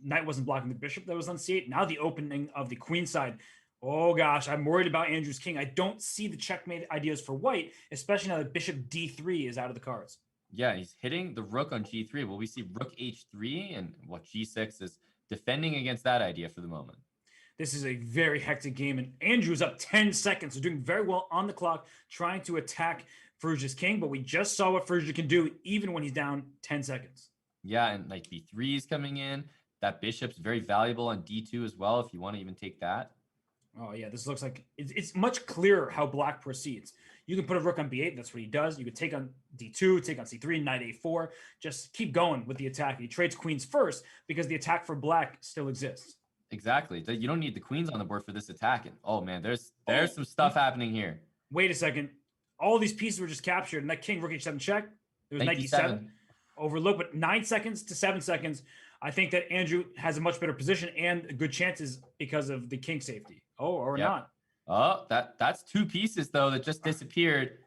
knight wasn't blocking the bishop that was on C8. Now the opening of the queen side. Oh, gosh, I'm worried about Andrew's king. I don't see the checkmate ideas for white, especially now that bishop D3 is out of the cards. Yeah, he's hitting the rook on G3. Well, we see rook H3, and G6 is defending against that idea for the moment. This is a very hectic game, and Andrew's up 10 seconds, so doing very well on the clock, trying to attack Firouzja's king, but we just saw what Firouzja can do even when he's down 10 seconds. Yeah, and knight B3 is coming in. That bishop's very valuable on D2 as well, if you want to even take that. Oh, yeah, this looks like it's much clearer how black proceeds. You can put a rook on B8, that's what he does. You could take on D2, take on C3, knight A4, just keep going with the attack. He trades queens first because the attack for black still exists. Exactly. You don't need the queens on the board for this attack. And oh man, there's some stuff happening here. Wait a second. All these pieces were just captured, and that king rook H7 check. There was knight D7 overlooked, but 9 seconds to 7 seconds. I think that Andrew has a much better position and good chances because of the king safety. Oh, or not. Oh, that's 2 pieces though that just disappeared.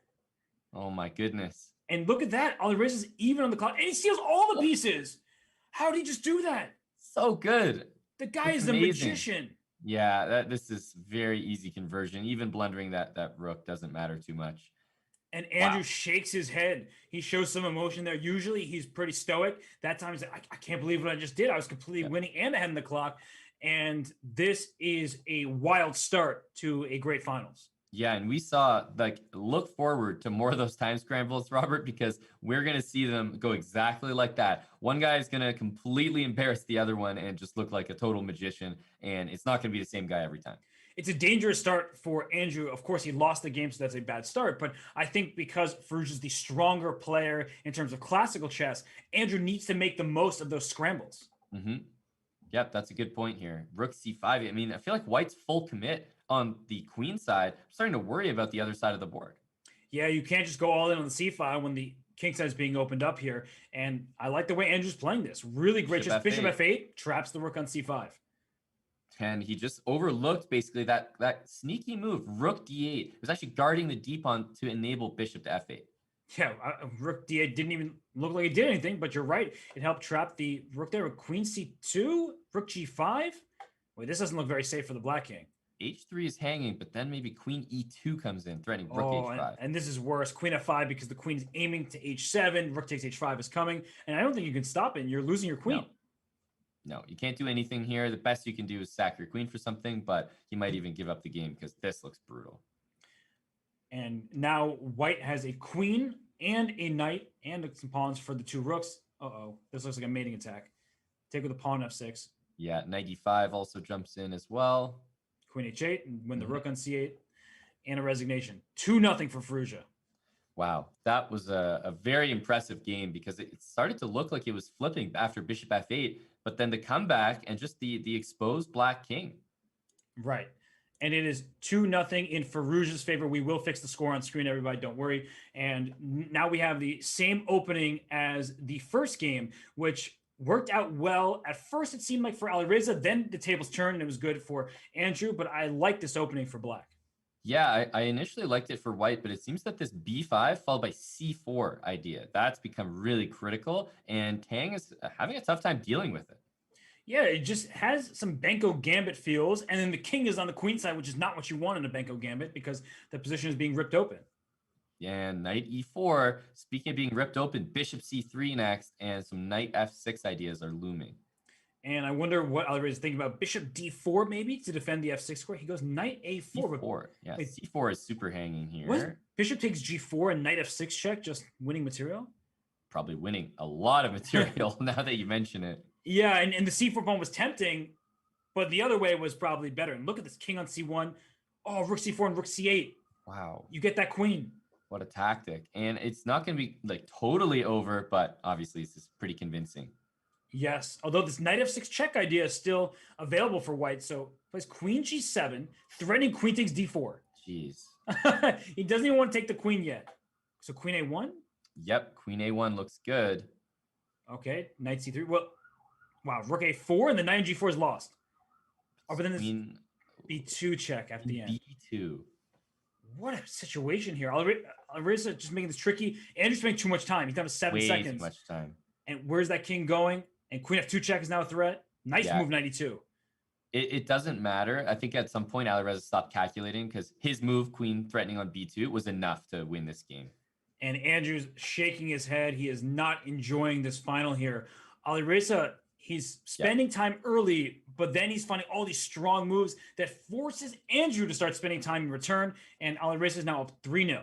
Oh my goodness. And look at that. Alireza's even on the clock, and he steals all the pieces. How did he just do that? So good. The guy is a magician. Yeah, this is very easy conversion. Even blundering that rook doesn't matter too much. And Andrew shakes his head. He shows some emotion there. Usually he's pretty stoic. That time he's like, I can't believe what I just did. I was completely winning and ahead in the clock. And this is a wild start to a great finals. Yeah, and we saw, look forward to more of those time scrambles, Robert, because we're going to see them go exactly like that. One guy is going to completely embarrass the other one and just look like a total magician, and it's not going to be the same guy every time. It's a dangerous start for Andrew. Of course, he lost the game, so that's a bad start. But I think because Firouzja is the stronger player in terms of classical chess, Andrew needs to make the most of those scrambles. Mm-hmm. Yep, that's a good point here. Rook C5. I mean, I feel like white's full commit on the queen side. I'm starting to worry about the other side of the board. Yeah, you can't just go all in on the c file when the king side is being opened up here. And I like the way Andrew's playing this. Really great. Just bishop f8 traps the rook on c5. And he just overlooked basically that sneaky move, rook d8. It was actually guarding the d pawn to enable bishop to f8. Yeah, rook d8 didn't even look like it did anything, but you're right. It helped trap the rook there with queen c2, rook g5. Wait, this doesn't look very safe for the black king. h3 is hanging, but then maybe queen e2 comes in, threatening rook h5. And this is worse. Queen f5 because the queen is aiming to h7. Rook takes h5 is coming. And I don't think you can stop it. And you're losing your queen. No, you can't do anything here. The best you can do is sack your queen for something, but he might even give up the game because this looks brutal. And now white has a queen and a knight and some pawns for the two rooks. Uh-oh. This looks like a mating attack. Take with the pawn f6. Yeah, knight e5 also jumps in as well. Queen h8 and win the rook on c8. And a resignation. 2-0 for Firouzja. Wow, that was a very impressive game because it started to look like it was flipping after bishop f8, but then the comeback and just the exposed black king. Right. And it is 2-0 in Firouzja's favor. We will fix the score on screen, everybody. Don't worry. And now we have the same opening as the first game, which worked out well. At first, it seemed like for Alireza. Then the tables turned and it was good for Andrew. But I like this opening for black. Yeah, I initially liked it for white, but it seems that this b5 followed by c4 idea, that's become really critical. And Tang is having a tough time dealing with it. Yeah, it just has some Benko Gambit feels. And then the king is on the queen side, which is not what you want in a Benko Gambit because the position is being ripped open. And knight e4, speaking of being ripped open, bishop c3 next, and some knight f6 ideas are looming. And I wonder what Alireza is thinking about bishop d4 maybe to defend the f6 square. He goes knight a4. c4, yeah, wait, c4 is super hanging here. What? Bishop takes g4 and knight f6 check, just winning material? Probably winning a lot of material now that you mention it. Yeah, and the c4 pawn was tempting, but the other way was probably better. And look at this king on c1. Oh, rook c4 and rook c8. Wow. You get that queen. What a tactic. And it's not going to be like totally over, but obviously this is pretty convincing. Yes, although this knight f6 check idea is still available for white. So plays queen g7, threatening queen takes d4. Jeez. He doesn't even want to take the queen yet. So queen a1? Yep, queen a1 looks good. Okay, knight c3. Well, wow, rook a4 and the knight g4 is lost. Oh, but then this b2 check at the end. b2. What a situation here. Alireza just making this tricky. Andrew's spending too much time. He's down to 7 seconds. Way too much time. And where's that king going? And queen f2 check is now a threat. Nice move 92. It doesn't matter. I think at some point Alireza stopped calculating because his move, queen threatening on b2, was enough to win this game. And Andrew's shaking his head. He is not enjoying this final here. Alireza, he's spending time early, but then he's finding all these strong moves that forces Andrew to start spending time in return. And Alireza is now up 3-0.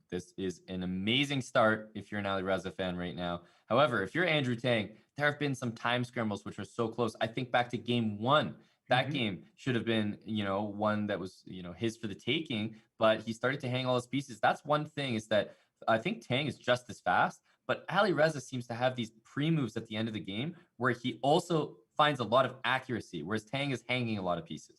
This is an amazing start if you're an Alireza fan right now. However, if you're Andrew Tang, there have been some time scrambles which are so close. I think back to game 1. That game should have been, one that was, his for the taking, but he started to hang all his pieces. That's one thing, is that I think Tang is just as fast, but Alireza seems to have these pre-moves at the end of the game where he also finds a lot of accuracy, whereas Tang is hanging a lot of pieces.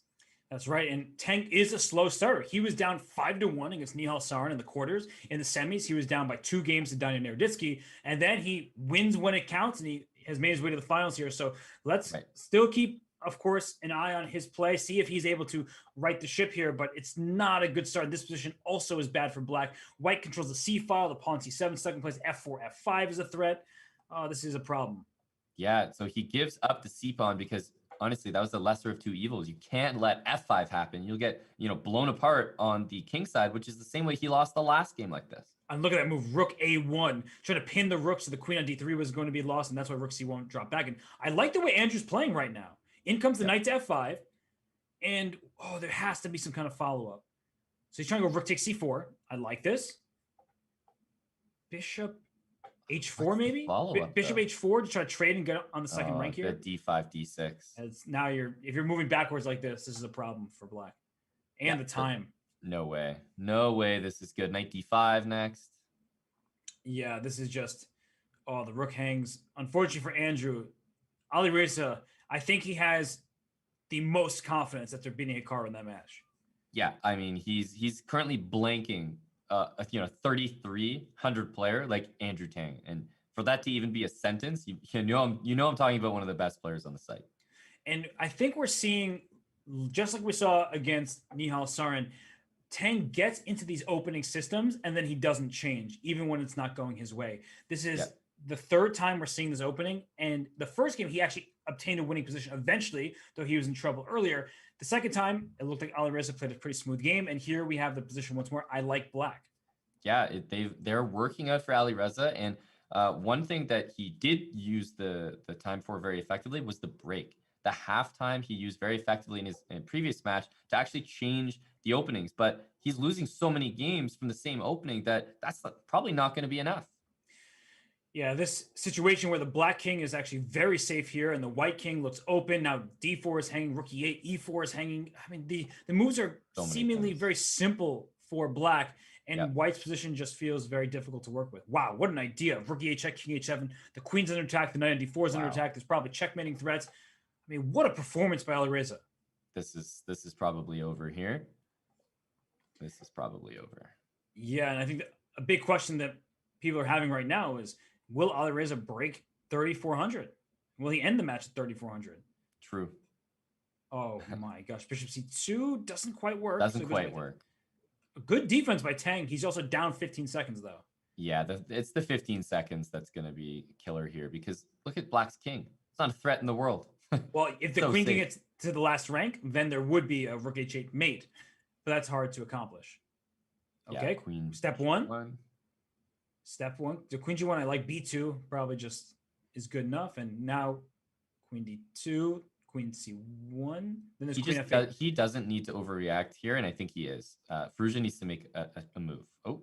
That's right. And Tang is a slow starter. He was down 5-1 against Nihal Sarin in the quarters. In the semis, he was down by 2 games to Daniel Naroditsky. And then he wins when it counts, and he has made his way to the finals here. So let's still keep, of course, an eye on his play, see if he's able to right the ship here. But it's not a good start. This position also is bad for black. White controls the C file, the pawn C7, second place, F4, F5 is a threat. This is a problem. Yeah, so he gives up the C pawn because honestly, that was the lesser of two evils. You can't let F5 happen. You'll get, blown apart on the king side, which is the same way he lost the last game like this. And look at that move, rook A1, trying to pin the rook so the queen on D3 was going to be lost, and that's why rook C1 dropped back. And I like the way Andrew's playing right now. In comes the knight to F5, and there has to be some kind of follow-up. So he's trying to go rook takes C4. I like this. Bishop H4 maybe? Bishop H4 to try to trade and get on the second rank here. D5, D6. As now if you're moving backwards like this is a problem for black. And the time. No way. No way this is good. Knight D5 next. Yeah, this is just, the rook hangs. Unfortunately for Andrew, Alireza, I think he has the most confidence after beating Hikaru in that match. Yeah, I mean, he's currently blanking a 3,300 player like Andrew Tang. And for that to even be a sentence, you know I'm talking about one of the best players on the site. And I think we're seeing, just like we saw against Nihal Sarin, Tang gets into these opening systems and then he doesn't change, even when it's not going his way. This is the third time we're seeing this opening. And the first game, he actually obtained a winning position eventually, though he was in trouble earlier. The second time, it looked like Alireza played a pretty smooth game. And here we have the position once more. I like black. Yeah, they're working out for Alireza. And one thing that he did use the time for very effectively was the break. The halftime he used very effectively in his previous match to actually change the openings. But he's losing so many games from the same opening that's probably not going to be enough. Yeah, this situation where the black king is actually very safe here and the white king looks open. Now d4 is hanging, rook e8, e4 is hanging. I mean, the moves are seemingly very simple for black, and white's position just feels very difficult to work with. Wow, what an idea. Rook e8 check, king h7. The queen's under attack, the knight on d4 is under attack. There's probably checkmating threats. I mean, what a performance by Alireza. This is probably over here. This is probably over. Yeah, and I think that a big question that people are having right now is, will Alireza break 3,400? Will he end the match at 3,400? True. Oh my gosh. Bishop c2 doesn't quite work. Doesn't quite work. Good defense by Tang. He's also down 15 seconds, though. Yeah, it's the 15 seconds that's going to be killer here, because look at black's king. It's not a threat in the world. Well, if the queen can get to the last rank, then there would be a rook h8 mate. But that's hard to accomplish. Okay, yeah, queen. Step one. Step one. The queen g1, I like b2, probably just is good enough. And now queen d2, queen c1. Then there's queen f8. He doesn't need to overreact here, and I think he is. Firouzja needs to make a move. Oh,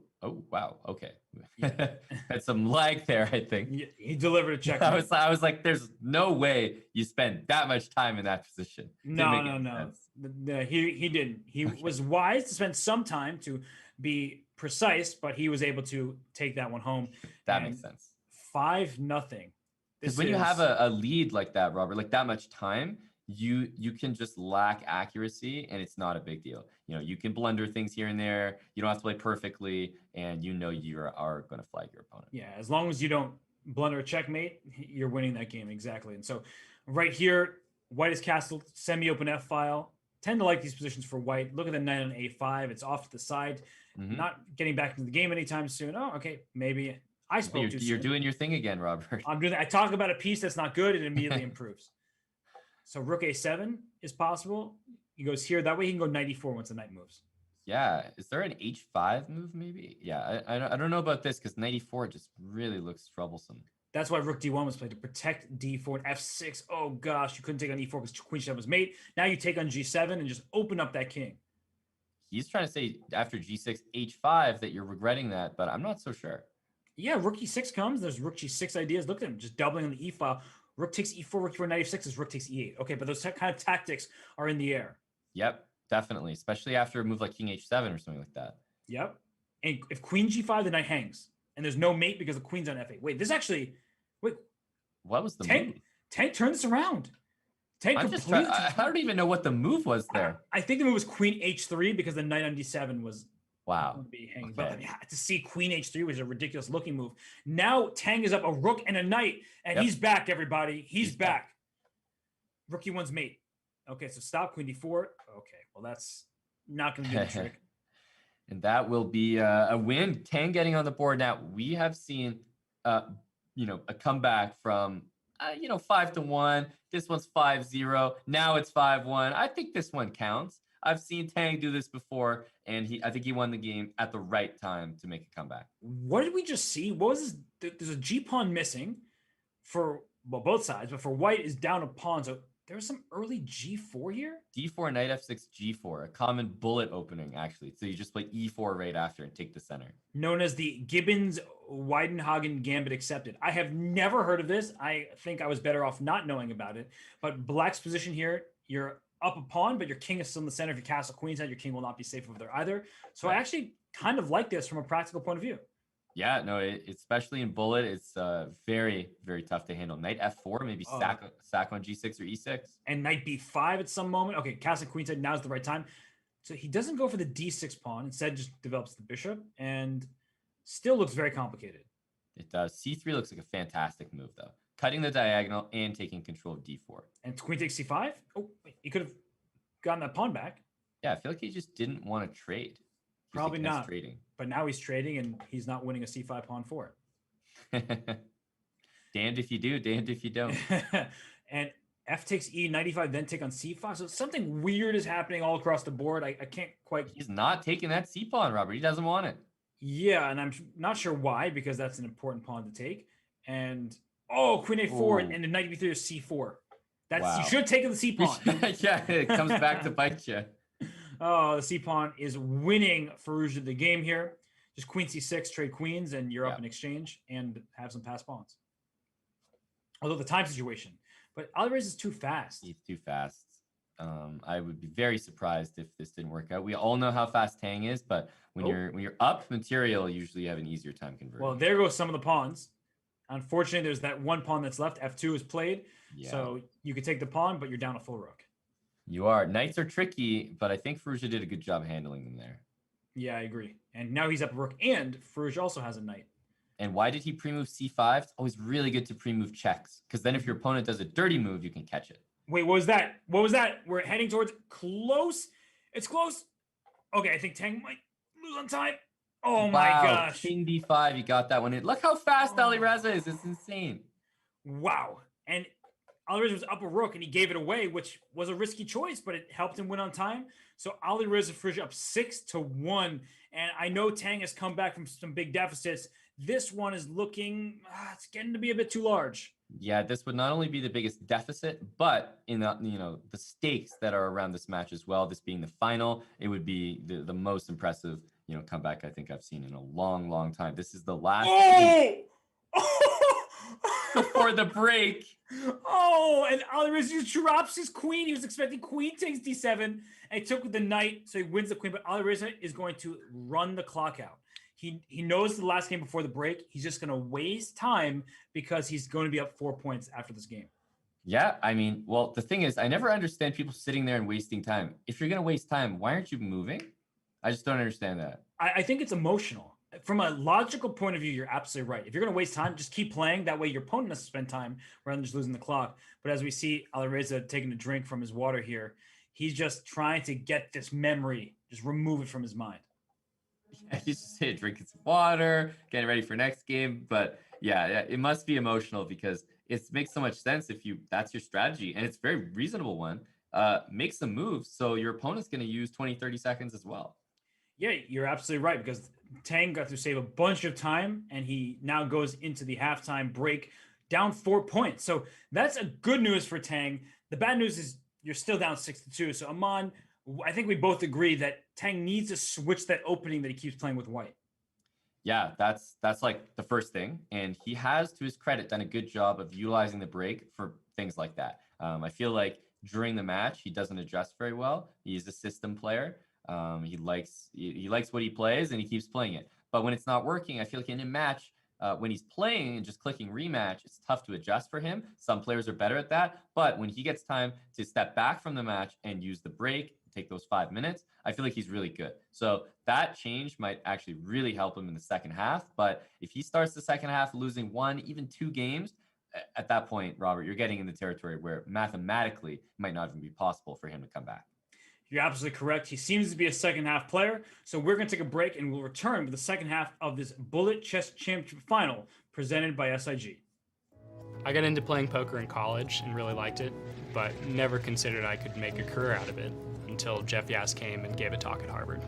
wow. Okay. Yeah. Had some lag there, I think. Yeah, he delivered a check. I was like, there's no way you spend that much time in that position. No. He didn't. He was wise to spend some time to be precise, but he was able to take that one home. That makes sense. 5-0. Because when you have a lead like that, Robert, like that much time, you can just lack accuracy, and it's not a big deal. You can blunder things here and there. You don't have to play perfectly, and you are going to flag your opponent. Yeah, as long as you don't blunder a checkmate, you're winning that game. Exactly. And so right here, white is castled, semi-open f-file. Tend to like these positions for white. Look at the knight on a5. It's off to the side. Not getting back into the game anytime soon. Oh, okay. Maybe I spoke too soon. You're doing your thing again, Robert. I'm doing that. I talk about a piece that's not good. It immediately improves. So rook a7 is possible. He goes here. That way he can go knight e4 once the knight moves. Yeah. Is there an h5 move maybe? Yeah. I don't know about this, because knight e4 just really looks troublesome. That's why rook d1 was played, to protect d4 and f6. Oh gosh, you couldn't take on e4 because queen c7 was mate. Now you take on g7 and just open up that king. He's trying to say after g6, h5 that you're regretting that, but I'm not so sure. Yeah, rook e6 comes. There's rook g6 ideas. Look at him just doubling on the e file. Rook takes e4, rook e4, knight f6 is rook takes e8. Okay, but those kind of tactics are in the air. Yep, definitely, especially after a move like king h7 or something like that. Yep. And if queen g5, the knight hangs. And there's no mate because the queen's on f8. Wait, this actually... Wait. What was the move? Tank turned this around. I don't even know what the move was there. I think the move was queen h3 because the knight on d7 was... Wow. Be hanging. Okay. But to see queen h3 was a ridiculous looking move. Now Tang is up a rook and a knight, and he's back, everybody. He's back. Rook e1's mate. Okay, so stop queen d4. Okay, well, that's not going to do the trick. And that will be a win. Tang getting on the board. Now, we have seen, a comeback from, 5-1. This one's 5-0. Now it's 5-1. I think this one counts. I've seen Tang do this before, and I think he won the game at the right time to make a comeback. What did we just see? What was this? There's a G pawn missing for both sides, but for white is down a pawn. So there's some early G4 here. D4, knight f6, G4, a common bullet opening, actually. So you just play E4 right after and take the center. Known as the Gibbons-Weidenhagen Gambit accepted. I have never heard of this. I think I was better off not knowing about it. But black's position here, you're up a pawn, but your king is still in the center. If you castle queenside, your king will not be safe over there either. So I actually kind of like this from a practical point of view. Yeah, no, especially in bullet, it's very, very tough to handle. Knight f4, maybe sack on g6 or e6. And knight b5 at some moment. Okay, castle queenside, now's the right time. So he doesn't go for the d6 pawn, instead just develops the bishop, and still looks very complicated. It does. C3 looks like a fantastic move, though. Cutting the diagonal and taking control of d4. And queen takes c5? Oh, wait, he could have gotten that pawn back. Yeah, I feel like he just didn't want to trade. Probably not. Trading. But now he's trading, and he's not winning a c5 pawn for it. Damned if you do, damned if you don't. And f takes e, knight e5, then take on c5. So something weird is happening all across the board. I can't quite... He's not taking that c-pawn, Robert. He doesn't want it. Yeah, and I'm not sure why, because that's an important pawn to take. And, oh, queen a4, and the knight b3 is c4. That's wow. You should have taken the c-pawn. Yeah, it comes back to bite you. Oh, the c-pawn is winning Firouzja the game here. Just queen c6, trade queens, and you're up in exchange and have some passed pawns. Although the time situation. But Alireza is too fast. He's too fast. I would be very surprised if this didn't work out. We all know how fast Tang is, but when you're up material, usually you have an easier time converting. Well, there goes some of the pawns. Unfortunately, there's that one pawn that's left. F2 is played. Yeah. So you could take the pawn, but you're down a full rook. You are. Knights are tricky, but I think Firouzja did a good job handling them there. Yeah, I agree. And now he's up a rook, and Firouzja also has a knight. And why did he pre-move c5? It's always really good to pre-move checks, because then if your opponent does a dirty move, you can catch it. Wait, what was that? What was that? We're heading towards close. It's close. Okay, I think Tang might lose on time. Oh my gosh. King d5, you got that one in. Look how fast Alireza is. It's insane. Wow. And Alireza was up a rook and he gave it away, which was a risky choice, but it helped him win on time. So Alireza Firouzja up 6-1. And I know Tang has come back from some big deficits. This one is looking, it's getting to be a bit too large. Yeah, this would not only be the biggest deficit, but in the the stakes that are around this match as well, this being the final, it would be the most impressive comeback I think I've seen in a long, long time. This is the last before the break. Oh, and Alireza drops his queen. He was expecting queen takes d7, and he took with the knight, so he wins the queen. But Alireza is going to run the clock out. He knows the last game before the break. He's just going to waste time because he's going to be up 4 points after this game. Yeah, I mean, well, the thing is, I never understand people sitting there and wasting time. If you're going to waste time, why aren't you moving? I just don't understand that. I think it's emotional. From a logical point of view, you're absolutely right. If you're going to waste time, just keep playing. That way your opponent has to spend time rather than just losing the clock. But as we see Alireza taking a drink from his water here, he's just trying to get this memory, just remove it from his mind. Yeah, he's just drinking some water, getting ready for next game. But yeah, it must be emotional because it makes so much sense if that's your strategy. And it's a very reasonable one. Make some moves. So your opponent's going to use 20, 30 seconds as well. Yeah, you're absolutely right because Tang got to save a bunch of time and he now goes into the halftime break down 4 points. So that's a good news for Tang. The bad news is you're still down 6-2. So Aman, I think we both agree that Tang needs to switch that opening that he keeps playing with white. Yeah, that's like the first thing. And he has, to his credit, done a good job of utilizing the break for things like that. I feel like during the match, he doesn't adjust very well. He's a system player. He likes what he plays and he keeps playing it. But when it's not working, I feel like in a match, when he's playing and just clicking rematch, it's tough to adjust for him. Some players are better at that. But when he gets time to step back from the match and use the break, take those 5 minutes, I feel like he's really good. So that change might actually really help him in the second half. But if he starts the second half losing 1, even 2 games, at that point, Robert, you're getting in the territory where mathematically it might not even be possible for him to come back. You're absolutely correct. He seems to be a second half player. So we're going to take a break and we'll return with the second half of this Bullet Chess Championship final presented by SIG. I got into playing poker in college and really liked it, but never considered I could make a career out of it until Jeff Yass came and gave a talk at Harvard.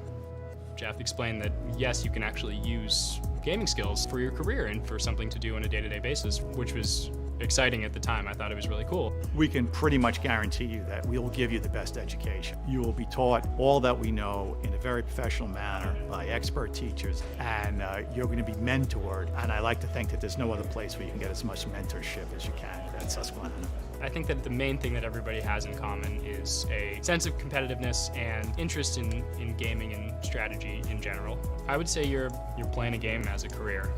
Jeff explained that, yes, you can actually use gaming skills for your career and for something to do on a day-to-day basis, which was exciting at the time. I thought it was really cool. We can pretty much guarantee you that we will give you the best education. You will be taught all that we know in a very professional manner by expert teachers, and you're going to be mentored. And I like to think that there's no other place where you can get as much mentorship as you can at Susquehanna. I think that the main thing that everybody has in common is a sense of competitiveness and interest in gaming and strategy in general. I would say you're playing a game as a career.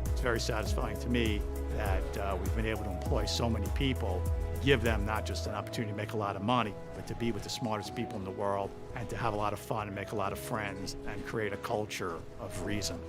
It's very satisfying to me that we've been able to employ so many people, give them not just an opportunity to make a lot of money, but to be with the smartest people in the world and to have a lot of fun and make a lot of friends and create a culture of reason.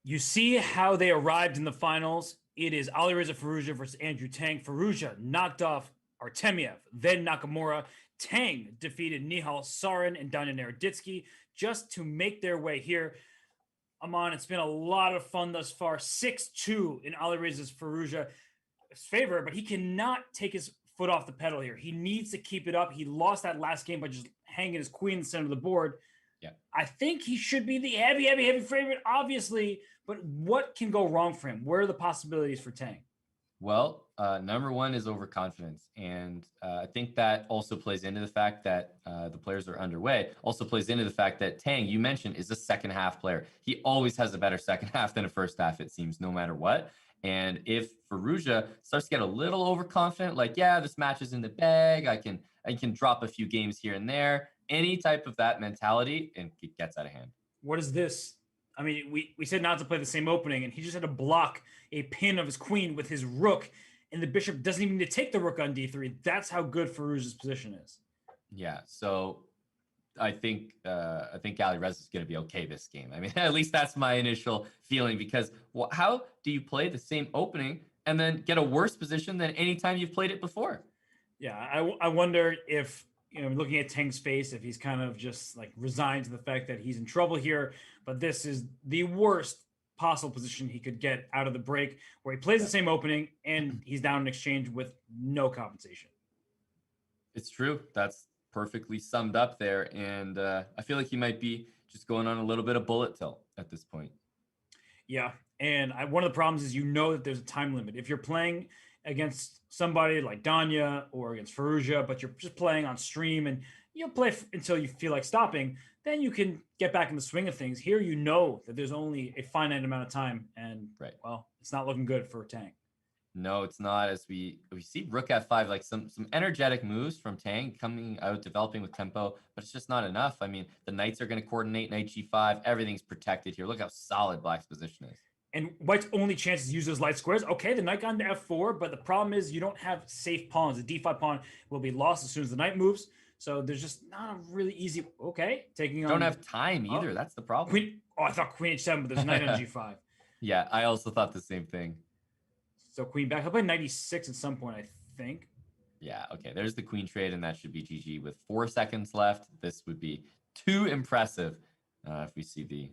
You see how they arrived in the finals. It is Alireza Firouzja versus Andrew Tang. Firouzja knocked off Artemiev, then Nakamura. Tang defeated Nihal Sarin and Daniel Naroditsky just to make their way here. Aman, it's been a lot of fun thus far. 6-2 in Alireza's Firouzja's favor, but he cannot take his foot off the pedal here. He needs to keep it up. He lost that last game by just hanging his queen in the center of the board. Yeah, I think he should be the heavy favorite, obviously, but what can go wrong for him? Where are the possibilities for Tang? Well, number one is overconfidence. And I think that also plays into the fact that the players are underway. Also plays into the fact that Tang, you mentioned, is a second half player. He always has a better second half than a first half, it seems, no matter what. And if Firouzja starts to get a little overconfident, like, yeah, this match is in the bag, I can drop a few games here and there, any type of that mentality, and it gets out of hand. What is this? I mean, we said not to play the same opening, and he just had to block a pin of his queen with his rook, and the bishop doesn't even need to take the rook on d3. That's how good Firouzja's position is. Yeah, so I think Ali Reza is going to be okay this game. I mean, at least that's my initial feeling, because how do you play the same opening and then get a worse position than any time you've played it before? Yeah, I wonder if, looking at Tang's face, if he's kind of just like resigned to the fact that he's in trouble here, but this is the worst possible position he could get out of the break, where he plays the same opening and he's down in exchange with no compensation. It's true. That's perfectly summed up there. And I feel like he might be just going on a little bit of bullet tilt at this point. Yeah. And one of the problems is, that there's a time limit. If you're playing against somebody like Danya or against Firouzja, but you're just playing on stream and you'll play until you feel like stopping, then you can get back in the swing of things. Here, that there's only a finite amount of time, and well, it's not looking good for Tang. No, it's not. As we see Rook F5, like some energetic moves from Tang coming out, developing with tempo, but it's just not enough. I mean, the knights are going to coordinate Knight G5. Everything's protected here. Look how solid Black's position is. And White's only chance is to use those light squares. Okay, the knight got into F4, but the problem is you don't have safe pawns. The D5 pawn will be lost as soon as the knight moves. So there's just not a really easy. Okay, taking on. Don't have time either. That's the problem. I thought Queen H7, but there's knight on G5. Yeah, I also thought the same thing. So Queen back. I'll play knight E6 at some point, I think. Yeah, okay. There's the queen trade, and that should be GG. With 4 seconds left, this would be too impressive if we see the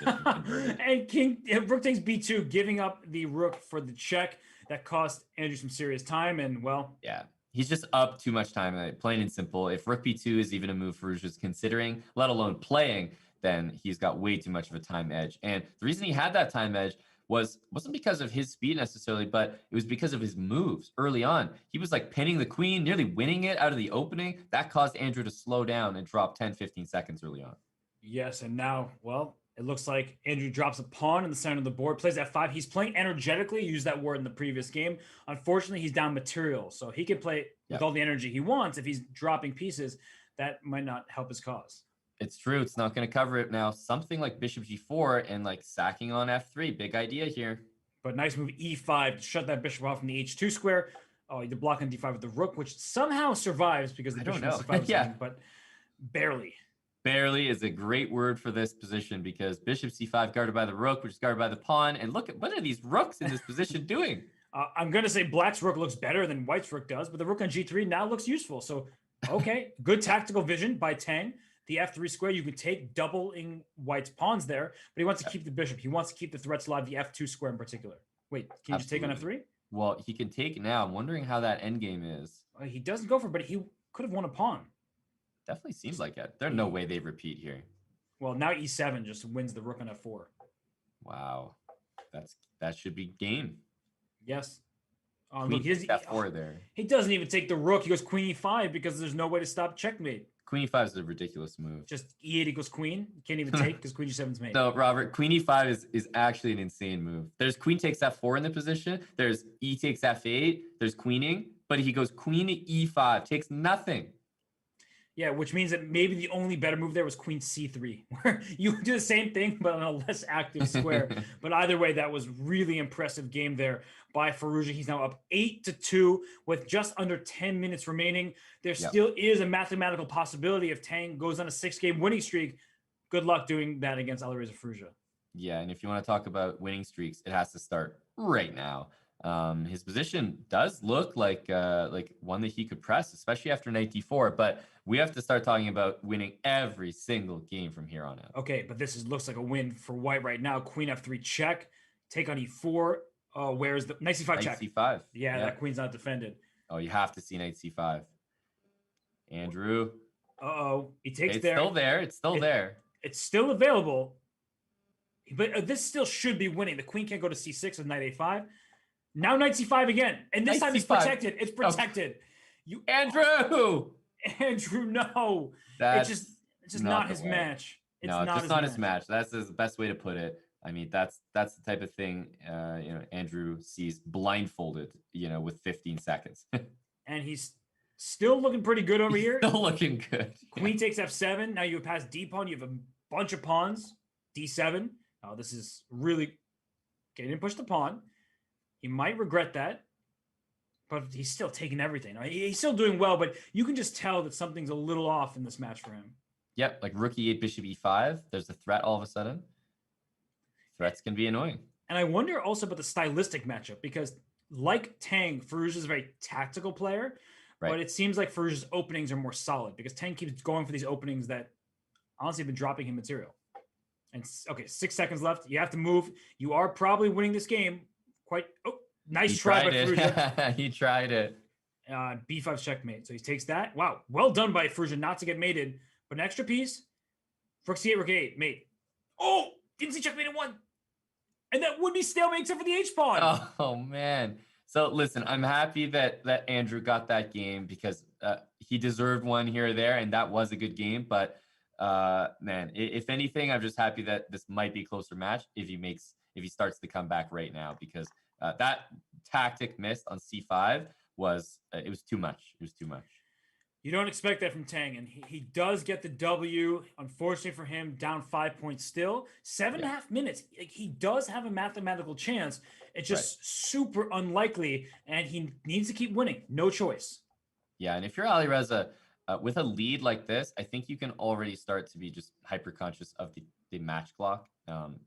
and Rook takes B2, giving up the rook for the check. That cost Andrew some serious time, and well... Yeah, he's just up too much time, plain and simple. If Rook B2 is even a move Firouzja's considering, let alone playing, then he's got way too much of a time edge. And the reason he had that time edge wasn't because of his speed necessarily, but it was because of his moves early on. He was like pinning the queen, nearly winning it out of the opening. That caused Andrew to slow down and drop 10-15 seconds early on. Yes, and now, well, it looks like Andrew drops a pawn in the center of the board, plays F5. He's playing energetically, used that word in the previous game. Unfortunately, he's down material, so he can play with all the energy he wants. If he's dropping pieces, that might not help his cause. It's true. It's not going to cover it now. Something like Bishop G4 and like sacking on F3. Big idea here. But nice move E5 to shut that bishop off from the H2 square. Oh, you block on D5 with the rook, which somehow survives because the bishop on C5 is in, but barely. Barely is a great word for this position, because Bishop C5 guarded by the rook, which is guarded by the pawn. And look at, what are these rooks in this position doing? I'm going to say Black's rook looks better than White's rook does, but the rook on G3 now looks useful. So, okay, good tactical vision by Tang. The F3 square, you could take doubling White's pawns there, but he wants to keep the bishop. He wants to keep the threats alive, the F2 square in particular. Wait, can you just take on F3? Well, he can take it now. I'm wondering how that endgame is. He doesn't go for it, but he could have won a pawn. Definitely seems like it. There's no way they repeat here. Well, now E7 just wins the rook on F4. Wow. That should be game. Yes. Queen F4 there. He doesn't even take the rook. He goes Queen E5 because there's no way to stop checkmate. Queen E5 is a ridiculous move. Just E8 equals queen. You can't even take because Queen G7 is made. No, Robert, Queen E5 is actually an insane move. There's Queen takes F4 in the position. There's E takes F8. There's queening. But he goes Queen E5. Takes nothing. Yeah, which means that maybe the only better move there was Queen C3, where you do the same thing, but on a less active square. But either way, that was really impressive game there by Firouzja. He's now up 8-2 with just under 10 minutes remaining. There still is a mathematical possibility if Tang goes on a 6-game winning streak. Good luck doing that against Alireza Firouzja. Yeah, and if you want to talk about winning streaks, it has to start right now. His position does look like one that he could press, especially after Knight D4, but we have to start talking about winning every single game from here on out. Okay, but this looks like a win for White right now. Queen F3 check, take on E4. Where's the Knight C5 check? Knight C5. Yeah, that queen's not defended. Oh, you have to see Knight C5. Andrew. He takes it's there. Still there. It's still there. It's still available, but this still should be winning. The queen can't go to C6 with Knight A5. Now Knight C5 again, and this time it's protected. It's protected. You, Andrew, no. It's just not his match. It's not his match. That's the best way to put it. I mean, that's the type of thing Andrew sees blindfolded, with 15 seconds. And he's still looking pretty good over here. Still looking good. Queen takes F7. Now you pass D pawn. You have a bunch of pawns. D7. Oh, this is really. Okay, he didn't push the pawn. He might regret that, but he's still taking everything. He's still doing well, but you can just tell that something's a little off in this match for him. Yep, like rook e8, bishop e5. There's a threat all of a sudden. Threats can be annoying. And I wonder also about the stylistic matchup because, like Tang, Firouzja is a very tactical player, but it seems like Firouzja's openings are more solid because Tang keeps going for these openings that honestly have been dropping him material. And okay, 6 seconds left. You have to move. You are probably winning this game. Nice try by Firouzja. He tried it. B5 checkmate. So he takes that. Wow, well done by Firouzja not to get mated. But an extra piece. Rook c8, rook a8, mate. Oh, didn't see checkmate in one. And that would be stalemate except for the H pawn. Oh man. So listen, I'm happy that Andrew got that game because he deserved one here or there, and that was a good game. But man, if anything, I'm just happy that this might be a closer match if he starts to come back right now, because that tactic missed on c5 was too much. It was too much. You don't expect that from Tang, and he does get the W. Unfortunately for him, down 5 points still. 7.5 minutes. Like, he does have a mathematical chance. It's just super unlikely, and he needs to keep winning. No choice. Yeah, and if you're Alireza, with a lead like this, I think you can already start to be just hyper conscious of the match clock.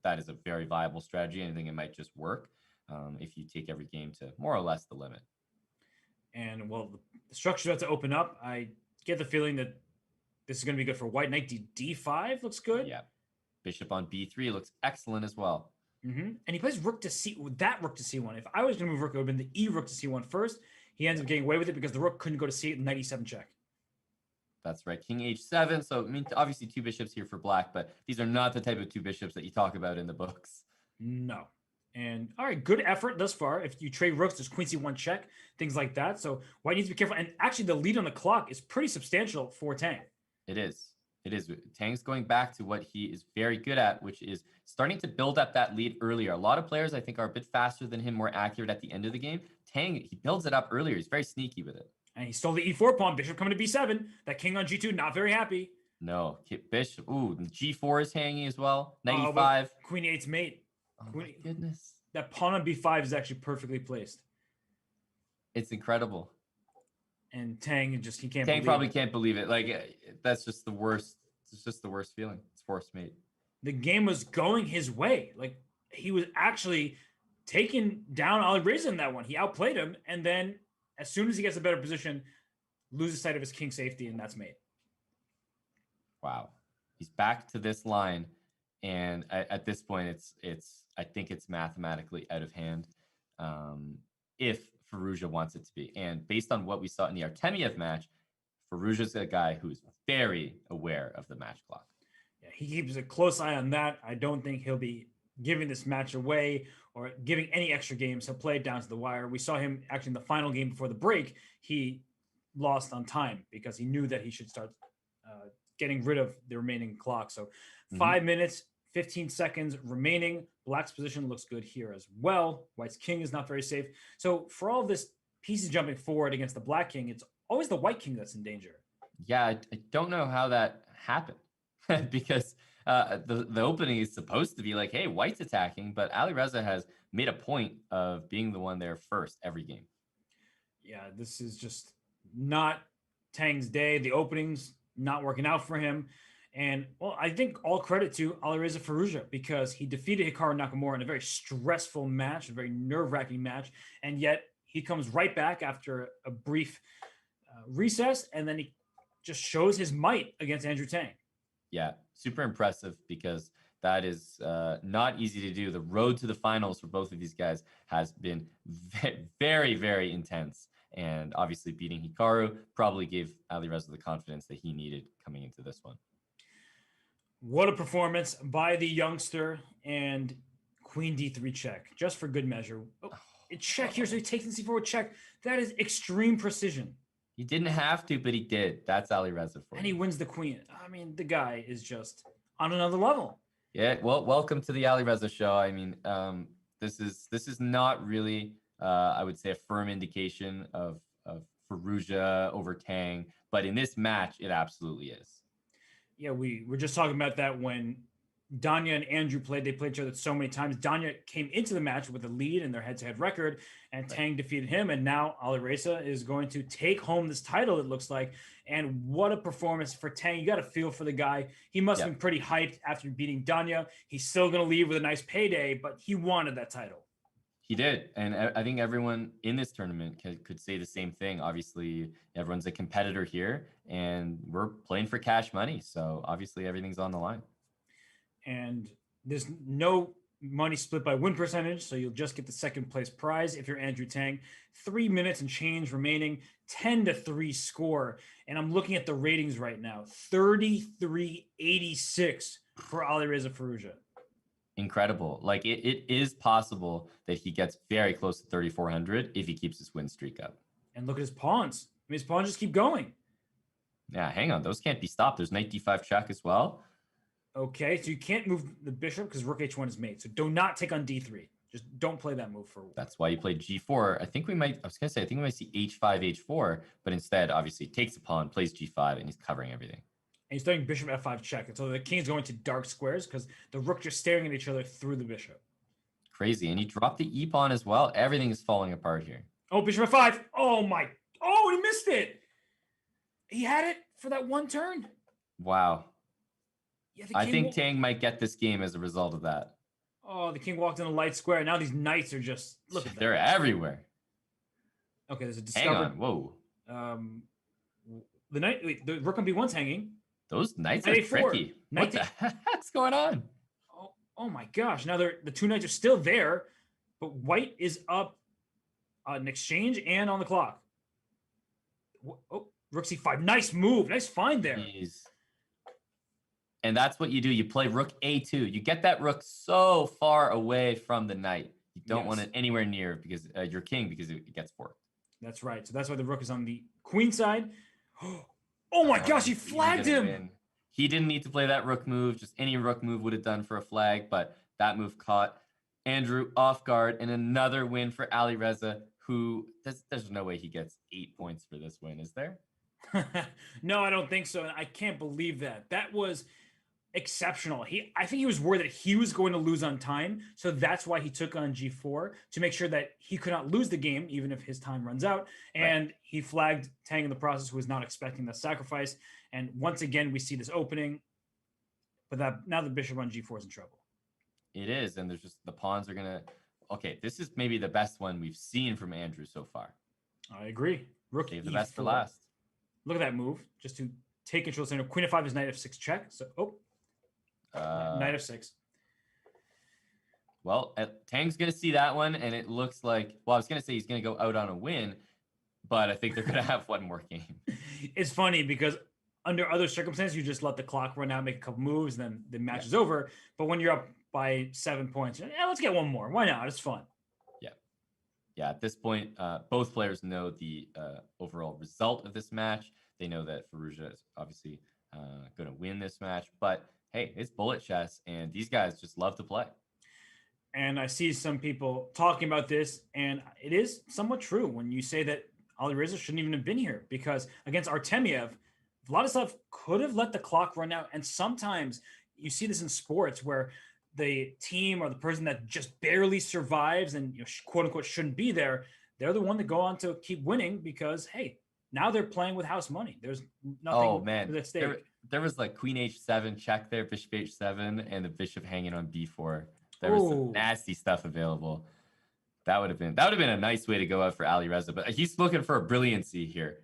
That is a very viable strategy, and I think it might just work if you take every game to more or less the limit. And, well, the structure's about to open up. I get the feeling that this is going to be good for white. Knight d5 looks good. Yeah. Bishop on b3 looks excellent as well. And he plays rook to c. That rook to c1. If I was going to move rook, it would have been the e rook to c1 first. He ends up getting away with it because the rook couldn't go to c8 and knight e7 check. That's right. King h7. So, I mean, obviously 2 bishops here for black, but these are not the type of 2 bishops that you talk about in the books. No. And all right, good effort thus far. If you trade rooks, there's queen c1 check, things like that. So white needs to be careful. And actually, the lead on the clock is pretty substantial for Tang. It is. It is. Tang's going back to what he is very good at, which is starting to build up that lead earlier. A lot of players, I think, are a bit faster than him, more accurate at the end of the game. Tang, he builds it up earlier. He's very sneaky with it. And he stole the e4 pawn. Bishop coming to b7. That king on g2, not very happy. No. Bishop. Ooh, g4 is hanging as well. Knight e5. Queen e8's mate. Oh, my goodness. That pawn on b5 is actually perfectly placed. It's incredible. And Tang he can't. Tang probably can't believe it. Like, that's just the worst. It's just the worst feeling. It's forced mate. The game was going his way. Like, he was actually taking down Alireza in that one. He outplayed him, and then as soon as he gets a better position, loses sight of his king safety, and that's mate. Wow, he's back to this line, and at this point, I think it's mathematically out of hand. If Firouzja wants it to be. And based on what we saw in the Artemiev match, Firouzja's a guy who's very aware of the match clock. Yeah, he keeps a close eye on that. I don't think he'll be giving this match away or giving any extra games. He'll play it down to the wire. We saw him actually in the final game before the break. He lost on time because he knew that he should start getting rid of the remaining clock. So 5 minutes, 15 seconds remaining. Black's position looks good here as well. White's king is not very safe. So for all of this pieces jumping forward against the black king, it's always the white king that's in danger. Yeah, I don't know how that happened because the opening is supposed to be like, hey, white's attacking, but Alireza has made a point of being the one there first every game. Yeah, this is just not Tang's day. The opening's not working out for him. And, well, I think all credit to Alireza Firouzja because he defeated Hikaru Nakamura in a very stressful match, a very nerve-wracking match, and yet he comes right back after a brief recess, and then he just shows his might against Andrew Tang. Yeah, super impressive because that is not easy to do. The road to the finals for both of these guys has been very, very intense. And obviously beating Hikaru probably gave Alireza the confidence that he needed coming into this one. What a performance by the youngster, and queen d3 check, just for good measure. Oh, it check here, so he takes the c4 check. That is extreme precision. He didn't have to, but he did. That's Alireza for And he wins the queen. I mean, the guy is just on another level. Yeah, well, welcome to the Alireza show. I mean, this is not really, I would say, a firm indication of Firouzja over Tang, but in this match, it absolutely is. Yeah, we were just talking about that when Danya and Andrew played. They played each other so many times. Danya came into the match with a lead in their head-to-head record, and Tang defeated him. And now Alireza is going to take home this title, it looks like. And what a performance for Tang. You got to feel for the guy. He must have been pretty hyped after beating Danya. He's still going to leave with a nice payday, but he wanted that title. He did. And I think everyone in this tournament could say the same thing. Obviously, everyone's a competitor here, and we're playing for cash money. So obviously, everything's on the line. And there's no money split by win percentage, so you'll just get the second place prize if you're Andrew Tang. 3 minutes and change remaining, 10-3 score. And I'm looking at the ratings right now, 33.86 for Alireza Firouzja. Incredible. Like it is possible that he gets very close to 3,400 if he keeps his win streak up. And look at his pawns. I mean, his pawns just keep going. Yeah, hang on. Those can't be stopped. There's knight d5 check as well. Okay, so you can't move the bishop because rook h1 is made. So do not take on d3. Just don't play that move for. That's why you played g4. I think we might see h5, h4, but instead, obviously, takes the pawn, plays g5, and he's covering everything. And he's starting bishop f5 check. And so the king's going to dark squares because the rook just staring at each other through the bishop. Crazy. And he dropped the e pawn as well. Everything is falling apart here. Oh, bishop f5. Oh, my. Oh, he missed it. He had it for that one turn. Wow. Yeah, I think Tang might get this game as a result of that. Oh, the king walked in a light square. Now these knights are just look at They're everywhere. Okay, there's a discovered. Hang on, whoa. The knight, wait, the rook on b1's hanging. Those knights are tricky. What the heck's going on? Oh my gosh! Now the two knights are still there, but white is up an exchange and on the clock. Oh, rook c5. Nice move. Nice find there. Jeez. And that's what you do. You play rook a2. You get that rook so far away from the knight. You don't want it anywhere near because your king because it gets forked. That's right. So that's why the rook is on the queen side. Oh my gosh, he flagged him. Win. He didn't need to play that rook move. Just any rook move would have done for a flag, but that move caught Andrew off guard, and another win for Alireza, who there's no way he gets 8 points for this win, is there? No, I don't think so. I can't believe that. That was exceptional. I think he was worried that he was going to lose on time, so that's why he took on g4 to make sure that he could not lose the game even if his time runs out. And he flagged Tang in the process, who was not expecting the sacrifice. And once again, we see this opening, but now the bishop on g4 is in trouble. It is, and there's just the pawns are gonna. Okay, this is maybe the best one we've seen from Andrew so far. I agree. Rook save e4. The best for last. Look at that move, just to take control of the center. Queen f5 is knight f6 check. So knight f6. Well, Tang's going to see that one, and it looks like, well, I was going to say he's going to go out on a win, but I think they're going to have one more game. It's funny because under other circumstances, you just let the clock run out, make a couple moves, and then the match is over. But when you're up by 7 points, let's get one more. Why not? It's fun. Yeah, at this point, both players know the overall result of this match. They know that Firouzja is obviously going to win this match, but hey, it's bullet chess, and these guys just love to play. And I see some people talking about this, and it is somewhat true when you say that Alireza shouldn't even have been here, because against Artemiev, Vladislav could have let the clock run out. And sometimes you see this in sports where the team or the person that just barely survives and quote unquote shouldn't be there, they're the one that go on to keep winning because, hey, now they're playing with house money. There's nothing at stake. There was like queen h7 check there, bishop h7, and the bishop hanging on b4. There was some nasty stuff available. That would have been a nice way to go out for Alireza, but he's looking for a brilliancy here.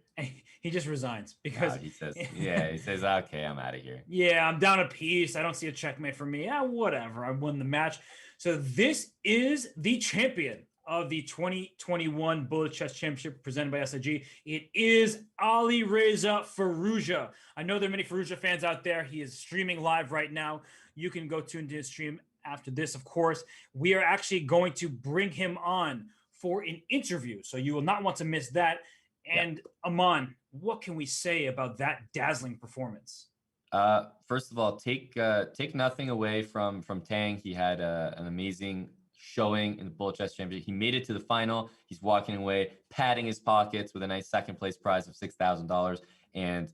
He just resigns because he says, okay, I'm out of here. Yeah, I'm down a piece. I don't see a checkmate for me. Whatever. I won the match. So this is the champion of the 2021 Bullet Chess Championship presented by SIG. It is Alireza Firouzja. I know there are many Firouzja fans out there. He is streaming live right now. You can go tune into his stream after this, of course. We are actually going to bring him on for an interview, so you will not want to miss that. And Aman, what can we say about that dazzling performance? First of all, take nothing away from Tang. He had an amazing showing in the Bullet Chess Championship. He made it to the final. He's walking away, patting his pockets with a nice second place prize of $6,000. And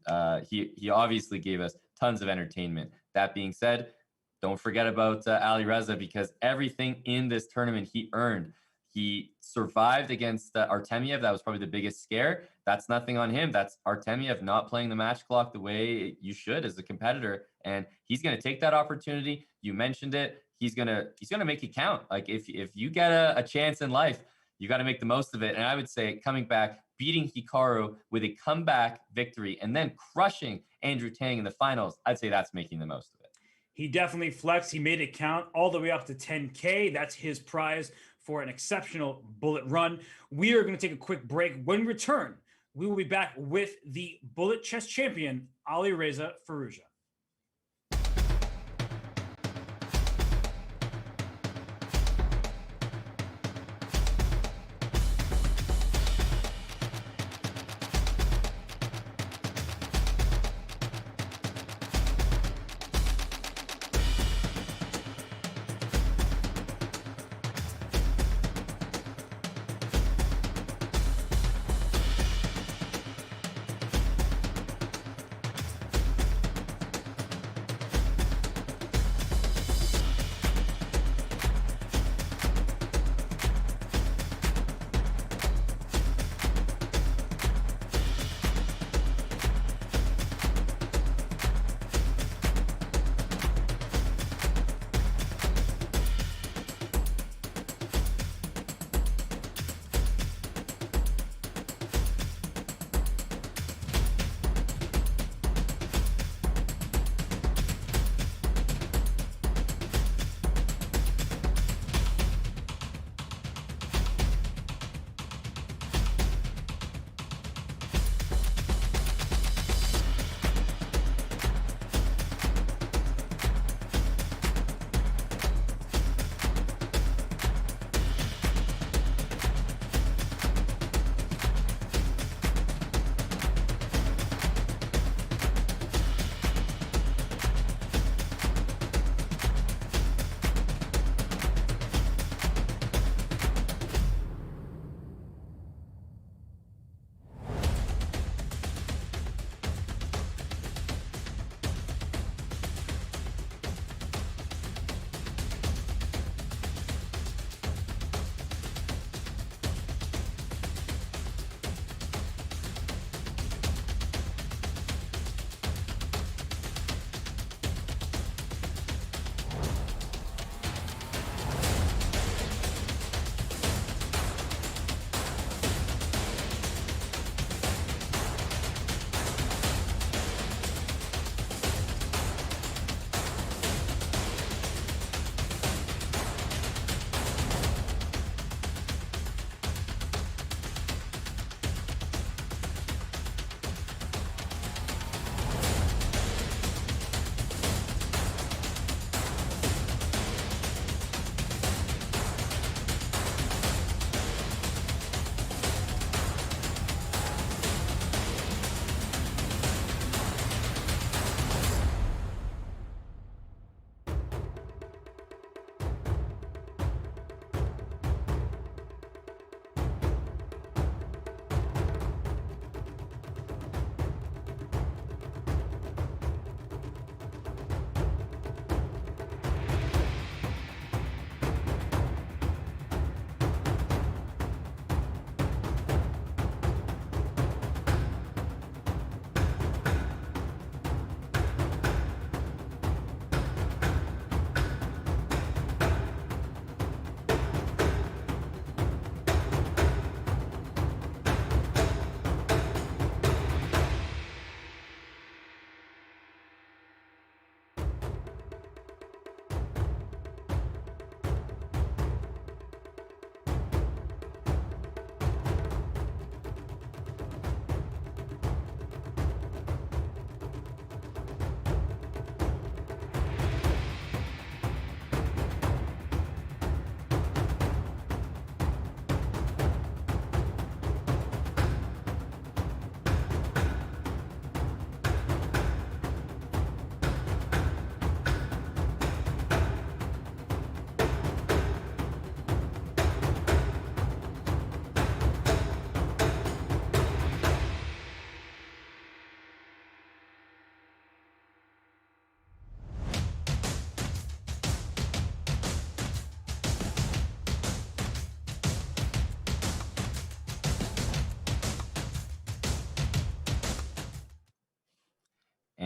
he obviously gave us tons of entertainment. That being said, don't forget about Ali Reza, because everything in this tournament he earned. He survived against Artemiev. That was probably the biggest scare. That's nothing on him. That's Artemiev not playing the match clock the way you should as a competitor. And he's going to take that opportunity. You mentioned it. He's going to make it count. Like if you get a chance in life, you got to make the most of it. And I would say coming back, beating Hikaru with a comeback victory, and then crushing Andrew Tang in the finals, I'd say that's making the most of it. He definitely flexed. He made it count all the way up to 10K. That's his prize for an exceptional bullet run. We are going to take a quick break. When we return, we will be back with the bullet chess champion, Ali Reza Firouzja.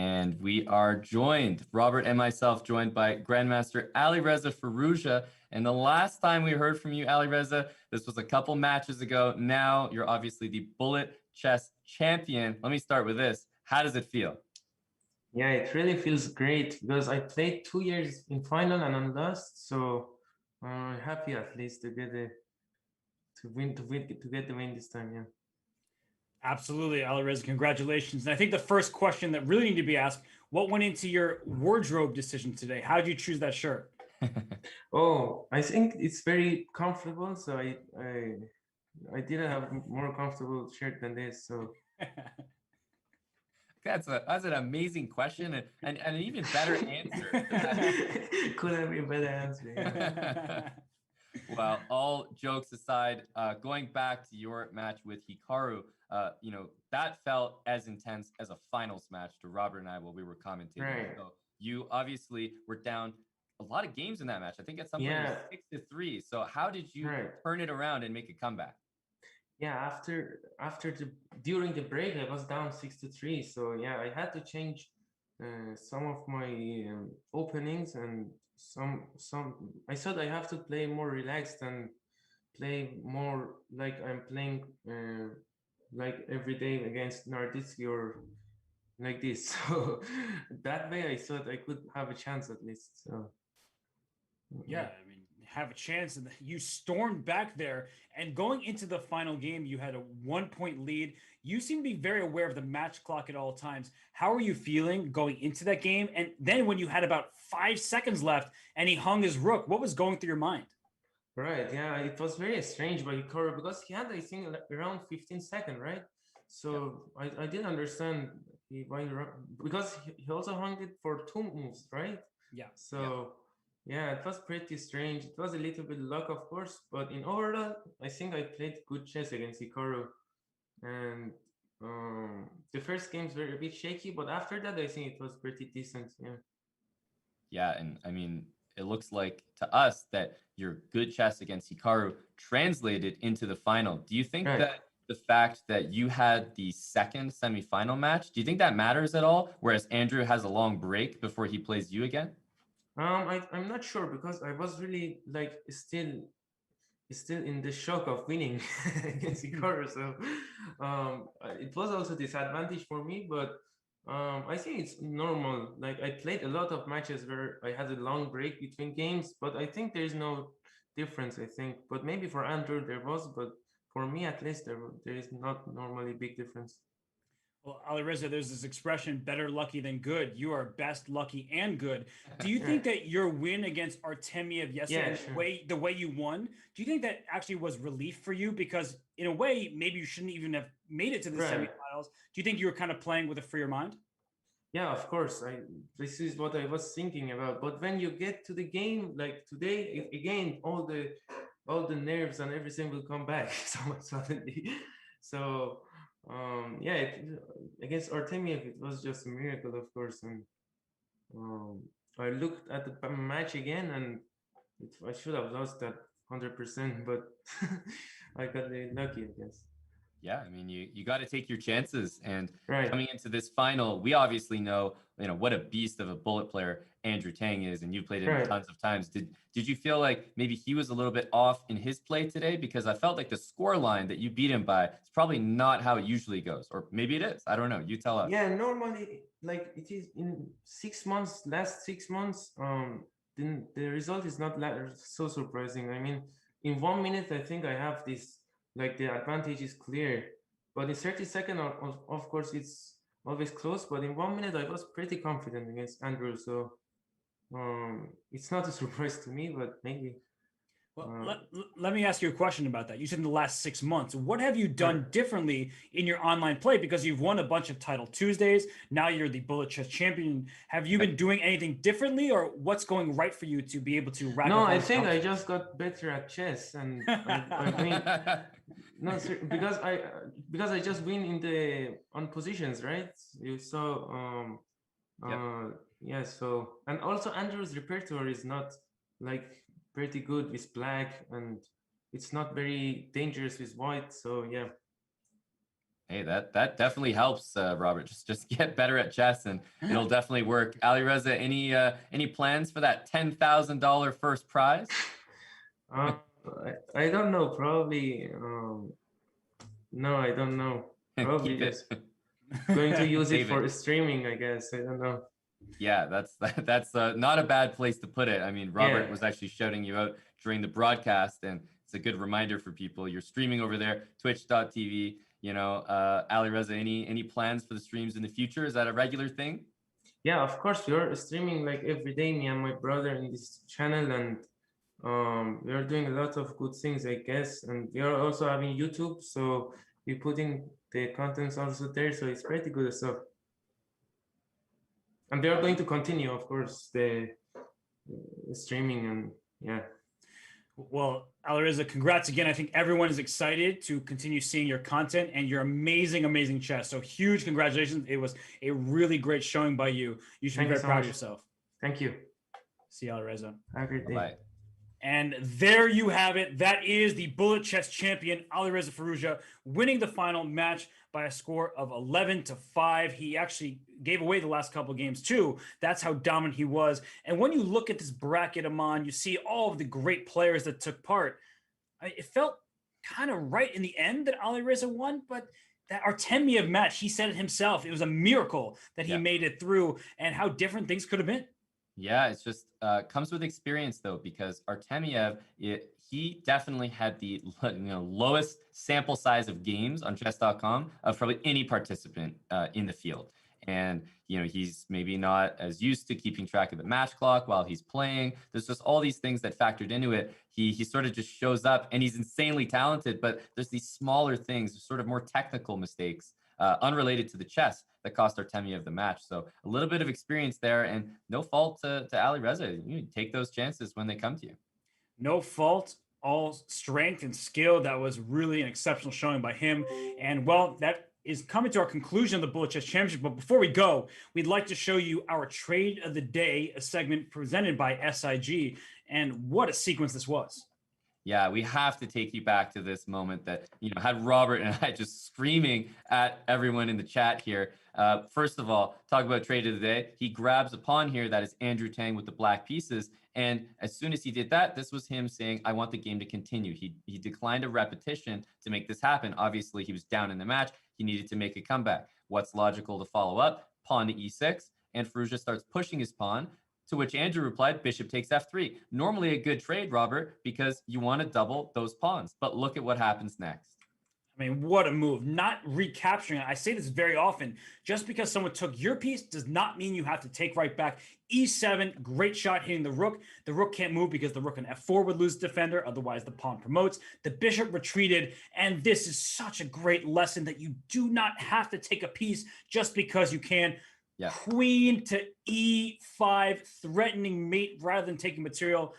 And we are joined, Robert and myself, joined by Grandmaster Alireza Firouzja. And the last time we heard from you, Alireza, this was a couple matches ago. Now you're obviously the bullet chess champion. Let me start with this. How does it feel? Yeah, it really feels great because I played 2 years in final and I lost. So I'm happy at least to get get the win this time. Yeah. Absolutely, Alireza. Congratulations. And I think the first question that really need to be asked, what went into your wardrobe decision today? How did you choose that shirt? Oh, I think it's very comfortable. So I didn't have more comfortable shirt than this. So that's an amazing question and an even better answer. Couldn't be a better answer. Yeah. Well, all jokes aside, going back to your match with Hikaru, that felt as intense as a finals match to Robert and I while we were commentating. Right. So you obviously were down a lot of games in that match. I think at some point it was 6-3. So how did you turn it around and make a comeback? Yeah, during the break, I was down 6-3. So yeah, I had to change some of my openings and some. I thought I have to play more relaxed and play more like I'm playing like every day against Narditsky or like this. So that way, I thought I could have a chance at least. So yeah, I mean, have a chance, and you stormed back there. And going into the final game, you had a 1-point lead. You seem to be very aware of the match clock at all times. How are you feeling going into that game? And then when you had about 5 seconds left and he hung his rook, what was going through your mind? Right, yeah, it was very strange by Hikaru because he had, I think, around 15 seconds, right? So I didn't understand why, because he also hung it for 2 moves, right? Yeah. So yeah, it was pretty strange. It was a little bit luck, of course, but in overall, I think I played good chess against Hikaru. And the first games were a bit shaky, but after that, I think it was pretty decent. Yeah. Yeah, and I mean, it looks like to us that your good chess against Hikaru translated into the final. Do you think that the fact that you had the second semifinal match, do you think that matters at all? Whereas Andrew has a long break before he plays you again? I'm not sure because I was really like still in the shock of winning against Hikaru. So it was also disadvantage for me, but I think it's normal. Like I played a lot of matches where I had a long break between games, but I think there is no difference, I think. But maybe for Andrew there was, but for me at least there is not normally big difference. Well, Alireza, there's this expression, better lucky than good. You are best lucky and good. Do you think that your win against Artemiev yesterday, the way you won, do you think that actually was relief for you? Because in a way, maybe you shouldn't even have made it to the semifinals. Do you think you were kind of playing with a freer mind? Yeah, of course. This is what I was thinking about. But when you get to the game, like today, again, all the nerves and everything will come back suddenly. So yeah, against Artemiev, it was just a miracle, of course. And I looked at the match again, and I should have lost that 100%, but I got lucky, I guess. Yeah, I mean, you got to take your chances. And coming into this final, we obviously know, what a beast of a bullet player Andrew Tang is, and you played him tons of times. Did you feel like maybe he was a little bit off in his play today? Because I felt like the score line that you beat him by is probably not how it usually goes, or maybe it is. I don't know. You tell us. Yeah, normally, like it is in last 6 months, then the result is not so surprising. I mean, in 1 minute, I think I have this. Like the advantage is clear, but in 30 seconds, of course, it's always close. But in 1 minute, I was pretty confident against Andrew, so it's not a surprise to me, but maybe. Well, let me ask you a question about that. You said in the last 6 months, what have you done differently in your online play? Because you've won a bunch of Title Tuesdays. Now you're the Bullet Chess champion. Have you been doing anything differently, or what's going right for you to be able to rack up? No, I think I just got better at chess, and because I just win on positions, right? You saw, yeah. So, and also Andrew's repertoire is not like pretty good with black, and it's not very dangerous with white. So yeah. Hey, that definitely helps, Robert. Just get better at chess, and it'll definitely work. Alireza, any plans for that $10,000 first prize? I don't know. Probably. No, I don't know. Probably Keep just going to use it Save for streaming, I guess. I don't know. Yeah, that's not a bad place to put it. I mean, Robert Yeah. was actually shouting you out during the broadcast, and it's a good reminder for people. You're streaming over there, twitch.tv. Alireza, any plans for the streams in the future? Is that a regular thing? Yeah, of course. We are streaming like every day, me and my brother in this channel, and we are doing a lot of good things, I guess. And we are also having YouTube, so we're putting the contents also there, so it's pretty good stuff. And they are going to continue, of course, the streaming, and yeah. Well, Alireza, congrats again. I think everyone is excited to continue seeing your content and your amazing chess. So huge congratulations. It was a really great showing by you. You should be very proud of yourself. Thank you. See you, Alireza. Have a great day. Bye. And there you have it. That is the bullet chess champion, Alireza Firouzja, winning the final match by a score of 11-5. He actually gave away the last couple of games too. That's how dominant he was. And when you look at this bracket, Aman, you see all of the great players that took part. It felt kind of right in the end that Alireza won, but that Artemiev match, he said it himself. It was a miracle that he made it through, and how different things could have been. Yeah, it's just comes with experience though, because Artemiev, he definitely had the lowest sample size of games on Chess.com of probably any participant in the field. And he's maybe not as used to keeping track of the match clock while he's playing. There's just all these things that factored into it. He sort of just shows up, and he's insanely talented, but there's these smaller things, sort of more technical mistakes unrelated to the chess that cost Artemiev the match. So a little bit of experience there, and no fault to Alireza. You take those chances when they come to you. No fault, all strength and skill. That was really an exceptional showing by him. And well, that is coming to our conclusion of the Bullet Chess Championship. But before we go, we'd like to show you our trade of the day, a segment presented by SIG. And what a sequence this was. Yeah, we have to take you back to this moment that, had Robert and I just screaming at everyone in the chat here. First of all, talk about trade of the day. He grabs a pawn here that is Andrew Tang with the black pieces. And as soon as he did that, this was him saying, I want the game to continue. He declined a repetition to make this happen. Obviously, he was down in the match. He needed to make a comeback. What's logical to follow up? Pawn to e6, and Firouzja starts pushing his pawn, to which Andrew replied, bishop takes f3. Normally a good trade, Robert, because you want to double those pawns. But look at what happens next. I mean, what a move. Not recapturing it. I say this very often. Just because someone took your piece does not mean you have to take right back. E7, great shot hitting the rook. The rook can't move because the rook on f4 would lose defender. Otherwise, the pawn promotes. The bishop retreated. And this is such a great lesson that you do not have to take a piece just because you can. Yeah. Queen to e5, threatening mate rather than taking material.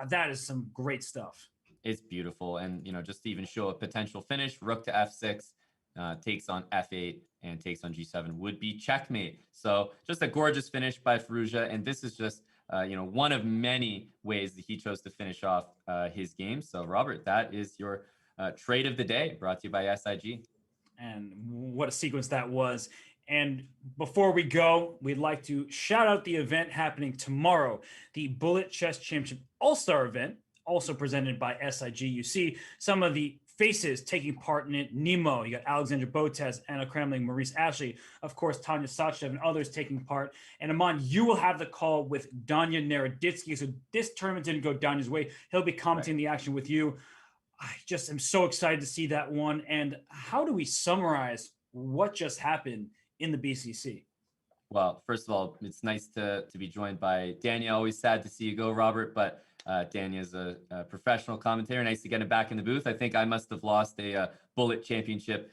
That is some great stuff. It's beautiful. And, just to even show a potential finish, rook to f6, takes on f8, and takes on g7 would be checkmate. So just a gorgeous finish by Firouzja. And this is just, one of many ways that he chose to finish off his game. So, Robert, that is your trade of the day, brought to you by SIG. And what a sequence that was. And before we go, we'd like to shout out the event happening tomorrow, the Bullet Chess Championship All-Star event, also presented by SIG. You see some of the faces taking part in it. Nemo, you got Alexandra Botes, Anna Kramling, Maurice Ashley, of course, Tanya Sachev, and others taking part. And Aman, you will have the call with Danya Naroditsky. So this tournament didn't go Danya's way. He'll be commenting the action with you. I just am so excited to see that one. And how do we summarize what just happened in the BCC? Well, first of all, it's nice to be joined by Danya. Always sad to see you go, Robert, but Danya's a professional commentator. Nice to get him back in the booth. I think I must have lost a Bullet Championship,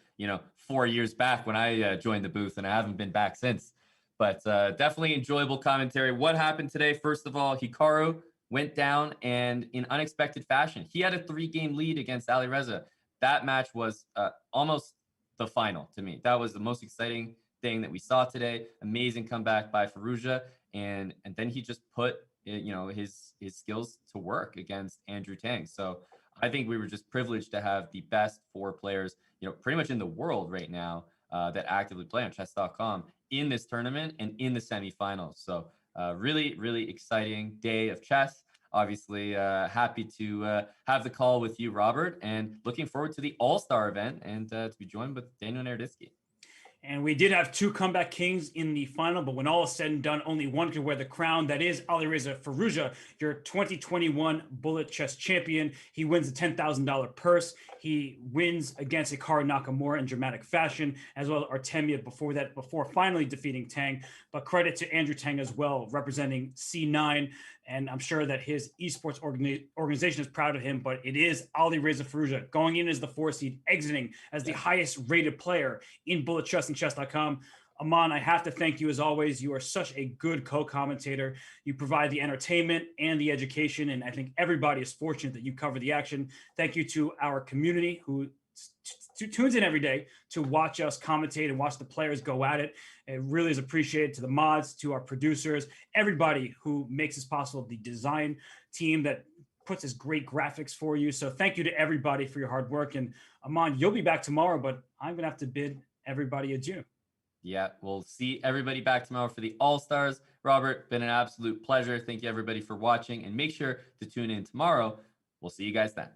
4 years back when I joined the booth, and I haven't been back since. But definitely enjoyable commentary. What happened today? First of all, Hikaru went down, and in unexpected fashion, he had a 3-game lead against Alireza. That match was almost the final to me. That was the most exciting thing that we saw today. Amazing comeback by Firouzja, and then he just put his skills to work against Andrew Tang. So I think we were just privileged to have the best 4 players pretty much in the world right now that actively play on Chess.com in this tournament and in the semifinals. So really, really exciting day of chess. Obviously, happy to have the call with you, Robert, and looking forward to the All-Star event and to be joined with Daniel Naroditsky. And we did have 2 comeback kings in the final, but when all is said and done, only one could wear the crown. That is Alireza Firouzja, your 2021 Bullet Chess champion. He wins a $10,000 purse. He wins against Hikaru Nakamura in dramatic fashion, as well as Artemiev before finally defeating Tang. But credit to Andrew Tang as well, representing C9. And I'm sure that his esports organization is proud of him, but it is Alireza Firouzja going in as the 4 seed, exiting as the highest rated player in Bullet Chess and Chess.com. Aman, I have to thank you as always. You are such a good co-commentator. You provide the entertainment and the education, and I think everybody is fortunate that you cover the action. Thank you to our community who tunes in every day to watch us commentate and watch the players go at it. It really is appreciated. To the mods, to our producers, everybody who makes this possible, the design team that puts this great graphics for you. So thank you to everybody for your hard work. And Aman, you'll be back tomorrow, but I'm going to have to bid everybody adieu. Yeah, we'll see everybody back tomorrow for the All-Stars. Robert, been an absolute pleasure. Thank you, everybody, for watching. And make sure to tune in tomorrow. We'll see you guys then.